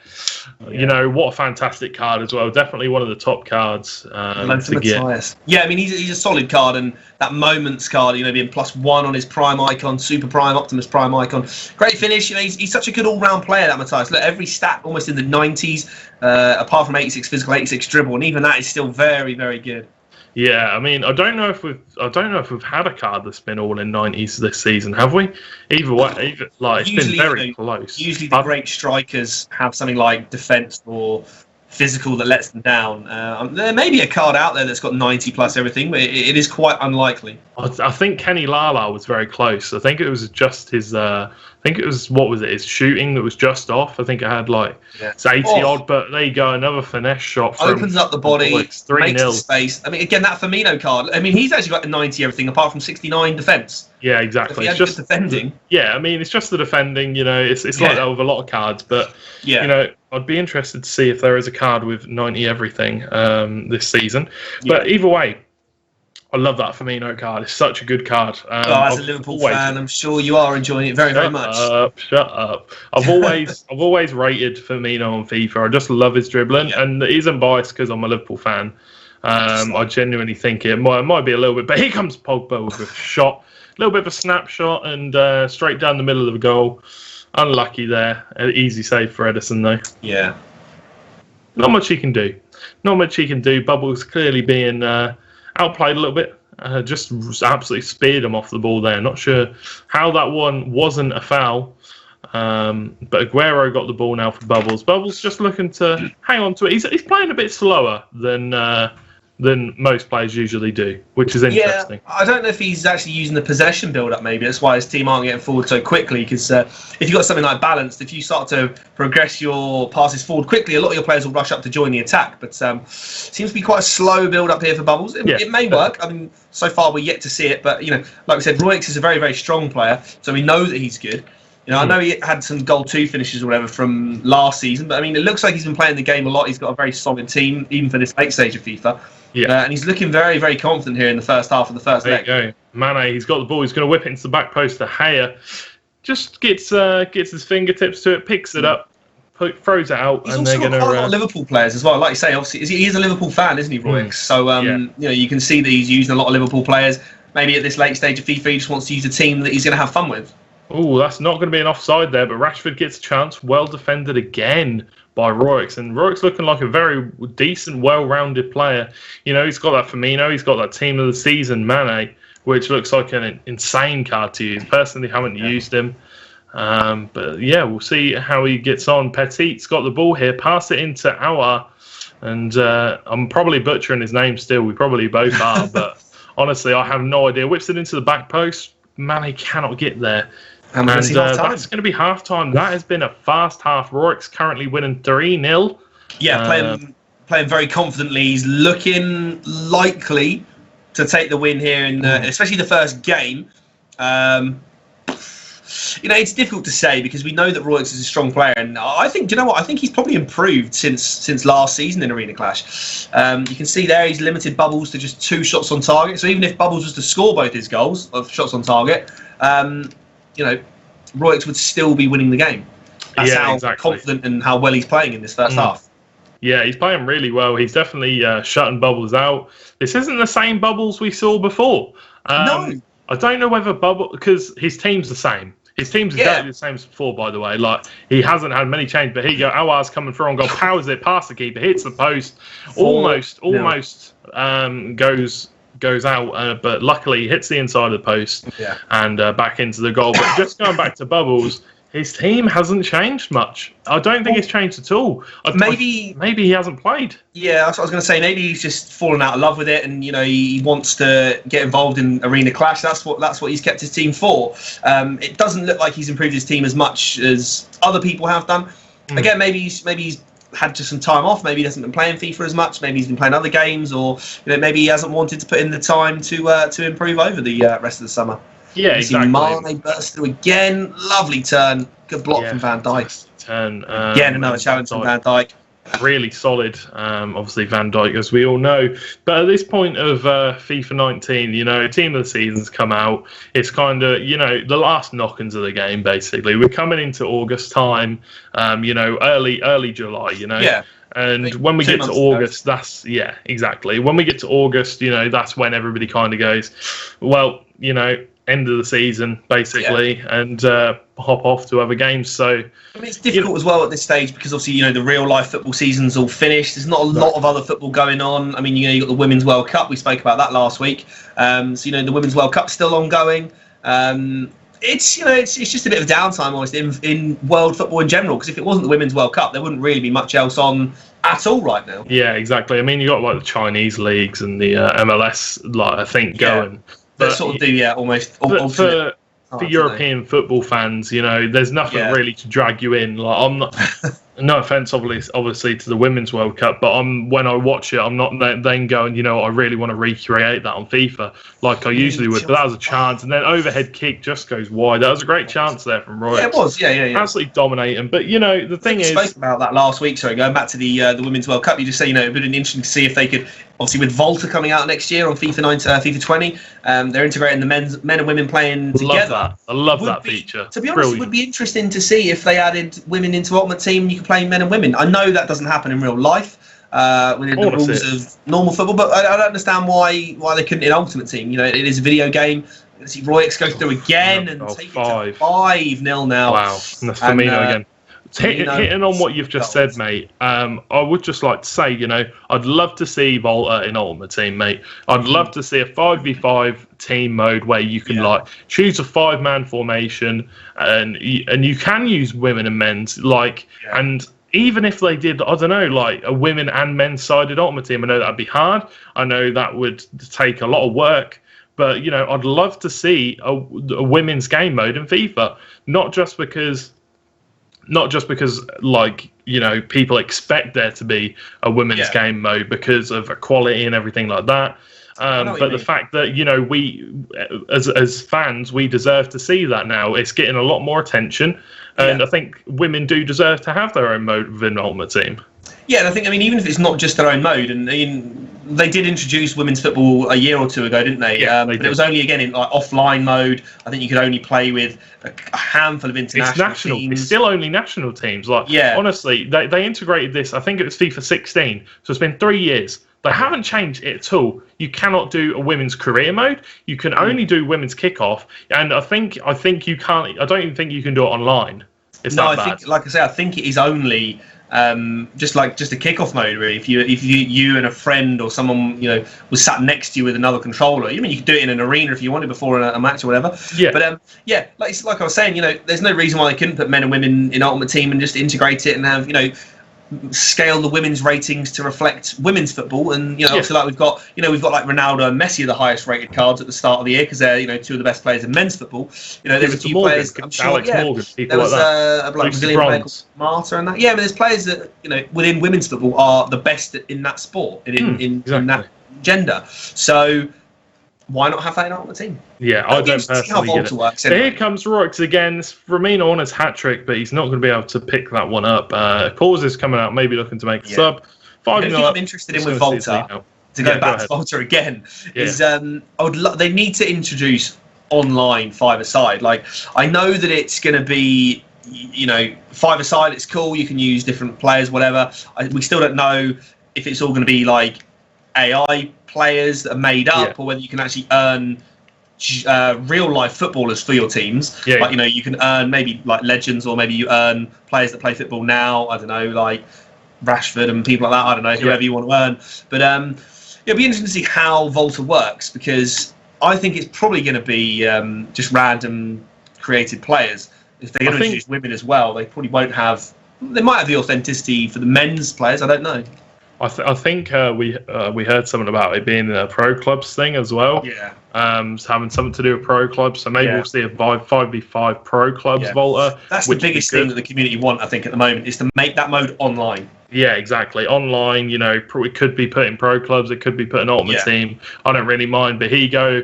Yeah. What a fantastic card as well. Definitely one of the top cards to get. Yeah, I mean, he's a solid card, and that Moments card, being +1 on his Prime icon, Super Prime, Optimus Prime icon. Great finish. He's such a good all-round player, that Matthias. Look, every stat almost in the 90s, apart from 86 physical, 86 dribble, and even that is still very, very good. Yeah, I mean, I don't know if we've had a card that's been all in 90s this season, have we? Either way, it's been very close. Usually, the great strikers have something like defense or physical that lets them down. There may be a card out there that's got 90 plus everything, but it is quite unlikely. I think Kenny Lala was very close. I think it was just his. His shooting that was just off. I think it had it's 80 odd, but there you go, another finesse shot. Opens up the body, makes the space. I mean, again, that Firmino card. I mean, he's actually got 90 everything apart from 69 defense. Yeah, exactly. It's just defending. Yeah, I mean, it's just the defending. It's like that with a lot of cards, but I'd be interested to see if there is a card with 90 everything this season. But either way, I love that Firmino card. It's such a good card. As a Liverpool fan, I'm sure you are enjoying it very, very much. Shut up. I've always rated Firmino on FIFA. I just love his dribbling, and it isn't biased because I'm a Liverpool fan. I genuinely think it might be a little bit. But here comes Pogba with a shot, a little bit of a snapshot, and straight down the middle of the goal. Unlucky there. An easy save for Edison though. Yeah. Not much he can do. Bubbles clearly being outplayed a little bit. Just absolutely speared him off the ball there. Not sure how that one wasn't a foul. But Aguero got the ball now for Bubbles. Bubbles just looking to hang on to it. He's playing a bit slower than most players usually do, which is interesting. Yeah, I don't know if he's actually using the possession build-up maybe. That's why his team aren't getting forward so quickly, because if you've got something like balanced, if you start to progress your passes forward quickly, a lot of your players will rush up to join the attack. But seems to be quite a slow build-up here for Bubbles. It may work. I mean, so far we're yet to see it. But, like we said, Roix is a very, very strong player, so we know that he's good. I know he had some goal 2 finishes or whatever from last season, but I mean, it looks like he's been playing the game a lot. He's got a very solid team, even for this late stage of FIFA. Yeah. And he's looking very, very confident here in the first half of the first leg. There you go. Mane, he's got the ball. He's going to whip it into the back post to Haya. Just gets his fingertips to it, picks it up, throws it out, and they're going to. Quite a lot of Liverpool players as well. Like you say, obviously, he is a Liverpool fan, isn't he, Roix? So, you can see that he's using a lot of Liverpool players. Maybe at this late stage of FIFA, he just wants to use a team that he's going to have fun with. Oh, that's not going to be an offside there, but Rashford gets a chance. Well defended again by Roix. And Roix looking like a very decent, well-rounded player. He's got that Firmino. He's got that team of the season, Mane, which looks like an insane card to use. Personally, haven't used him. But, we'll see how he gets on. Petit's got the ball here. Pass it into Aouar. And I'm probably butchering his name still. We probably both are. But honestly, I have no idea. Whips it into the back post. Mane cannot get there. And that's going to be half-time. That has been a fast half. Roix currently winning 3-0. Yeah, playing very confidently. He's looking likely to take the win here, in especially the first game. It's difficult to say because we know that Royx is a strong player, and I think, do you know what? I think he's probably improved since last season in Arena Clash. You can see there he's limited Bubbles to just 2 shots on target. So even if Bubbles was to score both his goals of shots on target, Royx would still be winning the game. That's how confident and how well he's playing in this first half. Yeah, he's playing really well. He's definitely shutting Bubbles out. This isn't the same Bubbles we saw before. No. I don't know whether Bubble, because his team's the same. His team's exactly the same as before, by the way. Like, he hasn't had many changes, but here you go. Awar's coming through on goal, powers it past the keeper, hits the post, almost goes out, but luckily he hits the inside of the post and back into the goal. But just going back to Bubbles, his team hasn't changed much. I don't think it's changed at all. Maybe he hasn't played. Yeah, that's what I was going to say. Maybe he's just fallen out of love with it, and he wants to get involved in Arena Clash. That's what he's kept his team for. It doesn't look like he's improved his team as much as other people have done. Again, maybe he's had just some time off. Maybe he hasn't been playing FIFA as much. Maybe he's been playing other games, or maybe he hasn't wanted to put in the time to improve over the rest of the summer. Yeah, exactly. Mane burst through again. Lovely turn. Good block from Van Dijk. Turn. Again, another challenge from Van Dijk. Really solid, obviously Van Dijk, as we all know. But at this point of FIFA 19, team of the season's come out. It's kind of, the last knock-ins of the game, basically. We're coming into August time, early July, Yeah. And when we get to August, exactly. When we get to August, that's when everybody kind of goes, well, end of the season, basically, and hop off to other games. So it's difficult as well at this stage because obviously, the real life football season's all finished. There's not a lot of other football going on. I mean, you got the Women's World Cup. We spoke about that last week. So, the Women's World Cup's still ongoing. It's just a bit of downtime almost in world football in general, because if it wasn't the Women's World Cup, there wouldn't really be much else on at all right now. Yeah, exactly. I mean, you got like the Chinese leagues and the MLS, I think, going. But sort of do, almost. For European football fans, there's nothing really to drag you in. Like, I'm not. No offense, obviously, to the Women's World Cup, but when I watch it, I'm not then going, I really want to recreate that on FIFA like I usually would. But that was a chance, and then overhead kick just goes wide. That was a great chance there from Roy. Yeah, it was. Yeah. Absolutely dominating. But the thing is, we spoke about that last week. Sorry, going back to the Women's World Cup, you just say it would be interesting to see if they could. Obviously, with Volta coming out next year on FIFA 20, they're integrating the men and women playing together. I love that feature. To be honest, it would be interesting to see if they added women into Ultimate Team and you could play men and women. I know that doesn't happen in real life within the rules of normal football, but I don't understand why they couldn't in Ultimate Team. It is a video game. Let's see Royx go through again and take it to 5-0 now. Wow, and that's Firmino again. Hitting on what you've just said, mate, I would just like to say, I'd love to see Volta in Ultimate Team, mate. I'd love to see a 5v5 team mode where you can choose a 5-man formation and you can use women and men's and even if they did, I don't know, like a women and men's sided Ultimate Team, I know that'd be hard. I know that would take a lot of work. But, I'd love to see a women's game mode in FIFA, not just because people expect there to be a women's game mode because of equality and everything like that. But the fact that, we as fans, we deserve to see that now. It's getting a lot more attention. And I think women do deserve to have their own mode within Ultimate Team. Yeah, and I think, even if it's not just their own mode, and they did introduce women's football a year or two ago, didn't they? But it was only, again, in offline mode. I think you could only play with a handful of international teams. It's still only national teams. Honestly, they integrated this, I think it was FIFA 16, so it's been 3 years. They haven't changed it at all. You cannot do a women's career mode. You can only do women's kickoff, and I think you can't. I don't even think you can do it online. I think it is only just a kickoff mode, really. If you and a friend or someone was sat next to you with another controller, you could do it in an arena if you wanted before a match or whatever. Yeah. But like I was saying, there's no reason why they couldn't put men and women in Ultimate Team and just integrate it and have scale the women's ratings to reflect women's football. And obviously, like we've got like Ronaldo and Messi are the highest rated cards at the start of the year because they're two of the best players in men's football. There's a few players, I'm sure. Alex Morgan, there was a Brazilian player called Marta and that. Yeah, but there's players that within women's football are the best in that sport in that gender. So why not have that on the team? Yeah, I don't personally get it. Works, anyway. Here comes Roix again. Ramino on his hat trick, but he's not going to be able to pick that one up. Cause is coming out, maybe looking to make a sub. 5-0 I'm interested in with Volta, to go back to Volta again, is they need to introduce online five-a-side. Like, I know that it's going to be, five-a-side, it's cool, you can use different players, whatever. We still don't know if it's all going to be like AI players that are made up, or whether you can actually earn real life footballers for your teams. Like, you can earn maybe like legends, or maybe you earn players that play football now. I don't know, like Rashford and people like that. I don't know, whoever you want to earn. But it'll be interesting to see how Volta works, because I think it's probably going to be just random created players. If they're going to introduce women as well, they probably won't have. They might have the authenticity for the men's players. I don't know. I think we heard something about it being a pro clubs thing as well. Yeah. Having something to do with pro clubs, so maybe we'll see a 5v5 pro clubs Volta. That's the biggest thing that the community want, I think, at the moment, is to make that mode online. Yeah, exactly. Online, it could be put in pro clubs, it could be put in Ultimate Team. I don't really mind, but here you go.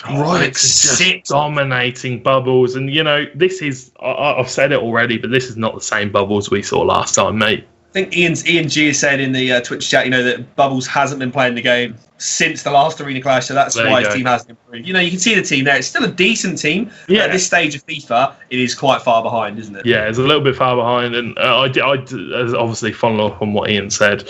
Right, just dominating Bubbles, and this is. I've said it already, but this is not the same Bubbles we saw last time, mate. I think Ian G has said in the Twitch chat, that Bubbles hasn't been playing the game since the last Arena Clash, so that's why his team hasn't improved. You can see the team there. It's still a decent team. But at this stage of FIFA, it is quite far behind, isn't it? Yeah, it's a little bit far behind, and I obviously follow up on what Ian said.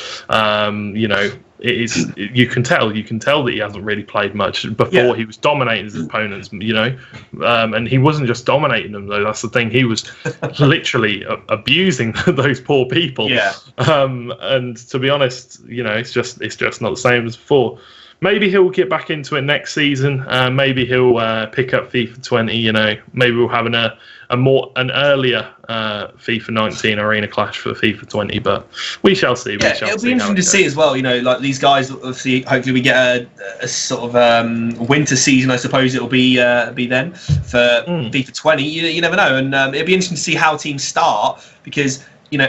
It is. You can tell that he hasn't really played much before. He was dominating his opponents, and he wasn't just dominating them though. That's the thing. He was literally abusing those poor people. Yeah. And to be honest, it's just not the same as before. Maybe he'll get back into it next season. Maybe he'll pick up FIFA 20. Maybe we'll have an earlier FIFA 19 Arena Clash for FIFA 20. But we shall see. It'll be interesting to see as well. Like these guys. Obviously, hopefully we get a sort of winter season. I suppose it'll be then for FIFA 20. You never know, and it'll be interesting to see how teams start, because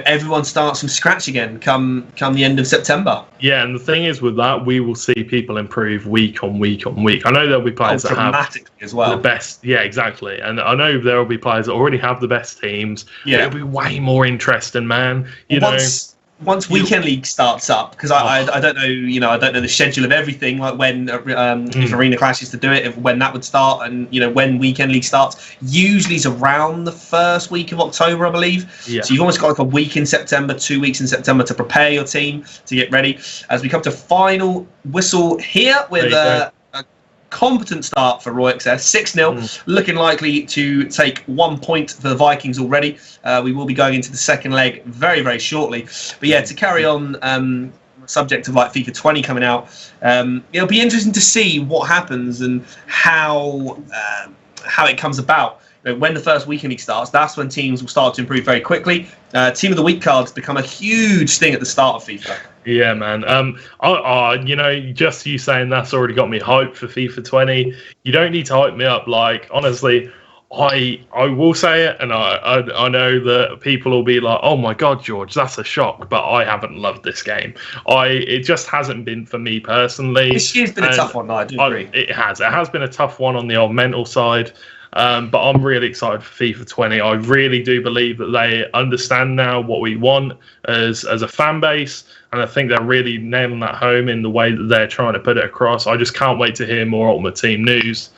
everyone starts from scratch again come the end of September. Yeah, and the thing is with that, we will see people improve week on week on week. I know there'll be players that have as well. The best. Yeah, exactly. And I know there will be players that already have the best teams. Yeah, it'll be way more interesting, man. Once Weekend League starts up, because I don't know, I don't know the schedule of everything, like when if Arena Clash is to do it, when that would start, and when Weekend League starts. Usually it's around the first week of October, I believe. Yeah. So you've almost got like a week in September, 2 weeks in September to prepare your team to get ready. As we come to final whistle here with a competent start for Roix there, 6-0, looking likely to take 1 point for the Vikings already. We will be going into the second leg very, very shortly. But to carry on, subject of like FIFA 20 coming out, it'll be interesting to see what happens and how it comes about. When the first weekend league starts, that's when teams will start to improve very quickly. Team of the week cards become a huge thing at the start of FIFA. Yeah, man. Just you saying that's already got me hyped for FIFA 20. You don't need to hype me up. Like, honestly, I will say it, and I know that people will be like, "Oh my God, George, that's a shock." But I haven't loved this game. It just hasn't been for me personally. This year's been a tough one. I do agree. It has been a tough one on the old mental side. But I'm really excited for FIFA 20. I really do believe that they understand now what we want as a fan base, and I think they're really nailing that home in the way that they're trying to put it across. I just can't wait to hear more Ultimate Team news.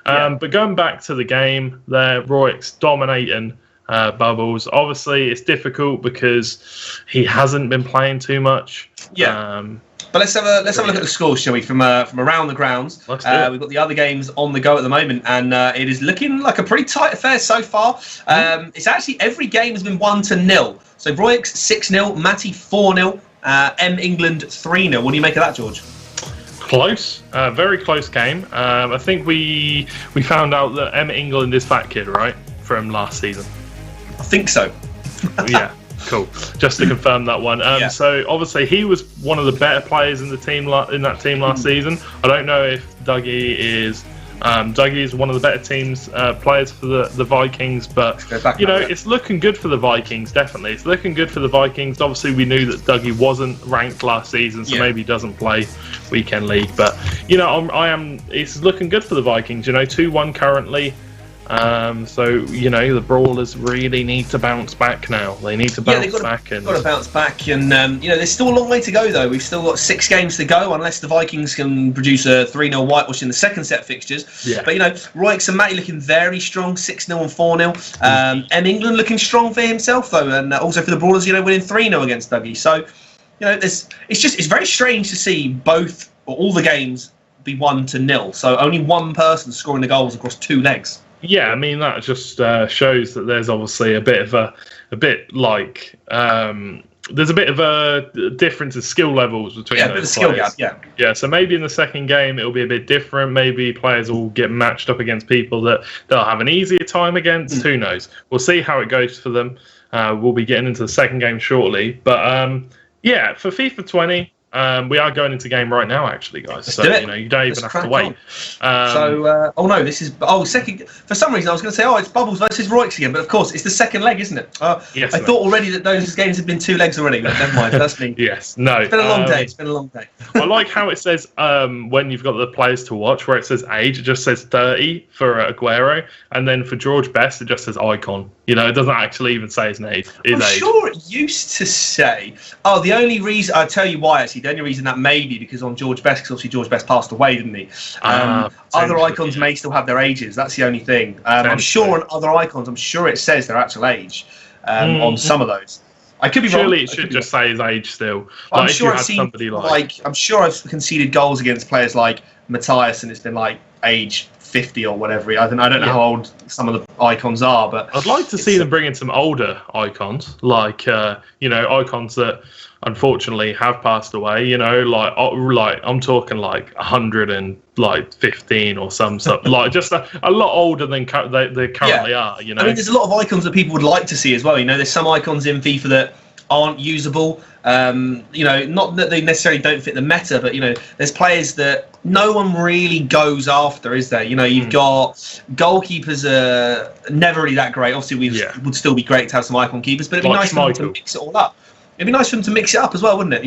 But going back to the game, there, Roix dominating Bubbles. Obviously, it's difficult because he hasn't been playing too much. Yeah. But let's have a look at the scores, shall we? From around the grounds, we've got the other games on the go at the moment, and it is looking like a pretty tight affair so far. It's actually every game has been 1-0. So Roix 6-0, Matty 4-0, M England 3-0. What do you make of that, George? Close, very close game. I think we found out that M England is Fat Kid, right, from last season. I think so. Yeah. Cool. Just to confirm that one. So obviously he was one of the better players in the team in that team last season. I don't know if Dougie is one of the better players for the Vikings, but it's looking good for the Vikings. Definitely, it's looking good for the Vikings. Obviously, we knew that Dougie wasn't ranked last season, so maybe he doesn't play weekend league. But It's looking good for the Vikings. 2-1 currently. So the Brawlers really need to bounce back now. They need to bounce back, and got to bounce back. And there's still a long way to go though. We've still got 6 games to go, unless the Vikings can produce a 3-0 whitewash in the second set of fixtures. Yeah. But Roix and Matty looking very strong, 6-0 and 4-0. M England looking strong for himself though, and also for the Brawlers, winning 3-0 against Dougie. So it's very strange to see both or all the games be 1-0. So only one person scoring the goals across 2 legs. Yeah, I mean that just shows that there's obviously a bit of a difference in skill levels between those a bit of a skill gap. Yeah. So maybe in the second game it'll be a bit different. Maybe players will get matched up against people that they'll have an easier time against. Who knows? We'll see how it goes for them. We'll be getting into the second game shortly, but for FIFA 20. We are going into game right now, actually, guys. Let's so do it. You don't even have to wait. Second. For some reason, I was going to say, it's Bubbles versus Roix again, but of course, it's the second leg, isn't it? Yes. I thought already that those games had been 2 legs already, but never mind. That's me. Yes. No. It's been a long day. I like how it says when you've got the players to watch, where it says age, it just says 30 for Aguero, and then for George Best, it just says icon. It doesn't actually even say his age. I'm sure it used to say. The only reason I'll tell you why actually. The only reason that may be because on George Best, because obviously George Best passed away, didn't he? Other icons may still have their ages. That's the only thing. I'm sure on other icons, I'm sure it says their actual age on some of those. I could be wrong. Surely it should just say his age still. I'm sure I've seen I'm sure I've conceded goals against players like Matthias, and it's been like age 50 or whatever. I don't know how old some of the icons are, but I'd like to see them bring in some older icons, like icons that unfortunately have passed away. Like I'm talking like 115 or some stuff, like just a lot older than they currently are. I mean, there's a lot of icons that people would like to see as well. There's some icons in FIFA that aren't usable. Not that they necessarily don't fit the meta, but there's players that no one really goes after, is there? You've got goalkeepers are never really that great. Obviously, would still be great to have some icon keepers, but it'd be nice for them to mix it all up. It'd be nice for them to mix it up as well, wouldn't it?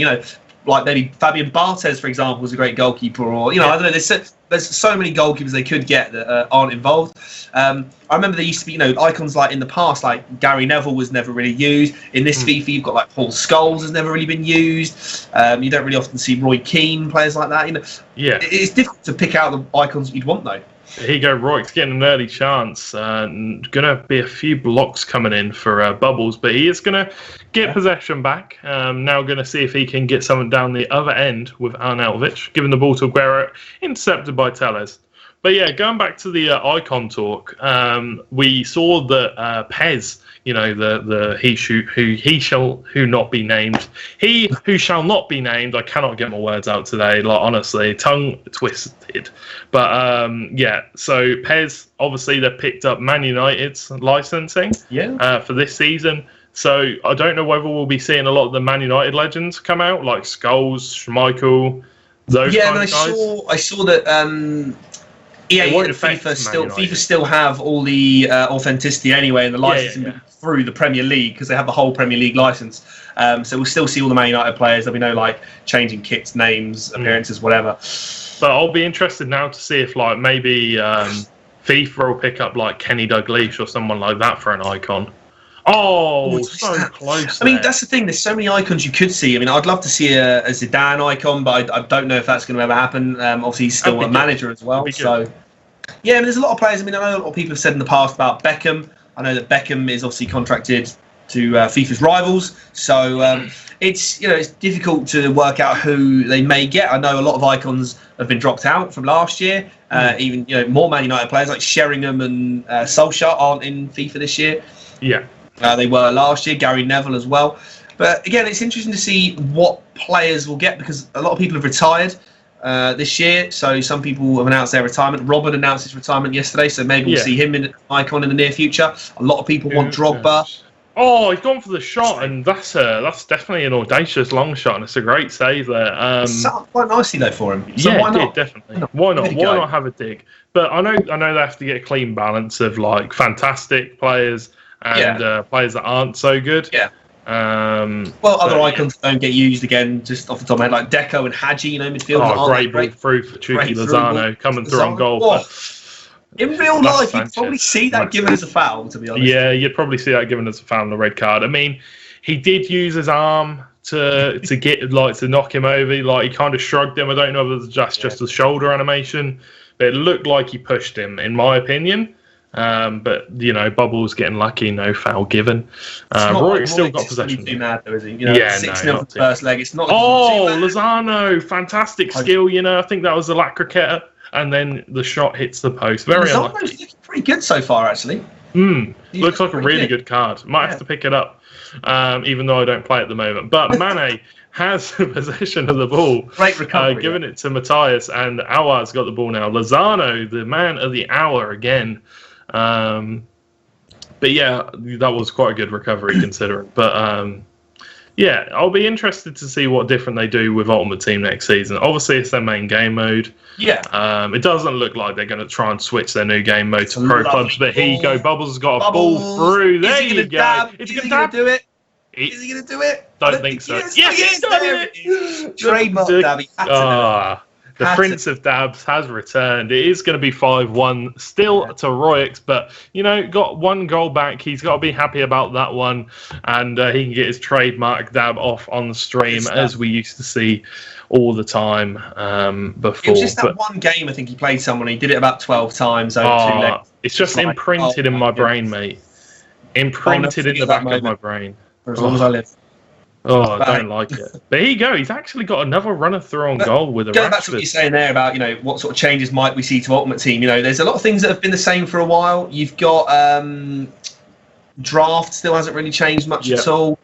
Like maybe Fabian Barthez, for example, was a great goalkeeper, or I don't know. There's so many goalkeepers they could get that aren't involved. I remember there used to be icons like in the past, like Gary Neville was never really used. In this FIFA, you've got like Paul Scholes has never really been used. You don't really often see Roy Keane, players like that. It's difficult to pick out the icons you'd want though. Here you go, Roy's getting an early chance. Going to be a few blocks coming in for Bubbles, but he is going to get possession back. Now going to see if he can get something down the other end with Arnautovic, giving the ball to Aguero, intercepted by Tellez. But yeah, going back to the icon talk, we saw that Pez, the who not be named, he who shall not be named. I cannot get my words out today. Like honestly, tongue twisted. But so Pez, obviously they picked up Man United's licensing for this season. So I don't know whether we'll be seeing a lot of the Man United legends come out, like Scholes, Schmeichel, those kind of guys. I saw that. FIFA still have all the authenticity anyway, and the licensing through the Premier League because they have the whole Premier League license. So we'll still see all the Man United players. There'll be no like changing kits, names, appearances, whatever. But I'll be interested now to see if like maybe FIFA will pick up like Kenny Dalglish or someone like that for an icon. Oh, so close. I mean, that's the thing. There's so many icons you could see. I mean, I'd love to see a Zidane icon, but I don't know if that's going to ever happen. Obviously, he's still a manager as well. So, yeah, I mean, there's a lot of players. I mean, I know a lot of people have said in the past about Beckham. I know that Beckham is obviously contracted to FIFA's rivals. So it's difficult to work out who they may get. I know a lot of icons have been dropped out from last year. Even more Man United players like Sheringham and Solskjaer aren't in FIFA this year. Yeah. They were last year, Gary Neville as well. But again, it's interesting to see what players will get because a lot of people have retired this year. So some people have announced their retirement. Robin announced his retirement yesterday, so maybe we'll see him in an icon in the near future. A lot of people want Drogba. Oh, he's gone for the shot, and that's definitely an audacious long shot, and it's a great save there. Set up quite nicely though for him. So yeah, why not? Definitely. Why not? Why not have a dig? But I know they have to get a clean balance of like fantastic players and players that aren't so good. Yeah. Other icons don't get used again, just off the top of my head, like Deco and Hadji, midfield. Oh, great ball through for Chucky Lozano coming through on goal. Oh. In real life, you'd probably see that given as a foul, to be honest. Yeah, you'd probably see that given as a foul and a red card. I mean, he did use his arm to get to knock him over. Like, he kind of shrugged him. I don't know if it was just a shoulder animation, but it looked like he pushed him, in my opinion. But Bubbles getting lucky, no foul given. Roy still got possession. Too mad though, is he? 6-0 for the first leg. It's not. Lozano, fantastic skill. I think that was the Lacroqueta, and then the shot hits the post. Very unlucky. Lozano's looking pretty good so far, actually. Looks like a really good card. Might have to pick it up, even though I don't play at the moment. But Mane has possession of the ball. Great recovery. Giving it to Matthias, and Aouar's got the ball now. Lozano, the man of the hour again. But yeah, that was quite a good recovery considering. But I'll be interested to see what different they do with Ultimate Team next season. Obviously, it's their main game mode. Yeah. It doesn't look like they're going to try and switch their new game mode to pro clubs. But here you go. Bubbles has got a ball through. There you go. Is he going to do it? Is he going to do it? Don't think so. Yes, he's done it! Trademark dab. The Prince of Dabs has returned. It is going to be 5-1 still to Royx, but got one goal back. He's got to be happy about that one, and he can get his trademark dab off on the stream as we used to see all the time before. It was just that one game. I think he played someone. He did it about 12 times over 2 legs. It's just imprinted in my brain, mate. Imprinted in the back of my brain. For as long as I live. Oh, I don't like it. There you go. He's actually got another runner through on goal with a Going back to what you're saying there about, what sort of changes might we see to Ultimate Team. There's a lot of things that have been the same for a while. You've got draft still hasn't really changed much at all.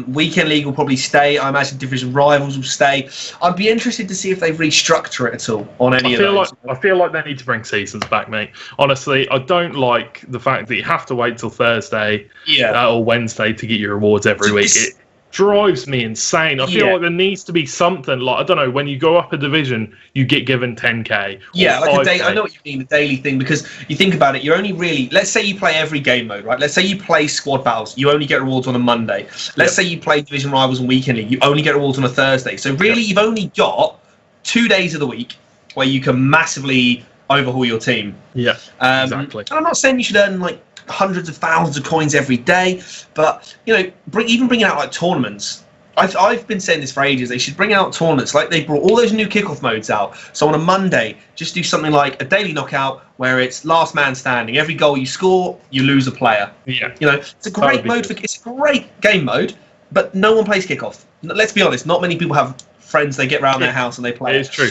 Weekend League will probably stay. I imagine Division Rivals will stay. I'd be interested to see if they restructure it at all on any of those. I feel like they need to bring seasons back, mate. Honestly, I don't like the fact that you have to wait till Thursday or Wednesday to get your rewards every week. It drives me insane. I feel like there needs to be something like, I don't know, when you go up a division, you get given 10k. Yeah, like a day. I know what you mean, the daily thing, because you think about it, you're only really, let's say you play every game mode, right? Let's say you play squad battles, you only get rewards on a Monday. Let's say you play Division Rivals and Weekend League, you only get rewards on a Thursday. So really, you've only got 2 days of the week where you can massively overhaul your team. Yeah, exactly. And I'm not saying you should earn like hundreds of thousands of coins every day, but even bringing out like tournaments. I've been saying this for ages. They should bring out tournaments like they brought all those new kickoff modes out. So on a Monday, just do something like a daily knockout where it's last man standing. Every goal you score, you lose a player. Yeah, it's a great mode. It's a great game mode, but no one plays kickoff. Let's be honest. Not many people have friends. They get around their house and they play. It's true.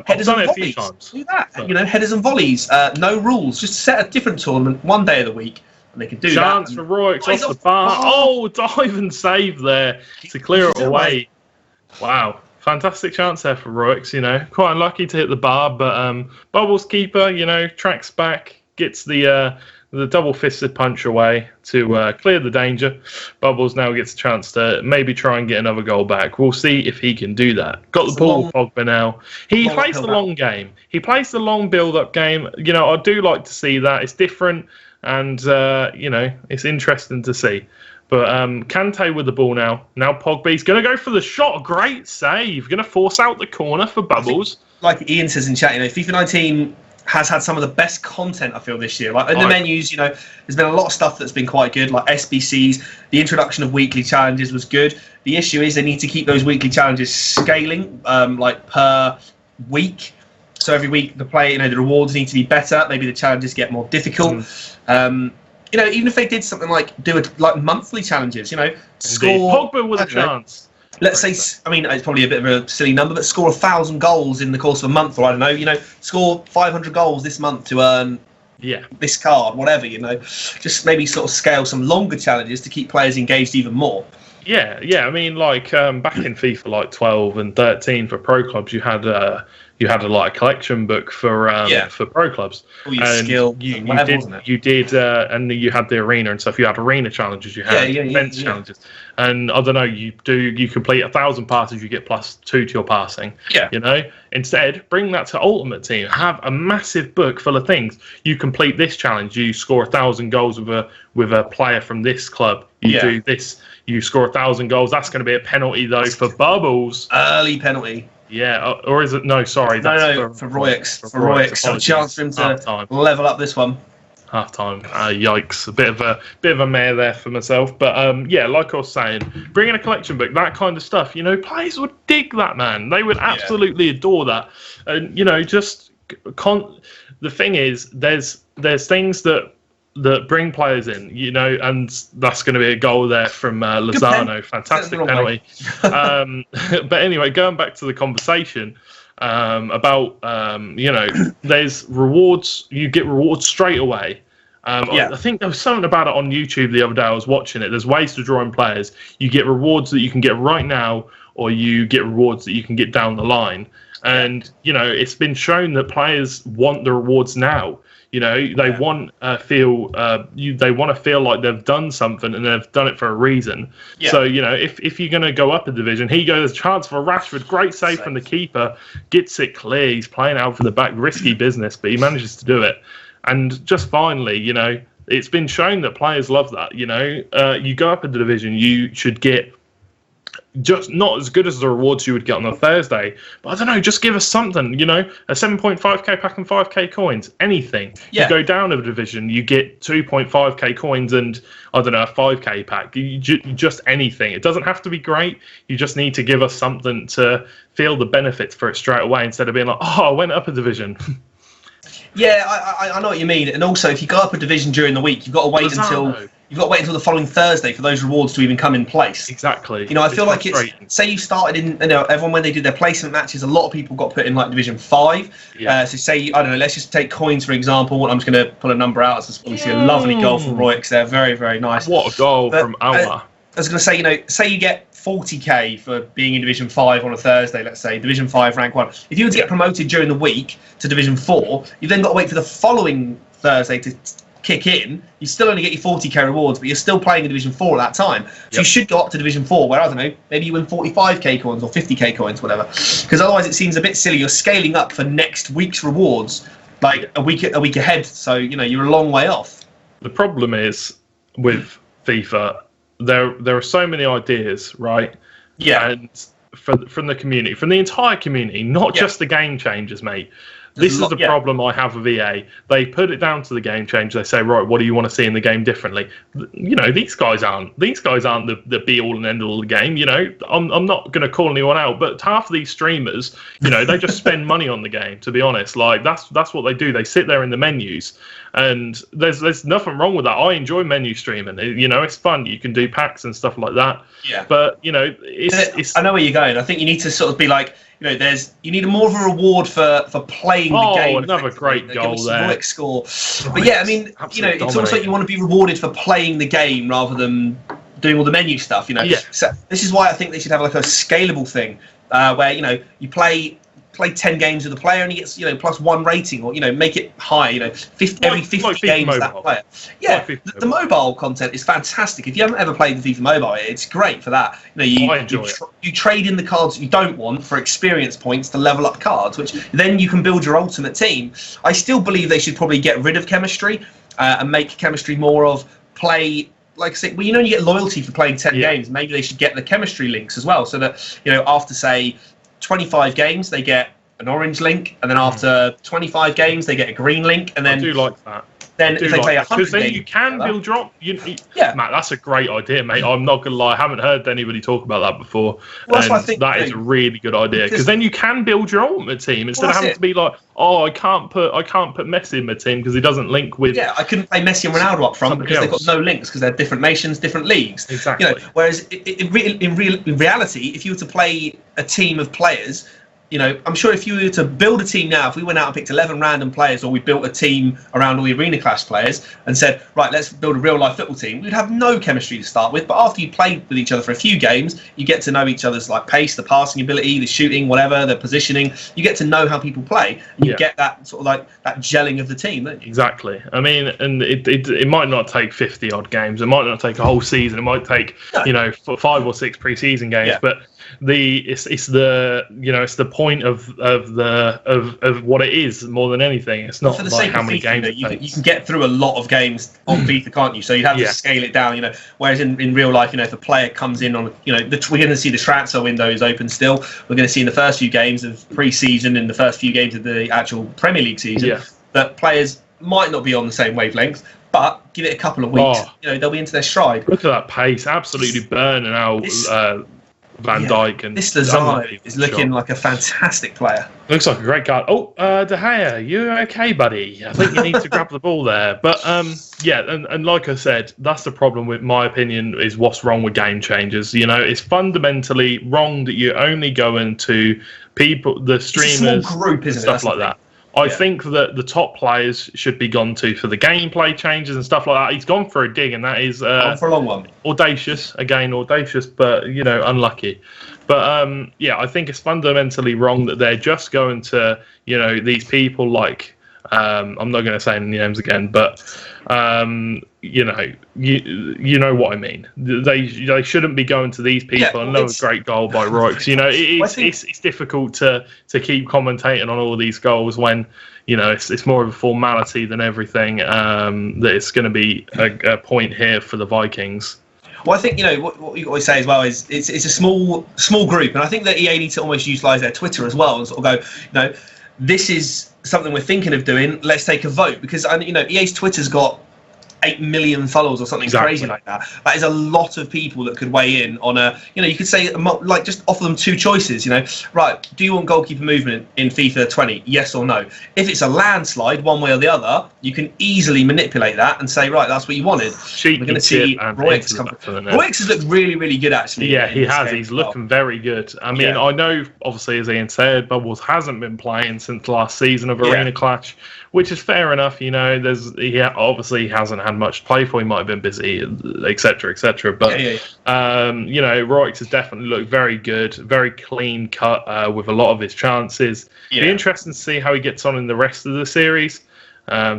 Headers done and it a few volleys. times. Do that. Headers and volleys. No rules. Just set a different tournament one day of the week. They could do Chance for Royx off the bar. Oh, dive and save there to clear it away. Wow. Fantastic chance there for Royx, Quite unlucky to hit the bar, but Bubbles keeper, tracks back, gets the double-fisted punch away to clear the danger. Bubbles now gets a chance to maybe try and get another goal back. We'll see if he can do that. Got the ball with Pogba now. He plays the long game. He plays the long build-up game. I do like to see that. It's different. And, it's interesting to see. But Kante with the ball now. Now Pogba's going to go for the shot. Great save. Going to force out the corner for Bubbles. Like Ian says in chat, FIFA 19 has had some of the best content, I feel, this year. Like in the menus, there's been a lot of stuff that's been quite good, like SBCs. The introduction of weekly challenges was good. The issue is they need to keep those weekly challenges scaling, per week. So every week the rewards need to be better. Maybe the challenges get more difficult. Even if they did something like do monthly challenges, score Pogba with a chance. Let's say, it's probably a bit of a silly number, but score 1,000 goals in the course of a month, or I don't know, score 500 goals this month to earn this card, whatever, just maybe sort of scale some longer challenges to keep players engaged even more. Yeah. Back in FIFA 12 and 13 for pro clubs, you had you had a collection book for pro clubs. All your skill, you did, and you had the arena and stuff. You had arena challenges, you had events challenges, and I don't know. You complete 1,000 passes, you get +2 to your passing. Yeah, Instead, bring that to Ultimate Team. Have a massive book full of things. You complete this challenge, you score 1,000 goals with a player from this club. You do this, you score 1,000 goals. That's going to be a penalty though for Bubbles. Early penalty. Yeah, or is it? No, sorry. That's for Royx. For Royx. So a chance for him to level up this one. Half time. Yikes! A bit of a mare there for myself. But like I was saying, bringing a collection book, that kind of stuff. Players would dig that, man. They would absolutely adore that. And the thing is, there's things that bring players in, and that's going to be a goal there from Lozano. Fantastic penalty. But anyway, going back to the conversation about, there's rewards. You get rewards straight away. I think there was something about it on YouTube the other day. I was watching it. There's ways to draw in players. You get rewards that you can get right now, or you get rewards that you can get down the line. And, it's been shown that players want the rewards now. They want they want to feel like they've done something and they've done it for a reason. Yeah. So if you're going to go up a division, here goes chance for Rashford, great save from the keeper, gets it clear. He's playing out from the back, risky business, but he manages to do it. And just finally, it's been shown that players love that. You go up a division, you should get just not as good as the rewards you would get on a Thursday, but I don't know, just give us something, a 7.5k pack and 5k coins, anything. Yeah. You go down a division, you get 2.5k coins and I don't know, a 5k pack, just anything. It doesn't have to be great. You just need to give us something to feel the benefits for it straight away instead of being like, oh, I went up a division. Yeah, I know what you mean. And also, if you go up a division during the week, you've got to wait until the following Thursday for those rewards to even come in place. Exactly. I feel like say you started in, everyone when they did their placement matches, a lot of people got put in Division 5. Yeah. So say, I don't know, let's just take coins for example. I'm just going to pull a number out. So obviously a lovely goal from Royx there. Very, very nice. What a goal from Alma. I was going to say, say you get 40k for being in Division 5 on a Thursday, let's say, Division 5 rank 1. If you were to get promoted during the week to Division 4, you've then got to wait for the following Thursday to kick in. You still only get your 40k rewards, but you're still playing in Division 4 at that time. So you should go up to Division 4, where, I don't know, maybe you win 45k coins or 50k coins, whatever. Because otherwise it seems a bit silly. You're scaling up for next week's rewards, a week ahead. So, you're a long way off. The problem is, with FIFA, there are so many ideas, right? Yeah. And from the community, from the entire community, not just the game changers, mate. This is the problem I have with EA. They put it down to the game changer. They say, right, what do you want to see in the game differently? These guys aren't the be all and end all of the game. I'm not going to call anyone out, but half of these streamers, they just spend money on the game. To be honest, that's what they do. They sit there in the menus, and there's nothing wrong with that. I enjoy menu streaming. It's fun. You can do packs and stuff like that. Yeah. But it's. I know where you're going. I think you need to sort of be like. You need more of a reward for playing the game. Oh, another great goal there. Royx score. But yeah, I mean, it's almost like you want to be rewarded for playing the game rather than doing all the menu stuff. Yeah. So this is why I think they should have a scalable thing where you play 10 games with the player and he gets +1 rating, or make it high, every 50 games mobile. That player. Yeah, the mobile content is fantastic. If you haven't ever played the FIFA mobile, it's great for that. You trade in the cards you don't want for experience points to level up cards, which then you can build your ultimate team. I still believe they should probably get rid of chemistry and make chemistry more of play. Like I said, you get loyalty for playing 10 games. Maybe they should get the chemistry links as well, so that after say 25 games they get an orange link, and then after 25 games they get a green link, and then I do like that. Then if they play 100 games, then you can build drop. Matt, that's a great idea, mate. I'm not gonna lie, I haven't heard anybody talk about that before. Well, that's what I think that is a really good idea, because then you can build your ultimate team instead of having to be like, oh, I can't put Messi in my team because he doesn't link with. Yeah, I couldn't play Messi and Ronaldo up front because they've got no links because they're different nations, different leagues. Exactly. Whereas in reality, if you were to play a team of players, I'm sure if you were to build a team now, if we went out and picked 11 random players, or we built a team around all the Arena Clash players and said, right, let's build a real life football team, we'd have no chemistry to start with. But after you played with each other for a few games, you get to know each other's like pace, the passing ability, the shooting, whatever, the positioning. You get to know how people play. And you get that sort of like that gelling of the team, don't you? Exactly. I mean, and it might not take 50 odd games. It might not take a whole season. It might take 5 or 6 preseason games. But it's the point of what it is more than anything. It's not like how many games you can get through a lot of games on FIFA, can't you? So you have to scale it down, whereas in real life, if a player comes in on, we're going to see the transfer window is open still. We're going to see in the first few games of pre-season, in the first few games of the actual Premier League season, that players might not be on the same wavelength, but give it a couple of weeks, they'll be into their stride. Look at that pace, absolutely burning out Van Dijk. And this Lozano is looking like a fantastic player. Looks like a great guy. Oh, De Gea, you okay, buddy? I think you need to grab the ball there. But and like I said, that's the problem with my opinion, is what's wrong with game changers. It's fundamentally wrong that you only go into people, the streamers, small group, isn't stuff like that. I think that the top players should be gone to for the gameplay changes and stuff like that. He's gone for a dig, and that is for a long one. Audacious, but unlucky. But I think it's fundamentally wrong that they're just going to these people like I'm not going to say any names again, but you know what I mean. They shouldn't be going to these people. And another great goal by Royks. It's difficult to keep commentating on all of these goals when it's more of a formality than everything. That it's going to be a point here for the Vikings. Well, I think what you always say as well is it's a small group, and I think that EA need to almost utilise their Twitter as well and sort of go, this is something we're thinking of doing. Let's take a vote, because EA's Twitter's got 8 million followers or something crazy like that. That is a lot of people that could weigh in on you could say, like, just offer them 2 choices, right, do you want goalkeeper movement in FIFA 20, yes or no? If it's a landslide one way or the other, you can easily manipulate that and say, right, that's what you wanted. We're going to see Royks come. Royks has looked really, really good, actually. Yeah, he has. He's looking very good. I mean, I know, obviously, as Ian said, Bubbles hasn't been playing since last season of Arena Clash, which is fair enough. He obviously hasn't had much to play for. He might have been busy, etc., etc. But Royks has definitely looked very good, very clean cut with a lot of his chances. Be interesting to see how he gets on in the rest of the series.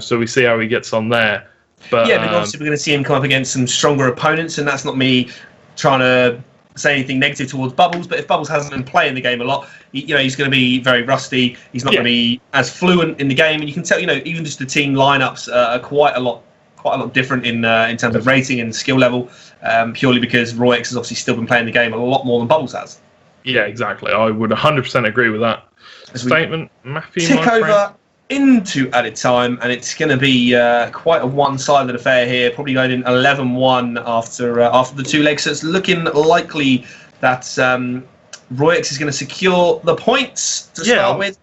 So we see how he gets on there. But obviously we're going to see him come up against some stronger opponents, and that's not me trying to say anything negative towards Bubbles, but if Bubbles hasn't been playing the game a lot, he's going to be very rusty. He's not going to be as fluent in the game, and you can tell, even just the team lineups are quite a lot different in terms of rating and skill level, purely because Royx has obviously still been playing the game a lot more than Bubbles has. Yeah, exactly. I would 100% agree with that statement. Matthew, tick over into added time, and it's going to be quite a one-sided affair here, probably going in 11-1 after the 2 legs. So it's looking likely that Royx is going to secure the points to start with.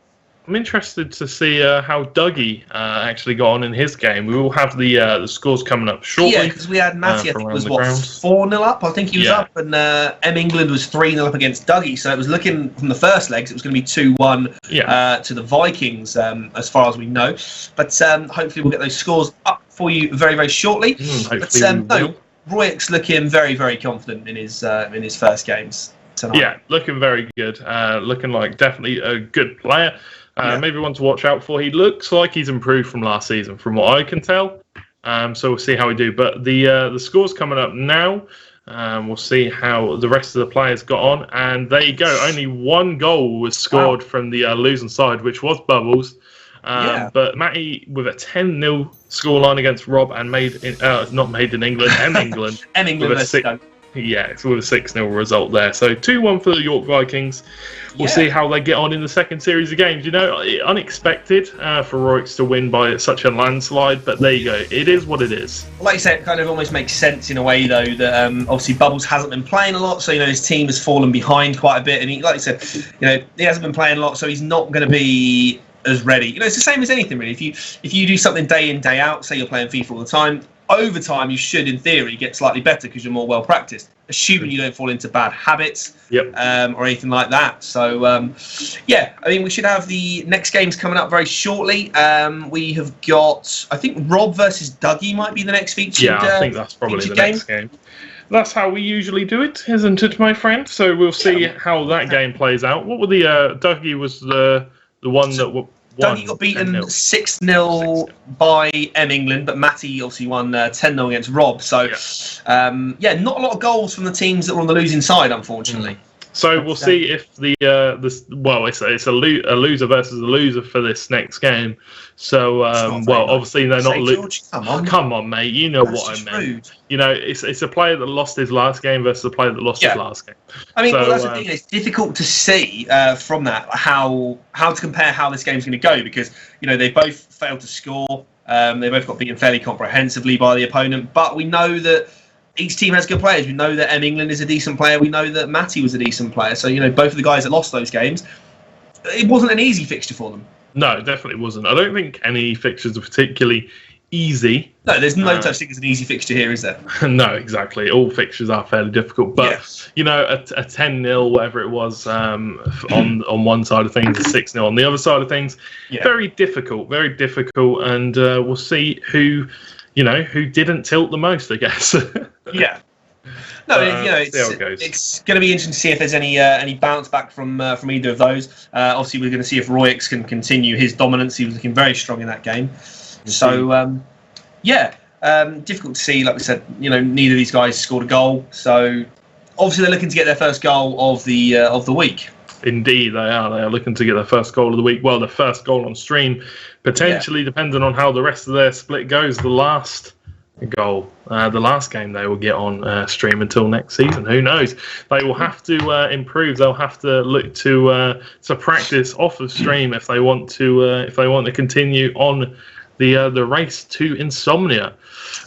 I'm interested to see how Dougie actually got on in his game. We will have the scores coming up shortly. Yeah, because we had Matty, I think, was 4-0 up. I think he was up, and M England was 3-0 up against Dougie. So it was looking from the first legs, it was going to be 2-1 to the Vikings, as far as we know. But hopefully we'll get those scores up for you very, very shortly. Royx looking very, very confident in his first games tonight. Yeah, looking very good. Looking like definitely a good player. Maybe one to watch out for. He looks like he's improved from last season, from what I can tell. So we'll see how we do. But the score's coming up now. We'll see how the rest of the players got on. And there you go. Only 1 goal was scored from the losing side, which was Bubbles. But Matty with a 10-0 scoreline against Rob, and not made in England, M England. M England with a 6-0 result there. So 2-1 for the York Vikings. We'll see how they get on in the second series of games. Unexpected for Royx to win by such a landslide, but there you go. It is what it is. Like you said, it kind of almost makes sense in a way, though, that obviously Bubbles hasn't been playing a lot, so his team has fallen behind quite a bit, and like you said, he hasn't been playing a lot, so he's not going to be as ready. It's the same as anything, really. If you do something day in, day out, say you're playing FIFA all the time, over time you should, in theory, get slightly better because you're more well practiced, assuming you don't fall into bad habits or anything like that. So yeah, I mean, we should have the next games coming up very shortly. We have got, I think, Rob versus Dougie might be the next featured. Yeah, I think that's probably the next game. That's how we usually do it, isn't it, my friend? So we'll see how that game plays out. What were the Dougie was the one that won. Dougie got beaten 6-0 by England, but Matty obviously won 10-0 against Rob. So not a lot of goals from the teams that were on the losing side, unfortunately. So we'll see if it's a loser versus a loser for this next game. So obviously they're not losing. Come on, mate. You know what I meant. Rude. You know, it's a player that lost his last game versus a player that lost his last game. I mean, that's the thing. It's difficult to see from that how to compare how this game's going to go, because they both failed to score. They both got beaten fairly comprehensively by the opponent, but we know that each team has good players. We know that England is a decent player. We know that Matty was a decent player. So, both of the guys that lost those games, it wasn't an easy fixture for them. No, it definitely wasn't. I don't think any fixtures are particularly easy. No, there's no such thing as an easy fixture here, is there? No, exactly. All fixtures are fairly difficult. But, a 10-0, whatever it was, on one side of things, a 6-0 on the other side of things, very difficult. And we'll see who didn't tilt the most, I guess. Yeah. No, it's going to be interesting to see if there's any bounce back from either of those. Obviously, we're going to see if Royx can continue his dominance. He was looking very strong in that game. So, difficult to see. Like we said, neither of these guys scored a goal. So, obviously, they're looking to get their first goal of the week. Indeed, they are. They are looking to get their first goal of the week. Well, the first goal on stream, potentially, depending on how the rest of their split goes. The last goal, the last game they will get on stream until next season. Who knows? They will have to improve. They'll have to look to practice off of stream if they want to continue on the race to insomnia.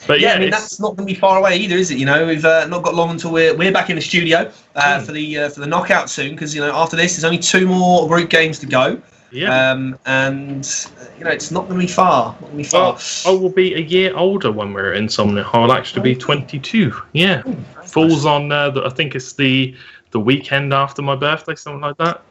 But I mean, that's not going to be far away either, is it? We've not got long until we're back in the studio for the knockout soon, because after this there's only 2 more group games to go. Yeah. It's not going to be far. Well, I will be a year older when we're at Insomnia. I will actually be 22. Yeah. Falls on, I think it's the weekend after my birthday, something like that.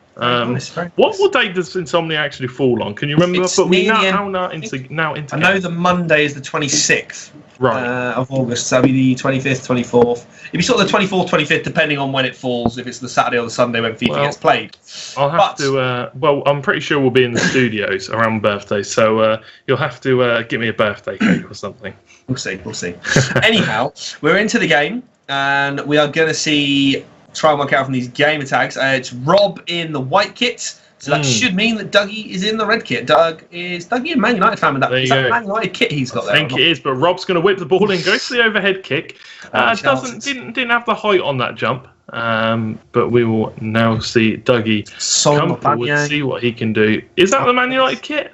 What date does Insomnia actually fall on? Can you remember? But we now into. I know the Monday is the 26th of August. So it'll be the 25th, 24th. It'll be sort of the 24th, 25th, depending on when it falls. If it's the Saturday or the Sunday when FIFA gets played. I'll have to. I'm pretty sure we'll be in the studios around birthday, so you'll have to give me a birthday cake or something. We'll see. Anyhow, we're into the game, and we are going to try and work out from these gamer tags. It's Rob in the white kit, so that should mean that Dougie is in the red kit. Dougie a Man United fan with that? Is that a Man United kit he's got there? I think it is, but Rob's going to whip the ball in, goes to the overhead kick. Didn't have the height on that jump, but we will now see Dougie come forward, see what he can do. Is that the Man United kit?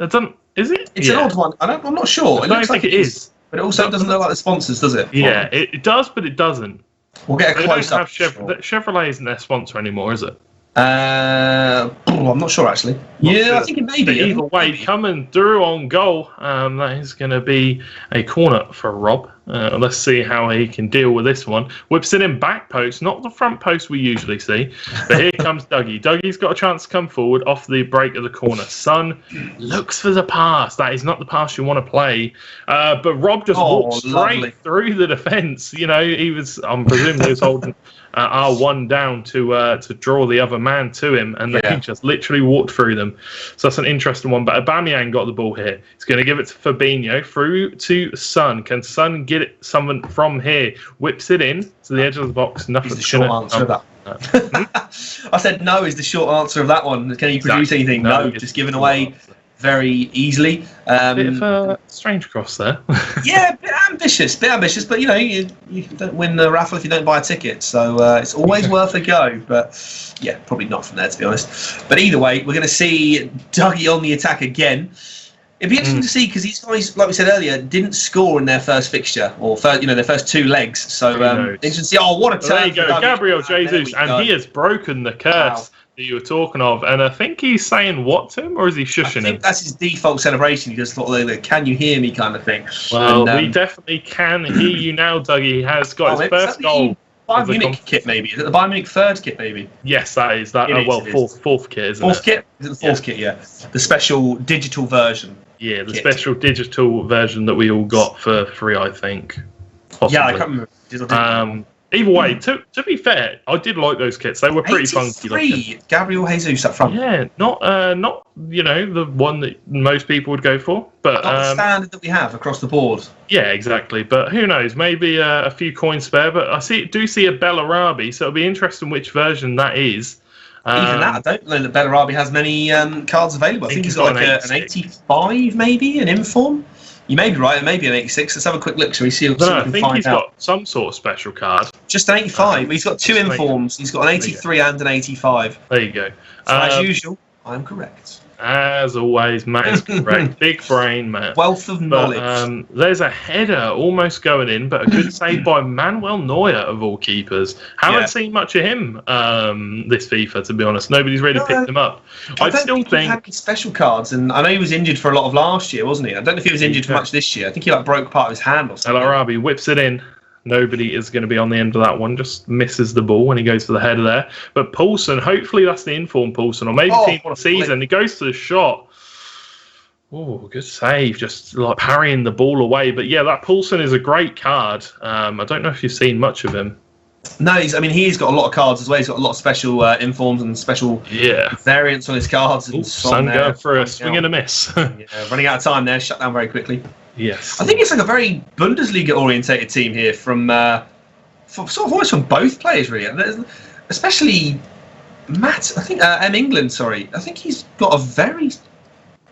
Is it? It's an odd one. I'm not sure. I don't think it is. But it also doesn't look like the sponsors, does it? Yeah, it does, but it doesn't. We'll get a close up. Chevrolet isn't their sponsor anymore, is it? I'm not sure actually. I think it may be. Either way, coming through on goal, that is going to be a corner for Rob. Let's see how he can deal with this one. Whips it in back post, not the front post we usually see. But here comes Dougie. Dougie's got a chance to come forward off the break of the corner. Son looks for the pass. That is not the pass you want to play. But Rob just walked straight through the defence. I'm presuming he was holding R1 down to draw the other man to him, and he just literally walked through them. So that's an interesting one. But Aubameyang got the ball here. He's going to give it to Fabinho through to Son. Can Son get it someone from here? Whips it in to the edge of the box. Nothing's the short answer of that. I said no is the short answer of that one. Can you produce anything? No, just given away very easily. Bit of a strange cross there. Yeah, bit ambitious, but you don't win the raffle if you don't buy a ticket, so it's always worth a go. But yeah, probably not from there, to be honest. But either way, we're going to see Dougie on the attack again. It'd be interesting to see, because these guys, like we said earlier, didn't score in their first fixture or their first 2 legs. So interesting to see. Oh, what a turn! There you go, Gabriel Jesus, and he has broken the curse. Wow. that you were talking of, and I think he's saying what to him, or is he I shushing think him? that's his default celebration. He just thought, like, "Can you hear me?" kind of thing. Well, And, we definitely can hear you now, Dougie. He has got his is first that the goal of Bayern the Munich kit? Maybe is it the Bayern Munich third kit? Maybe Yes, that is that. It is, Well, it is. fourth kit, isn't fourth it? kit. Is it the fourth kit? Yeah, the special digital version. Yeah, the kit. special digital version that we all got for free, I think. Possibly. Yeah, I can't remember. Either way, to be fair, I did like those kits. They were pretty funky looking. Gabriel Jesus up front. Yeah, not the one that most people would go for, but Not the standard that we have across the board. yeah, exactly. But who knows? Maybe a few coins spare. But I do see a Bellarabi, so it'll be interesting which version that is. Even that, I don't know that Bellarabi has many cards available. I think he's got like an 85, maybe an inform. You may be right. It may be an 86. Let's have a quick look. So we see. I think he's got some sort of special card. Just an 85. He's got two informs. He's got an 83 and an 85. There you go. So as usual, I'm correct. As always, Matt is correct. Big brain, Matt. Wealth of knowledge. There's a header almost going in, but a good save by Manuel Neuer, of all keepers. Haven't seen much of him this FIFA, to be honest. Nobody's really picked him up. I still think he had these special cards, and I know he was injured for a lot of last year, wasn't he? I don't know if he was injured for much this year. I think he broke part of his hand or something. El Arabi whips it in. Nobody is going to be on the end of that one. Just misses the ball when he goes for the header there. But Poulsen, hopefully that's the inform Poulsen, or maybe team of the season. He goes to the shot. Oh, good save. Just like parrying the ball away. But yeah, that Poulsen is a great card. I don't know if you've seen much of him. No, he's got a lot of cards as well. He's got a lot of special informs and special variants on his cards. And Sun going for a swing and a miss. Running out of time there. Shut down very quickly. Yes. I think it's like a very Bundesliga-orientated team here from sort of almost from both players, really. Especially Matt, I think, England, sorry. I think he's got a very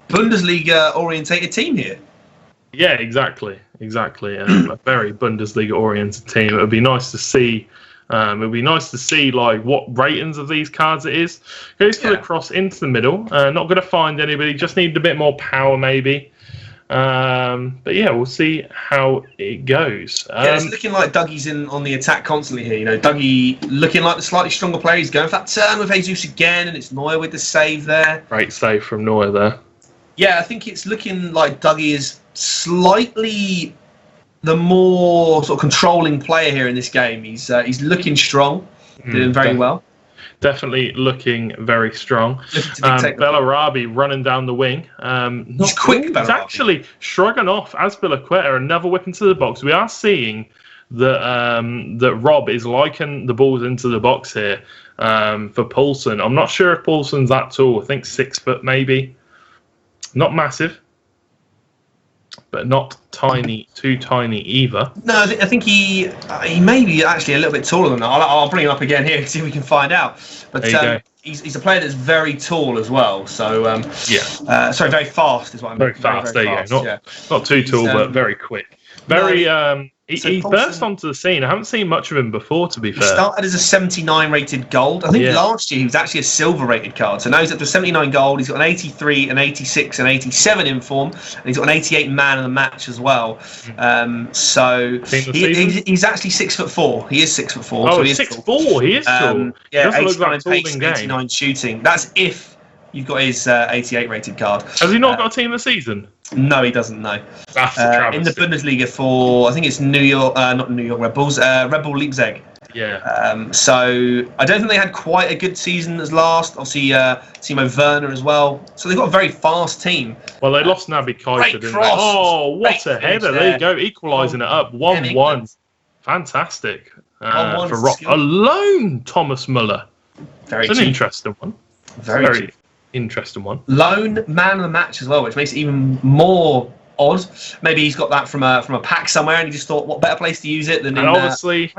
Bundesliga-orientated team here. Yeah, exactly. A very Bundesliga-oriented team. It would be nice to see. Like what ratings of these cards it is. Goes for the cross into the middle. Not going to find anybody. Just need a bit more power, maybe. But yeah, we'll see how it goes. It's looking like Dougie's on the attack constantly here. You know, Dougie looking like the slightly stronger player. He's going for that turn with Jesus again, and it's Neuer with the save there. Great save from Neuer there. Yeah, I think it's looking like Dougie is slightly the more sort of controlling player here in this game. He's looking strong, doing very well. Definitely looking very strong. Bellarabi running down the wing. He's quick, He's actually shrugging off Azpilicueta, another whip into the box. We are seeing that Rob is liking the balls into the box here for Poulsen. I'm not sure if Poulsen's that tall. I think 6 foot maybe. Not massive, but not too tiny either. No, I think he may be actually a little bit taller than that. I'll bring him up again here and see if we can find out. But he's a player that's very tall as well. So very fast is what I mean. Very fast. Very there you go. Not too tall, but very quick. He burst onto the scene. I haven't seen much of him before, to be fair. He started as a 79 rated gold. I think last year he was actually a silver rated card. So now he's up to 79 gold. He's got an 83, an 86, an 87 in form. And he's got an 88 man of the match as well. So he's actually 6'4". He is 6'4". Oh, so 6'4". He is tall. 89 pace, 89 shooting. That's if you've got his 88 rated card. Has he not got a team of the season? No, he doesn't. No. That's a travesty. In the Bundesliga for, I think it's New York, not New York Red Bulls, Red Bull Leipzig. Yeah. So I don't think they had quite a good season as last. Obviously, Timo Werner as well. So they've got a very fast team. Well, they lost Naby Keita, didn't they? Oh, what a header! There you go, equalising it up, 1-1. Fantastic. For Rock alone, Thomas Muller. It's an interesting one. Very interesting one. Lone man of the match as well, which makes it even more odd. Maybe he's got that from a pack somewhere, and he just thought, what better place to use it than? And obviously,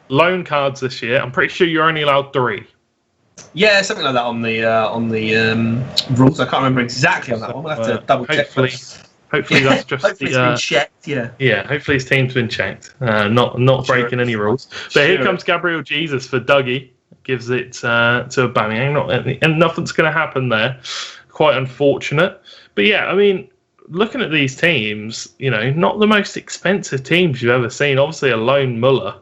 loan cards this year. I'm pretty sure you're only allowed 3. Yeah, something like that on the rules. I can't remember exactly on that one. We'll have to double check. Hopefully that's just hopefully it's been checked. Yeah. Hopefully his team's been checked. Not breaking any rules. But here comes Gabriel Jesus for Dougie. Gives it to Aubameyang, and nothing's going to happen there. Quite unfortunate. But yeah, I mean, looking at these teams, not the most expensive teams you've ever seen. Obviously, a lone Muller.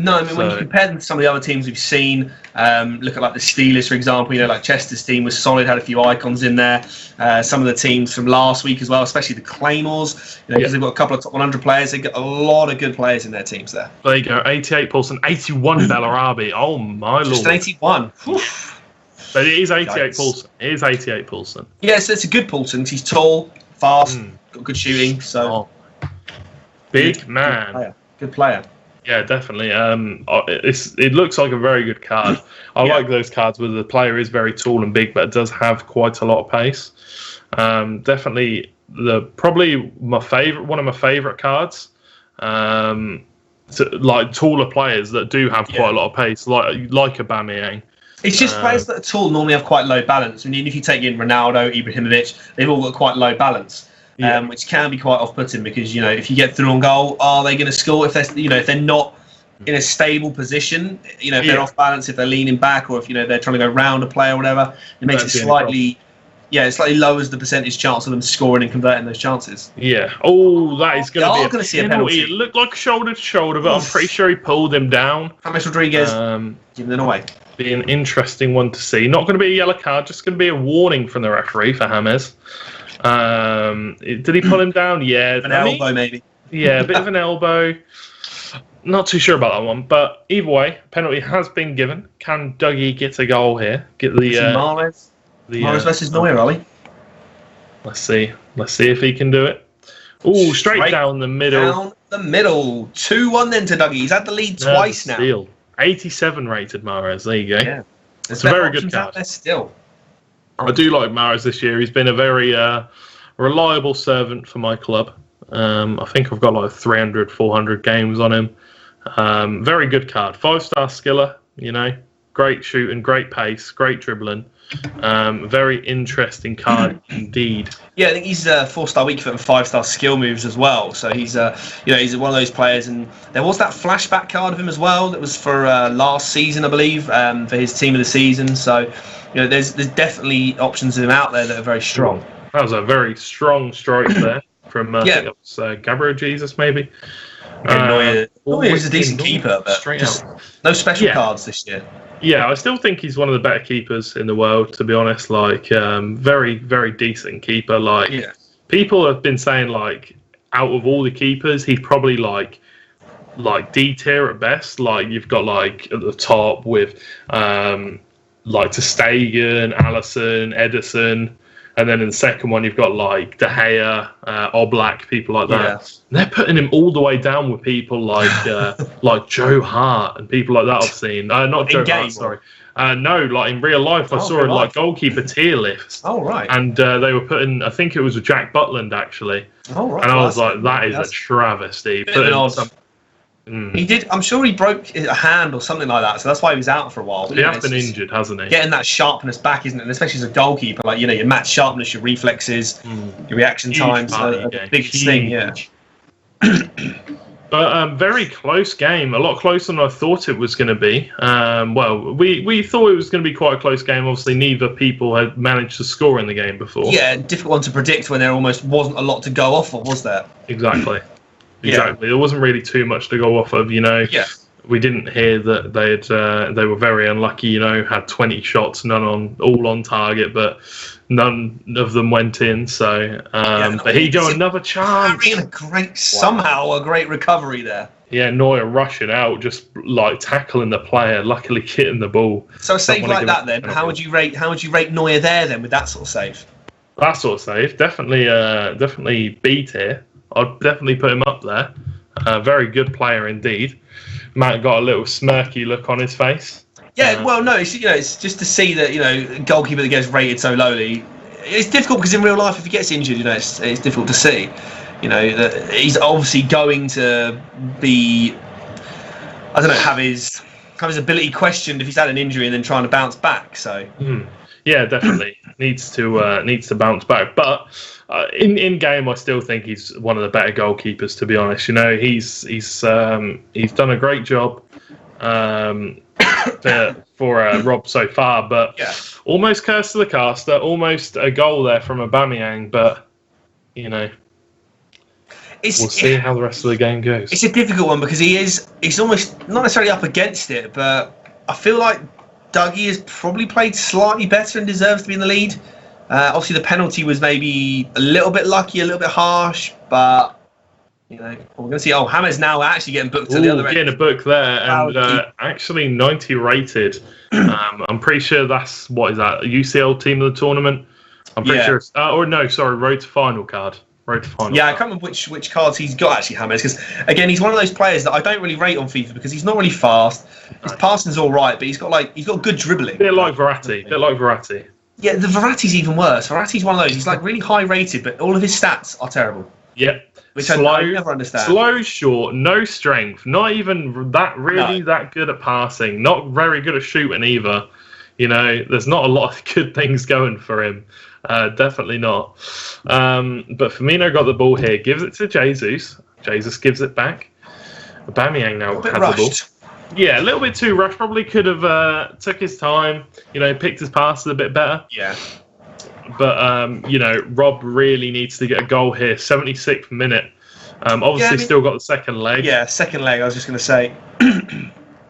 No, I mean, when you compare them to some of the other teams we've seen, look at like the Steelers, for example, like Chester's team was solid, had a few icons in there. Some of the teams from last week as well, especially the Claymores, because they've got a couple of top 100 players. They've got a lot of good players in their teams there. There you go, 88 Paulson, 81 Bellarabi. Oh, my lord. Just an 81. But it is 88 Paulson. It is 88 Paulson. Yeah, so it's a good Paulson. He's tall, fast, got good shooting. So big man. Good player. Yeah, definitely. It looks like a very good card. I like those cards where the player is very tall and big, but it does have quite a lot of pace. Definitely, probably one of my favorite cards. Like taller players that do have quite a lot of pace, like Aubameyang. It's just players that are tall normally have quite low balance. I mean, if you take in Ronaldo, Ibrahimovic, they've all got quite low balance. Which can be quite off-putting because if you get through on goal, are they going to score? If they're not in a stable position, if they're off balance, if they're leaning back, or if they're trying to go round a player or whatever, it makes it slightly lowers the percentage chance of them scoring and converting those chances. Yeah. Oh, that is going to see a penalty. It looked like shoulder to shoulder, but I'm pretty sure he pulled him down. James Rodriguez giving it away. Be an interesting one to see. Not going to be a yellow card, just going to be a warning from the referee for James. Did he pull him down? Yeah. An elbow, maybe. Yeah, a bit of an elbow. Not too sure about that one, but either way, penalty has been given. Can Dougie get a goal here? Get the Mahrez versus Neuer, Ollie. Let's see if he can do it. Oh, straight down the middle. Down the middle. 2-1 then to Dougie. He's had the lead twice now. Steal. 87 rated Mahrez. There you go. Yeah. It's a very good card. Still. I do like Mahrez this year. He's been a very reliable servant for my club. I think I've got like 300, 400 games on him. Very good card. 5-star skiller, great shooting, great pace, great dribbling. Very interesting card indeed. Yeah, I think he's a 4-star weak foot and 5-star skill moves as well. So he's he's one of those players. And there was that flashback card of him as well that was for last season, I believe, for his team of the season. So there's definitely options of him out there that are very strong. That was a very strong strike there from I think it was Gabriel Jesus maybe. Neuer was a decent keeper, but no special cards this year. Yeah, I still think he's one of the better keepers in the world, to be honest. Like, very, very decent keeper. Like, people have been saying, like, out of all the keepers, he's probably, like D tier at best. Like, you've got, like, at the top with, like, Ter Stegen, Alisson, Ederson. And then in the second one, you've got, like, De Gea, Oblak, people like that. Yeah. They're putting him all the way down with people like like Joe Hart and people like that I've seen. Not Joe Hart, sorry. No, like in real life, I saw like goalkeeper tier lists. Oh, right. And they were putting, I think it was Jack Butland, actually. Oh, right. And I was like, that is a travesty. He did. I'm sure he broke a hand or something like that, so that's why he was out for a while. He has been injured, hasn't he? Getting that sharpness back, isn't it? And especially as a goalkeeper, like your match sharpness, your reflexes, your reaction times, a big thing. Yeah. But very close game, a lot closer than I thought it was going to be. Well, we thought it was going to be quite a close game. Obviously, neither people had managed to score in the game before. Yeah, difficult one to predict when there almost wasn't a lot to go off of, was there? Exactly. There wasn't really too much to go off of, Yeah. We didn't hear that they were very unlucky, had 20 shots, all on target, but none of them went in. So, but he got another chance. Somehow a great recovery there. Yeah, Neuer rushing out, just like tackling the player, luckily hitting the ball. So a save like that, then, how would you rate Neuer there then with that sort of save? That sort of save, definitely B tier. I'd definitely put him up there. Very good player indeed. Matt got a little smirky look on his face. Yeah, well, no, it's just to see that a goalkeeper that gets rated so lowly. It's difficult because in real life, if he gets injured, it's difficult to see. That he's obviously going to be, I don't know, have his ability questioned if he's had an injury and then trying to bounce back. So. Yeah, definitely needs to bounce back, but. In game, I still think he's one of the better goalkeepers. To be honest, he's done a great job for Rob so far, but almost curse to the caster, almost a goal there from Aubameyang, but we'll see how the rest of the game goes. It's a difficult one because he's almost not necessarily up against it, but I feel like Dougie has probably played slightly better and deserves to be in the lead. Obviously, the penalty was maybe a little bit lucky, a little bit harsh, but we're going to see. Oh, Hammers now actually getting booked to the other end. Getting a book there, and actually 90 rated. I'm pretty sure that's what is that? A UCL team of the tournament. I'm pretty sure. Road to final card. Road to final. Yeah, I can't remember which cards he's got actually, Hammers, because again he's one of those players that I don't really rate on FIFA because he's not really fast. His passing's all right, but he's got good dribbling. A bit like Verratti. Yeah, the Verratti's even worse. Verratti's one of those. He's like really high rated, but all of his stats are terrible. Yep. Which I never understand. Slow, short, no strength, not even that good at passing, not very good at shooting either. There's not a lot of good things going for him. Definitely not. But Firmino got the ball here, gives it to Jesus. Jesus gives it back. Aubameyang now has the ball. Yeah, a little bit too rushed. Probably could have took his time. Picked his passes a bit better. Yeah. But Rob really needs to get a goal here. 76th minute. Obviously, still got the second leg. Yeah, second leg. I was just going to say.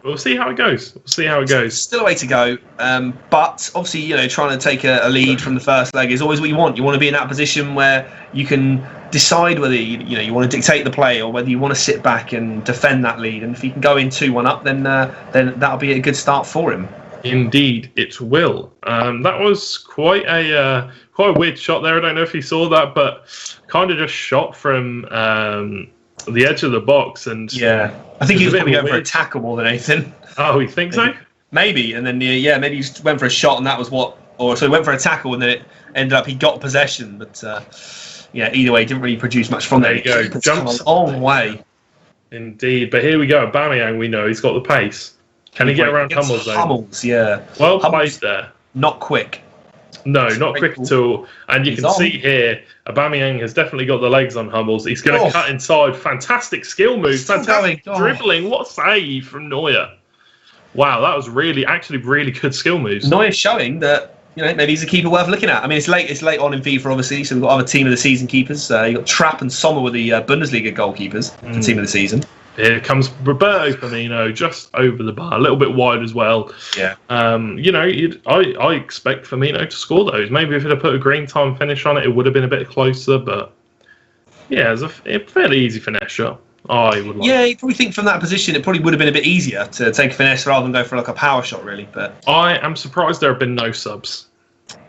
We'll see how it goes. Still a way to go. But obviously, trying to take a lead from the first leg is always what you want. You want to be in that position where you can decide whether you want to dictate the play or whether you want to sit back and defend that lead. And if he can go in 2-1 up, then that'll be a good start for him. Indeed, it will. That was quite a weird shot there. I don't know if you saw that, but kind of just shot from the edge of the box. And yeah, I think he was probably going for a tackle more than anything. Oh, you think so? Maybe, and then maybe he just went for a shot, and that was so he went for a tackle, and then it ended up he got possession. But either way, he didn't really produce much from there. There you go, jumps a long way. Indeed, but here we go. Aubameyang, we know he's got the pace. Can he get around Hummels, though? Hummels, yeah. Well placed there. Not quick. No, not quick at all. And you can see here, Aubameyang has definitely got the legs on Hummels. He's going to cut inside. Fantastic skill move. Fantastic dribbling. What a save from Neuer. Wow, that was really good skill moves. Neuer showing that maybe he's a keeper worth looking at. I mean, it's late on in FIFA, obviously, so we've got other team of the season keepers. You've got Trapp and Sommer with the Bundesliga goalkeepers for team of the season. Here comes Roberto Firmino, just over the bar, a little bit wide as well. Yeah. I expect Firmino to score those. Maybe if it had put a green time finish on it, it would have been a bit closer. But yeah, it's a fairly easy finesse shot. You probably think from that position it probably would have been a bit easier to take a finesse rather than go for like a power shot, really. But I am surprised there have been no subs.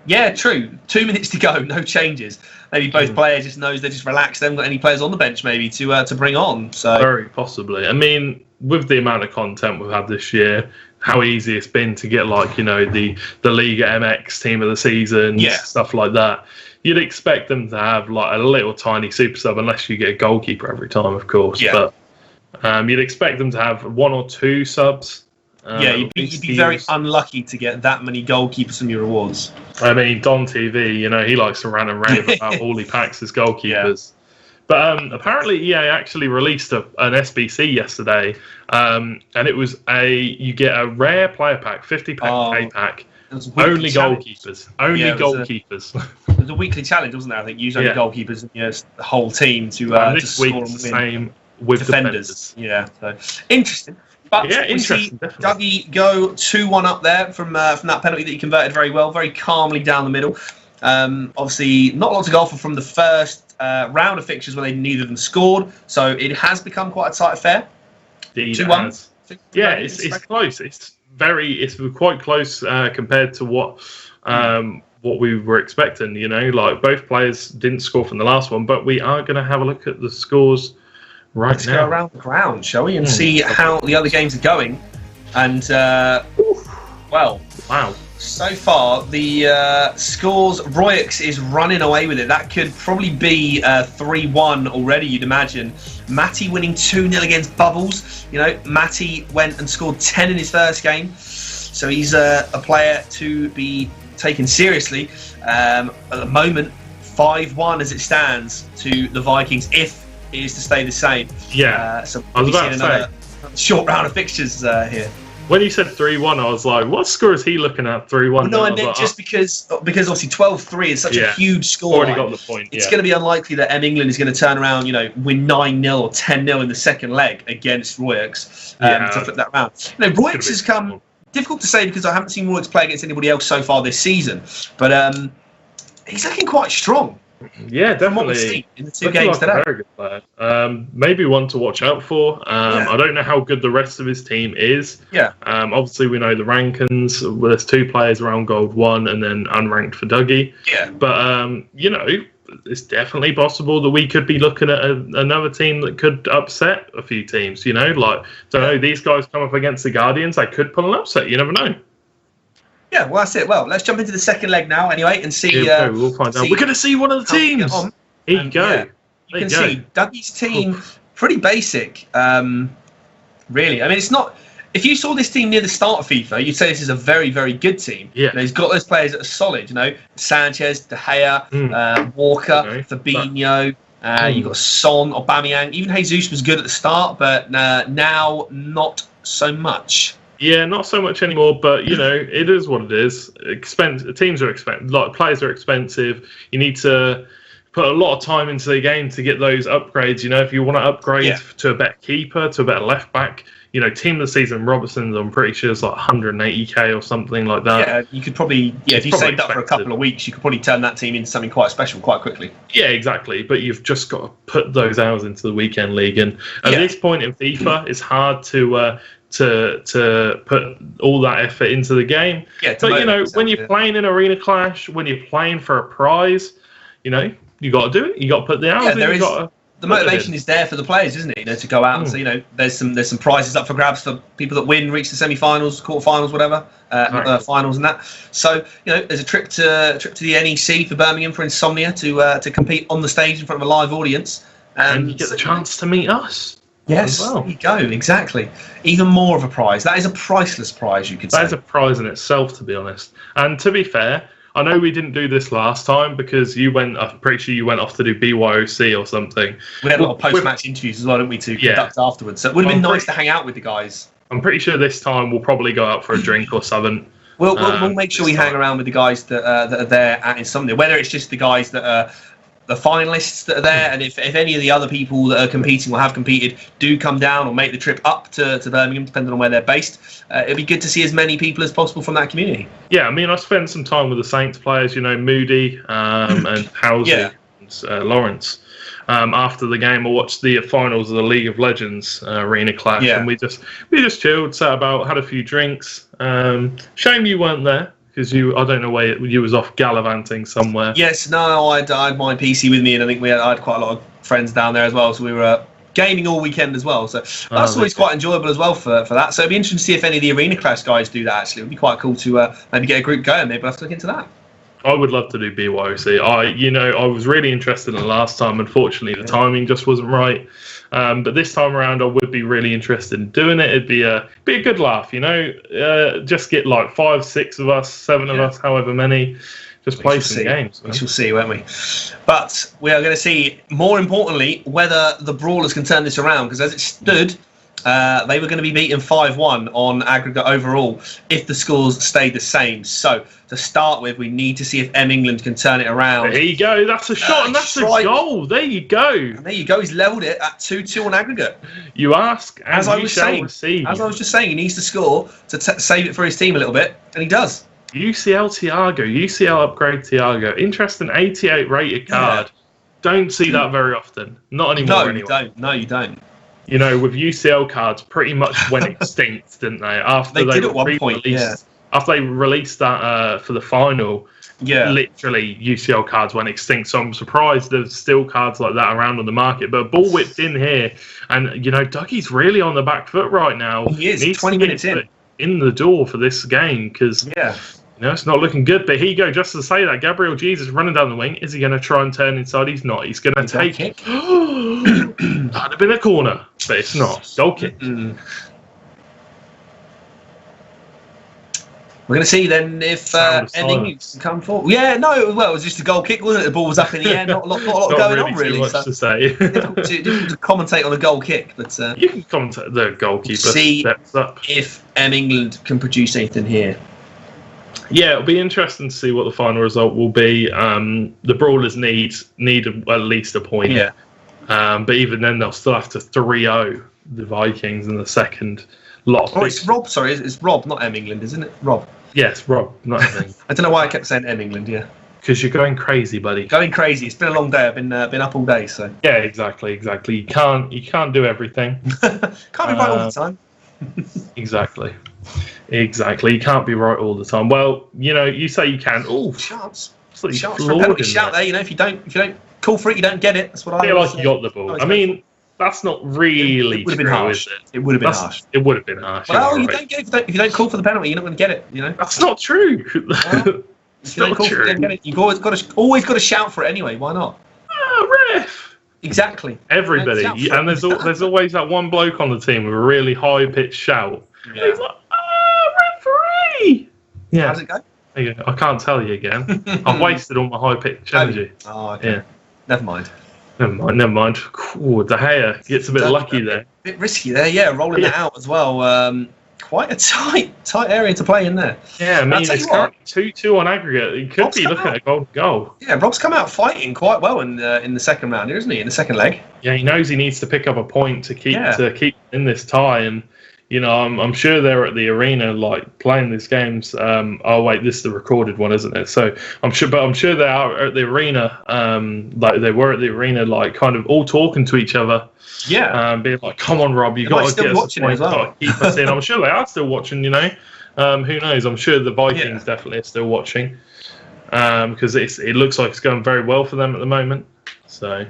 Yeah, true. 2 minutes to go, no changes. Maybe both players just knows they're just relaxed. They haven't got any players on the bench maybe to bring on. So very possibly. I mean, with the amount of content we've had this year, how easy it's been to get the Liga MX team of the season, stuff like that. You'd expect them to have a little tiny super sub, unless you get a goalkeeper every time, of course. Yeah. But you'd expect them to have 1 or 2 subs. You'd be very unlucky to get that many goalkeepers from your rewards. I mean, Don TV, he likes to rant and rave about all he packs as goalkeepers. Yeah. But apparently EA actually released an SBC yesterday, and it was you get a rare player pack, 50 K pack. Only goalkeepers. There's a weekly challenge, wasn't there? I think use only goalkeepers and the whole team to score and win. The same with defenders. Yeah, so interesting. But we see Dougie go 2-1 up there from that penalty that he converted very well, very calmly down the middle. Obviously, not a lot to go for from the first round of fixtures where neither of them scored. So it has become quite a tight affair. 2-1. Yeah, it's close. It's quite close compared to what we were expecting. Both players didn't score from the last one, but we are going to have a look at the scores. Let's go around the ground, shall we, and see how the other games are going. And, wow. So far, the scores, Royx is running away with it. That could probably be 3-1 already, you'd imagine. Matty winning 2-0 against Bubbles. Matty went and scored 10 in his first game. So he's a player to be taken seriously. At the moment, 5-1 as it stands to the Vikings, if it is to stay the same. Yeah, so I was about to say, another short round of fixtures here. When you said 3-1, I was like, what score is he looking at? 3-1. Well, no, I meant just because obviously 12-3 is such a huge score. Already got the point. It's going to be unlikely that England is going to turn around, win 9-0 or 10-0 in the second leg against Royx to flip that around. Royx has come difficult to say because I haven't seen Royx play against anybody else so far this season, but he's looking quite strong. Yeah, definitely. In the two games today. A very good player. Maybe one to watch out for. I don't know how good the rest of his team is. Yeah. Obviously, we know the rankings. Well, there's 2 players around gold 1 and then unranked for Dougie. Yeah. But, it's definitely possible that we could be looking at another team that could upset a few teams. These guys come up against the Guardians. They could pull an upset. You never know. Yeah, well, that's it. Well, let's jump into the second leg now, anyway, and see. We'll find out. We're going to see one of the teams. Here you go. Yeah, you can see Dougie's team, pretty basic, really. I mean, it's not. If you saw this team near the start of FIFA, you'd say this is a very, very good team. Yeah. He's got those players that are solid. Sanchez, De Gea, Walker, Fabinho. You've got Son, Aubameyang. Even Jesus was good at the start, but now not so much. Yeah, not so much anymore, but it is what it is. Teams are expensive, players are expensive. You need to put a lot of time into the game to get those upgrades. If you want to upgrade to a better keeper, to a better left back, team of the season Robertson's, I'm pretty sure it's like 180k or something like that. Yeah, you could probably if you saved up for a couple of weeks, you could probably turn that team into something quite special quite quickly. Yeah, exactly. But you've just got to put those hours into the weekend league, and at this point in FIFA, it's hard to put all that effort into the game. Yeah, but when you're playing in Arena Clash, when you're playing for a prize, you got to do it. You got to put the hours in. The motivation is there for the players, isn't it? To go out and say, there's some prizes up for grabs for people that win, reach the semi-finals, quarter-finals, whatever, finals and that. So there's a trip to the NEC for Birmingham for Insomnia to compete on the stage in front of a live audience, and you get the chance to meet us. Yes, there you go, exactly. Even more of a prize. That is a priceless prize, you could say. That is a prize in itself, to be honest. And to be fair, I know we didn't do this last time because I'm pretty sure you went off to do BYOC or something. We had a lot of post-match interviews as well, didn't we, to conduct afterwards. So it would have been nice to hang out with the guys. I'm pretty sure this time we'll probably go out for a drink or something. We'll make sure we hang around with the guys that are there at Insomnia, whether it's just the guys that are the finalists that are there, and if any of the other people that are competing or have competed do come down or make the trip up to Birmingham, depending on where they're based, it'd be good to see as many people as possible from that community. Yeah, I mean, I spent some time with the Saints players, Moody and Housley and Lawrence. After the game, I watched the finals of the League of Legends Arena Clash, and we just chilled, sat about, had a few drinks. Shame you weren't there. Because I don't know where you was off gallivanting somewhere. Yes, no, I had my PC with me, and I think I had quite a lot of friends down there as well. So we were gaming all weekend as well. So that's always quite enjoyable as well for that. So it'd be interesting to see if any of the Arena Clash guys do that. Actually, it would be quite cool to maybe get a group going. Maybe we'll have to look into that. I would love to do BYOC. I was really interested in it last time. Unfortunately, the timing just wasn't right. But this time around, I would be really interested in doing it. It'd be a good laugh, just get like 5, 6 of us, 7 of us, however many, just play some games. We shall see, won't we? But we are going to see, more importantly, whether the Brawlers can turn this around. Because as it stood, they were going to be beaten 5-1 on aggregate overall if the scores stayed the same. So to start with, we need to see if England can turn it around. There you go. That's a shot and that's a goal. There you go. And there you go. He's levelled it at 2-2 on aggregate. You ask, and you shall receive. As I was just saying, he needs to score to save it for his team a little bit, and he does. UCL Thiago, UCL upgrade Thiago. Interesting 88 rated card. Yeah. Don't see that very often. Not anymore. No, you don't. No, you don't. With UCL cards, pretty much went extinct, didn't they? After they did at one point, after they released that for the final, literally UCL cards went extinct. So I'm surprised there's still cards like that around on the market. But ball whipped in here, and Dougie's really on the back foot right now. He is. 20 minutes in the door for this game because it's not looking good. But here you go, just to say that Gabriel Jesus running down the wing. Is he going to try and turn inside? He's not. He's going to take it. That'd have been a corner, but it's not. Goal kick. We're going to see then if England can come forward. Yeah, no, well, it was just a goal kick, wasn't it? The ball was up in the air, not a lot going really on, really. Too much to say. difficult to commentate on a goal kick, but you can commentate the goalkeeper. See steps up. if England can produce anything here. Yeah, it'll be interesting to see what the final result will be. The Brawlers need at least a point. Yeah. But even then, they'll still have to 3-0 the Vikings in the second lot. Oh, it's Rob. Sorry, it's Rob, not England, isn't it? Rob. Yes, Rob, not England. I don't know why I kept saying England. Yeah. Because you're going crazy, buddy. Going crazy. It's been a long day. I've been up all day, so. Yeah, exactly. You can't do everything. Can't be right all the time. Exactly. You can't be right all the time. Well, you say you can. Oh, chance. Chance for a penalty shout there. If you don't call for it, you don't get it. That's what I feel like you got the ball. I mean, that's not really true, harsh. is it? It would have been harsh. It would have been harsh. Well, you don't get it if you don't call for the penalty. You're not going to get it. That's not true. Well, if you don't call for it, you don't get it. You've always got to shout for it anyway. Why not? Ref. Exactly. Everybody, and there's always that one bloke on the team with a really high pitched shout. Yeah. He's like, referee. Yeah. How does it go? I can't tell you again. I've wasted all my high pitched energy. Oh, okay. Yeah. Never mind. Ooh, De Gea gets a bit lucky there. A bit risky there, yeah. Rolling that out as well. Quite a tight area to play in there. Yeah, I mean, it's currently 2-2 on aggregate. He could be looking at a golden goal. Yeah, Rob's come out fighting quite well in the second round, isn't he? In the second leg. Yeah, he knows he needs to pick up a point to keep in this tie, and I'm sure they're at the arena like playing these games. Oh wait, this is the recorded one, isn't it? So I'm sure they are at the arena. Like they were at the arena, like kind of all talking to each other. Yeah. Being like, "Come on, Rob, you got to get us a point. Well. Keep us in." I'm sure they are still watching. Who knows? I'm sure the Vikings definitely are still watching because it looks like it's going very well for them at the moment. So.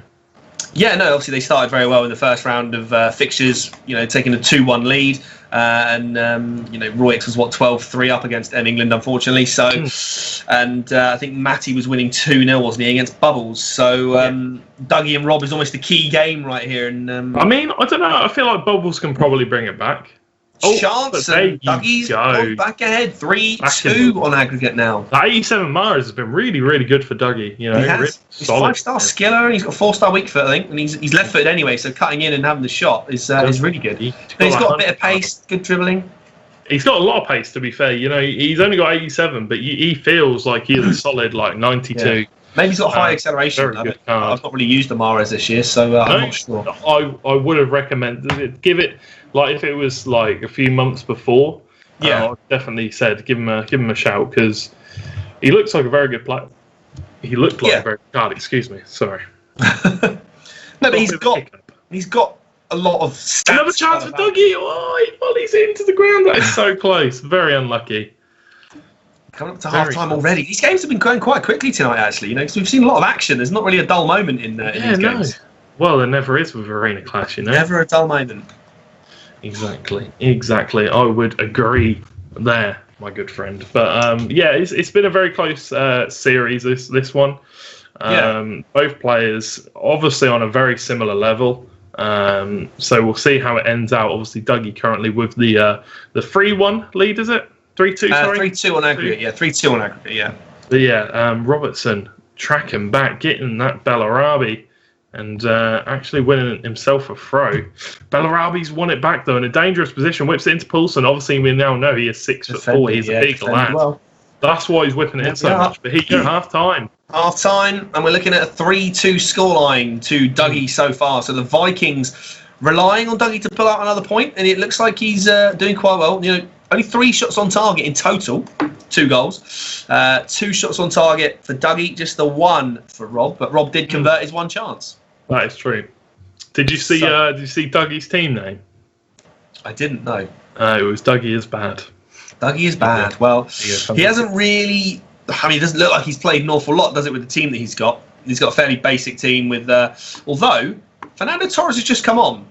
Yeah, no, obviously they started very well in the first round of fixtures, taking a 2-1 lead. Royx was 12-3 up against England, unfortunately. So, and I think Matty was winning 2-0, wasn't he, against Bubbles? So, Dougie and Rob is almost the key game right here. And I mean, I don't know. I feel like Bubbles can probably bring it back. Chance and Dougie's back ahead 3-2 on aggregate now. That 87 Mars has been really, really good for Dougie. He has. Really he's solid. 5-star skiller, and he's got 4-star weak foot, I think, and he's left footed anyway. So cutting in and having the shot is really good. He's got a bit of pace, good dribbling. He's got a lot of pace, to be fair. He's only got 87, but he feels like he's a solid 92. Yeah. Maybe he's got high acceleration. I've not really used the Mahrez this year, so I'm not sure. I would have recommended it. Give it if it was like a few months before. I definitely said give him a shout because he looks like a very good player. He looked like a very good. Excuse me, sorry. No, but he's got a lot of stats. Another chance for Dougie. Oh, he volleys into the ground. That is so close. Very unlucky. Coming up to half time already. These games have been going quite quickly tonight, actually. Because we've seen a lot of action. There's not really a dull moment in these games. Well, there never is with Arena Clash, Never a dull moment. Exactly. I would agree there, my good friend. But it's been a very close series. This one. Both players obviously on a very similar level. So we'll see how it ends out. Obviously, Dougie currently with the 3-1 lead, is it? 3-2, sorry? 3-2 on aggregate, 3-2 on aggregate, But Robertson tracking back, getting that Bellarabi, and actually winning himself a throw. Bellarabi's won it back, though, in a dangerous position, whips it into Poulsen. Obviously, we now know he is 6'4". He's a big lad. Well. That's why he's whipping it in so much. But here, half-time. Half-time, and we're looking at a 3-2 scoreline to Dougie so far. So the Vikings relying on Dougie to pull out another point, and it looks like he's doing quite well. Only 3 shots on target in total, 2 goals. 2 shots on target for Dougie, just the 1 for Rob. But Rob did convert his 1 chance. That is true. Did you see Dougie's team name? I didn't know. It was Dougie is bad. Dougie is bad. Well, he hasn't really. I mean, it doesn't look like he's played an awful lot, does it, with the team that he's got? He's got a fairly basic team with. Although Fernando Torres has just come on.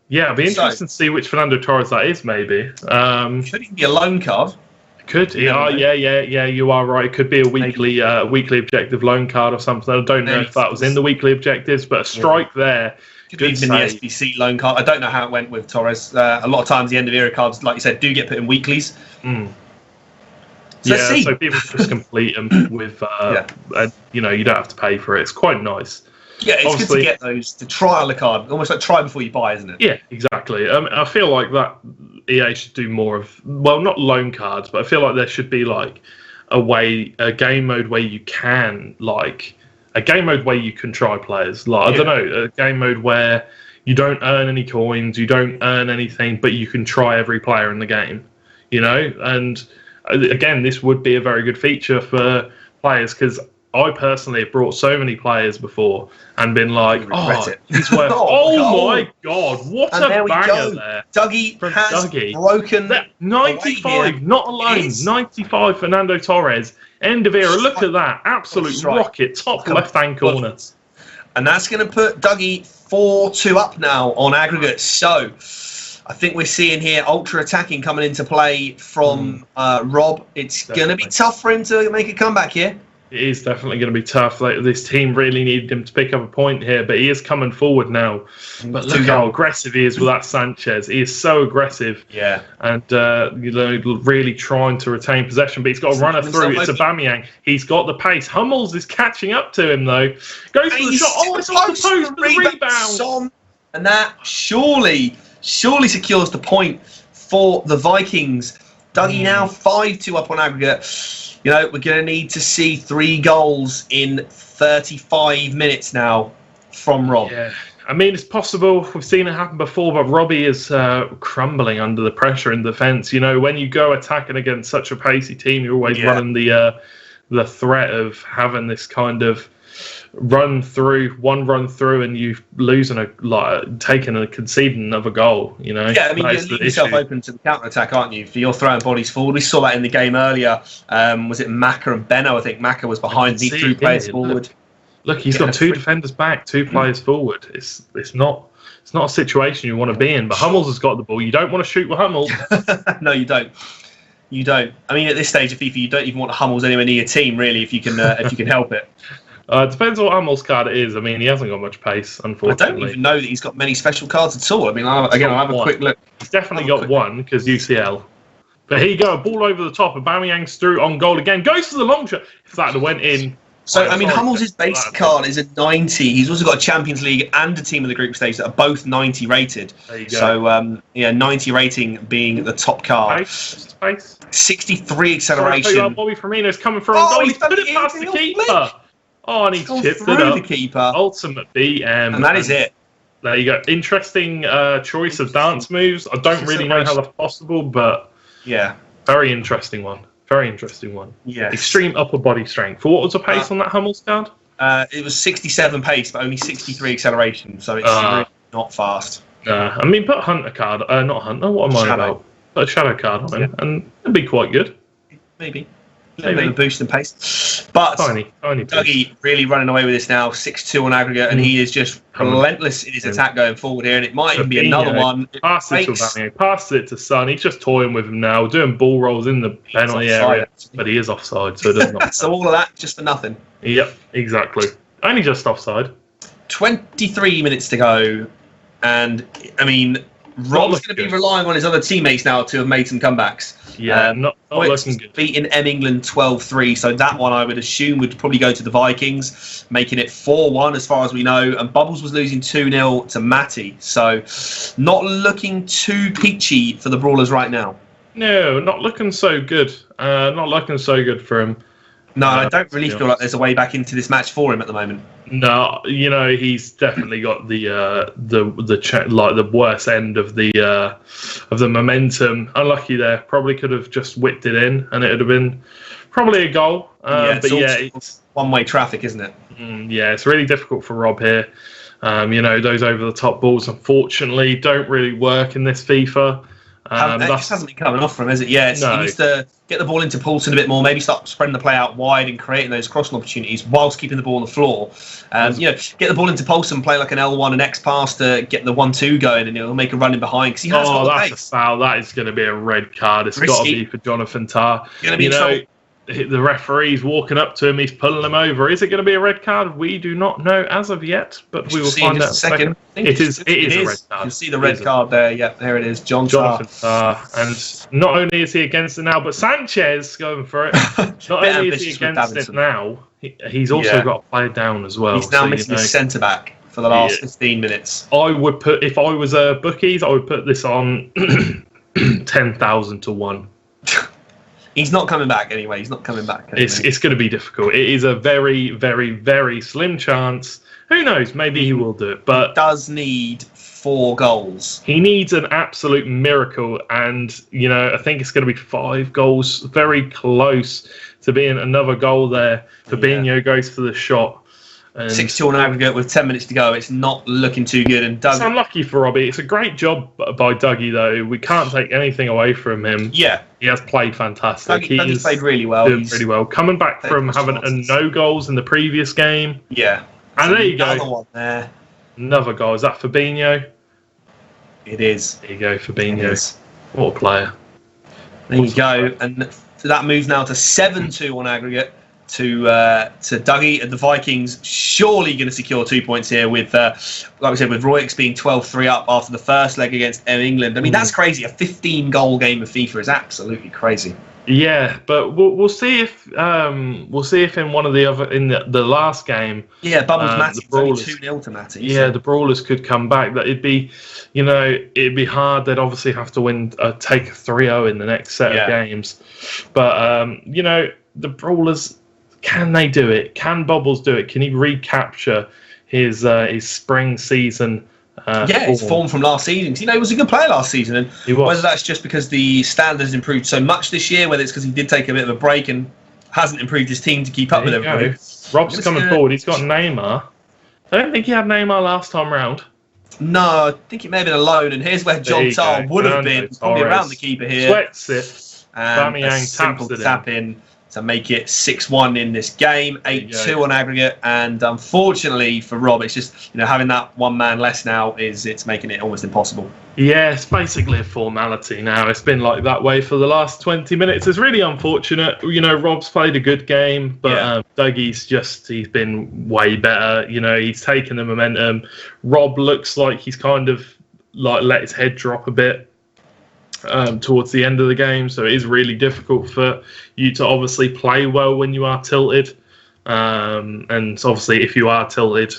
Yeah, it'd be interesting to see which Fernando Torres that is, maybe. Could even be a loan card. Could. Yeah, you are right. It could be a weekly objective loan card or something. I don't know if that was in the weekly objectives, but a strike there. Could be even the SBC loan card. I don't know how it went with Torres. A lot of times the end of era cards, like you said, do get put in weeklies. So let's see. So people just complete them with, you know, you don't have to pay for it. It's quite nice. Yeah, it's good to get those, to trial a card, almost like try before you buy, isn't it? Yeah, exactly. I feel like that EA should do more of, well, not loan cards, but I feel like there should be like a game mode where you can, like, a game mode where you can try players. Like, I don't know, a game mode where you don't earn any coins, you don't earn anything, but you can try every player in the game, you know? And again, this would be a very good feature for players, because I personally have brought so many players before and been like, he's worth. My god, what a banger there! Dougie has broken that 95, not alone. 95, Fernando Torres. End of era. Look at that, absolute rocket, top left-hand corner. And that's going to put Dougie 4-2 up now on aggregate. So I think we're seeing here ultra attacking coming into play from Rob. It's going to be tough for him to make a comeback here. It is definitely going to be tough. Like, this team really needed him to pick up a point here, but he is coming forward now. But look how aggressive he is with that Sanchez. He is so aggressive. Yeah. And, you know, really trying to retain possession, but he's got a runner through. It's Aubameyang. He's got the pace. Hummels is catching up to him, though. Goes for the shot. Oh, it's off the post for the rebound. And that surely secures the point for the Vikings. Dougie now 5-2 up on aggregate. You know, we're going to need to see 3 goals in 35 minutes now from Rob. Yeah, I mean, it's possible. We've seen it happen before, but Robbie is crumbling under the pressure in defence. You know, when you go attacking against such a pacey team, you're always running the threat of having this kind of run through, and you losing taking and conceding another goal, you know. Yeah, I mean, you're leaving yourself open to the counter attack, aren't you? You're throwing bodies forward. We saw that in the game earlier. Was it Maka and Benno? I think Maka was behind. He threw players forward. Look, he's got 2 defenders back, 2 players forward. It's not a situation you want to be in. But Hummels has got the ball. You don't want to shoot with Hummels. No, you don't. You don't. I mean, at this stage of FIFA, you don't even want Hummels anywhere near your team, really, if you can help it. It depends what Hummels card it is. I mean, he hasn't got much pace, unfortunately. I don't even know that he's got many special cards at all. I mean, I'll have a quick look. He's definitely got one, because UCL. But here you go, a ball over the top. Aubameyang's through on goal again. Goes for the long shot. If that went in. So, I mean, Hummels' basic card is a 90. He's also got a Champions League and a team of the group stage that are both 90 rated. There you go. So, 90 rating being the top card. Pace. 63 acceleration. Bobby Firmino's coming for a goal. He's put it past the keeper. Oh, and he's chipped it up. The keeper. Ultimate BM. And that is it. There you go. Interesting choice of dance moves. I don't really know how that's possible, but yeah, very interesting one. Very interesting one. Yeah. Extreme upper body strength. What was the pace on that Hummels card? It was 67 pace, but only 63 acceleration, so it's really not fast. I mean, put a Hunter card. Not Hunter. What am I about? Put a Shadow card on him, and it'd be quite good. Maybe. A bit of a boost in pace. But tiny Dougie really running away with this now, 6-2 on aggregate, and he is just relentless in his attack going forward here, and it might even be another one. Pass it to Aubameyang, pass it to Son. He's just toying with him now, doing ball rolls in the penalty area, but he is offside, so it does not. So all of that just for nothing. Yep, exactly. Only just offside. 23 minutes to go, and I mean, Rob's going to be relying on his other teammates now to have made some comebacks. Yeah, not looking good. Beating M England 12-3, so that one I would assume would probably go to the Vikings, making it 4-1 as far as we know. And Bubbles was losing 2-0 to Matty, so not looking too peachy for the Brawlers right now. No, not looking so good. Not looking so good for him. No, I don't really feel like there's a way back into this match for him at the moment. No, you know, he's definitely got the worst end of the momentum. Unlucky there. Probably could have just whipped it in, and it would have been probably a goal. It's one-way traffic, isn't it? Yeah, it's really difficult for Rob here. You know, those over-the-top balls, unfortunately, don't really work in this FIFA. That just hasn't been coming off from him, has it? Yeah, he needs to get the ball into Poulsen a bit more, maybe start spreading the play out wide and creating those crossing opportunities whilst keeping the ball on the floor. You know, get the ball into Poulsen, play like an L1 and X pass to get the 1-2 going, and he'll make a run in behind because he has got the pace. That's a foul. That is going to be a red card. It's got to be for Jonathan Tah. Going to be in trouble. the referee's walking up to him. He's pulling him over. Is it going to be a red card? We do not know as of yet, but we will find out in a second. It is a red card. You see the red card there. Yep, there it is. Jonathan Tah. And not only is he against it now, but Sanchez going for it. Not only is he against it now, he's also got to play down as well. He's now missing his centre-back for the last 15 minutes. I would put, if I was a bookies, I would put this on 10,000 to 1. He's not coming back anyway. He's not coming back. Anyway. It's going to be difficult. It is a very, very, very slim chance. Who knows? Maybe he will do it. But he does need 4 goals. He needs an absolute miracle. And, you know, I think it's going to be 5 goals. Very close to being another goal there. Fabinho goes for the shot. 6-2 on aggregate with 10 minutes to go. It's not looking too good. And It's unlucky for Robbie. It's a great job by Dougie, though. We can't take anything away from him. Yeah. He has played fantastic. Dougie's played really well. Doing really well. Coming back from having no goals in the previous game. Yeah. And there you go. Another one there. Another goal. Is that Fabinho? It is. There you go, Fabinho. What a player. There you go. And that moves now to 7-2 on aggregate. To Dougie and the Vikings, surely going to secure 2 points here with, like we said, with Royx being 12-3 up after the first leg against England. I mean, that's crazy. A 15-goal game of FIFA is absolutely crazy. Yeah, but we'll see if in one of the other the last game. Yeah, Bubbles Matty only 2-0 to Matty. Yeah, the Brawlers could come back. That it'd be hard. They'd obviously have to win, take a 3-0 in the next set of games. But the Brawlers. Can they do it? Can Bubbles do it? Can he recapture his spring season? His form from last season. He was a good player last season, and whether that's just because the standards improved so much this year, whether it's because he did take a bit of a break and hasn't improved his team to keep up with everybody. Rob's coming forward. He's got Neymar. I don't think he had Neymar last time round. No, I think it may have been a loan, and here's where John Tah would have been, probably around the keeper here. Sweats it. And a simple tap in to make it 6-1 in this game, 8-2 on aggregate, and unfortunately for Rob, it's just having that one man less now it's making it almost impossible. Yeah, it's basically a formality now. It's been like that way for the last 20 minutes. It's really unfortunate. Rob's played a good game, but Dougie's he's been way better. He's taken the momentum. Rob looks like he's kind of like let his head drop a bit towards the end of the game, so it is really difficult for you to obviously play well when you are tilted, and obviously if you are tilted,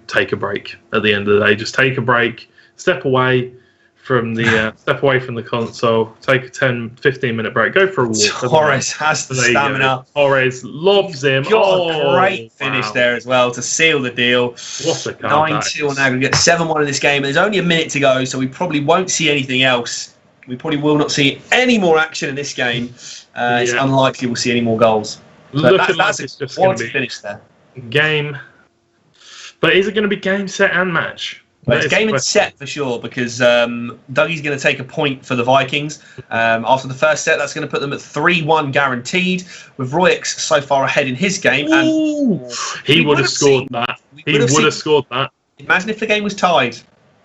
take a break at the end of the day. Just take a break, step away from the console, take a 10-15 minute break, go for a walk. Torres has the stamina. Torres lobs him. Got a great finish there as well to seal the deal. What a card. 9-2 on aggregate, 7-1 in this game. There's only a minute to go, so we probably won't see anything else. We probably will not see any more action in this game. It's unlikely we'll see any more goals. That's it's just going to be finish there. Game. But is it going to be game, set, and match? Well, it's game and set for sure, because Dougie's going to take a point for the Vikings. After the first set, that's going to put them at 3-1 guaranteed, with Royx so far ahead in his game. And he would have scored that. He would have scored that. Imagine if the game was tied.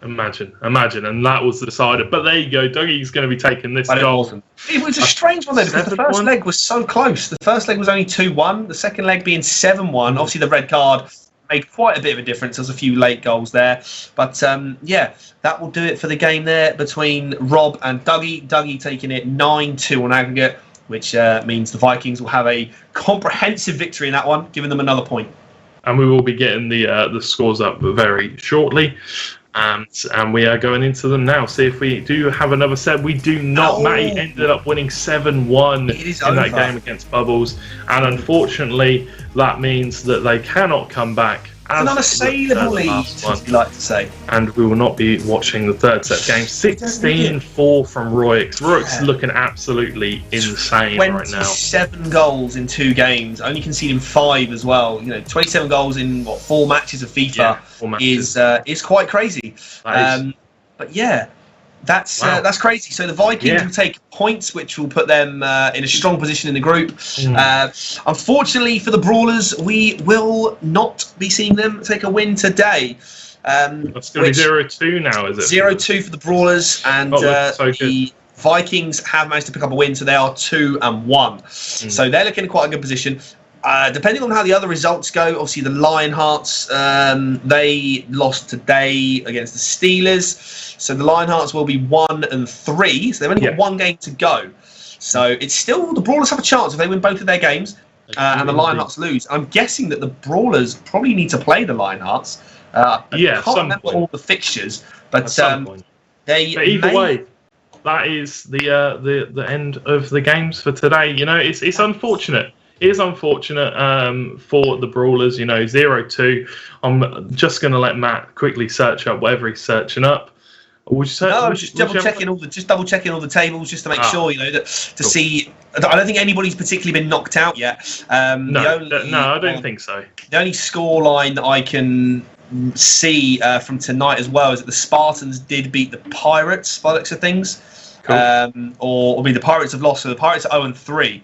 Imagine, and that was the decider. But there you go, Dougie's going to be taking this goal. It was a strange one though, because the first leg was so close. The first leg was only 2-1, the second leg being 7-1. Obviously the red card made quite a bit of a difference. There's a few late goals there. But that will do it for the game there between Rob and Dougie. Dougie taking it 9-2 on aggregate, which means the Vikings will have a comprehensive victory in that one, giving them another point. And we will be getting the scores up very shortly. And we are going into them now. See if we do have another set. We do not. Matty ended up winning 7-1 in that game against Bubbles. And unfortunately, that means that they cannot come back. An unassailable lead, as you like to say. And we will not be watching the third set game. 16-4 from Royx. Royx looking absolutely insane right now. 27 goals in 2 games, only conceding 5 as well. 27 goals in 4 matches of FIFA is quite crazy. But yeah, that's crazy. So the Vikings will take points, which will put them in a strong position in the group. Unfortunately for the Brawlers, we will not be seeing them take a win today. That's going to be 0-2 now, is it? 0-2 for the Brawlers, and the Vikings have managed to pick up a win, so they are 2-1. So they're looking in quite a good position. Depending on how the other results go, obviously the Lionhearts, they lost today against the Steelers. So the Lionhearts will be 1-3. So they've only got one game to go. So it's still, the Brawlers have a chance if they win both of their games and the Lionhearts lose. I'm guessing that the Brawlers probably need to play the Lionhearts. I can't remember all the fixtures, but either way, that is the end of the games for today. You know, it's unfortunate. It is unfortunate for the Brawlers, 0-2. I'm just going to let Matt quickly search up whatever he's searching up. Just double checking all the tables just to make sure, that to see. I don't think anybody's particularly been knocked out yet. No, I don't think so. The only score line that I can see from tonight as well is that the Spartans did beat the Pirates by the looks of things. Cool. Or the Pirates have lost, so the Pirates are 0-3.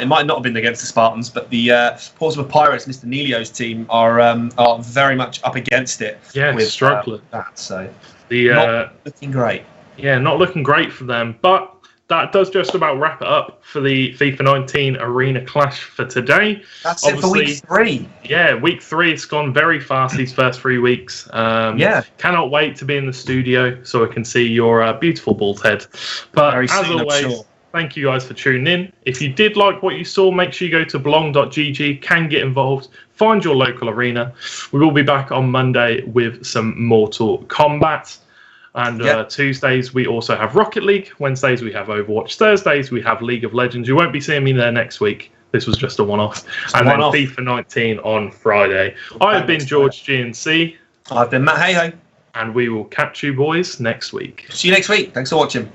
It might not have been against the Spartans, but the Portsmouth Pirates, Mr. Nelio's team, are very much up against it. Yeah, with struggling. So not looking great. Yeah, not looking great for them. But that does just about wrap it up for the FIFA 19 Arena Clash for today. That's it for week 3. Yeah, week 3. It's gone very fast these first 3 weeks. Cannot wait to be in the studio so I can see your beautiful bald head. But very as soon, always, thank you guys for tuning in. If you did like what you saw, make sure you go to belong.gg, can get involved, find your local arena. We will be back on Monday with some Mortal Kombat. And Tuesdays, we also have Rocket League. Wednesdays, we have Overwatch. Thursdays, we have League of Legends. You won't be seeing me there next week. This was just a one-off. And then FIFA 19 on Friday. I have been George GNC. I've been Matt Hayho. And we will catch you boys next week. See you next week. Thanks for watching.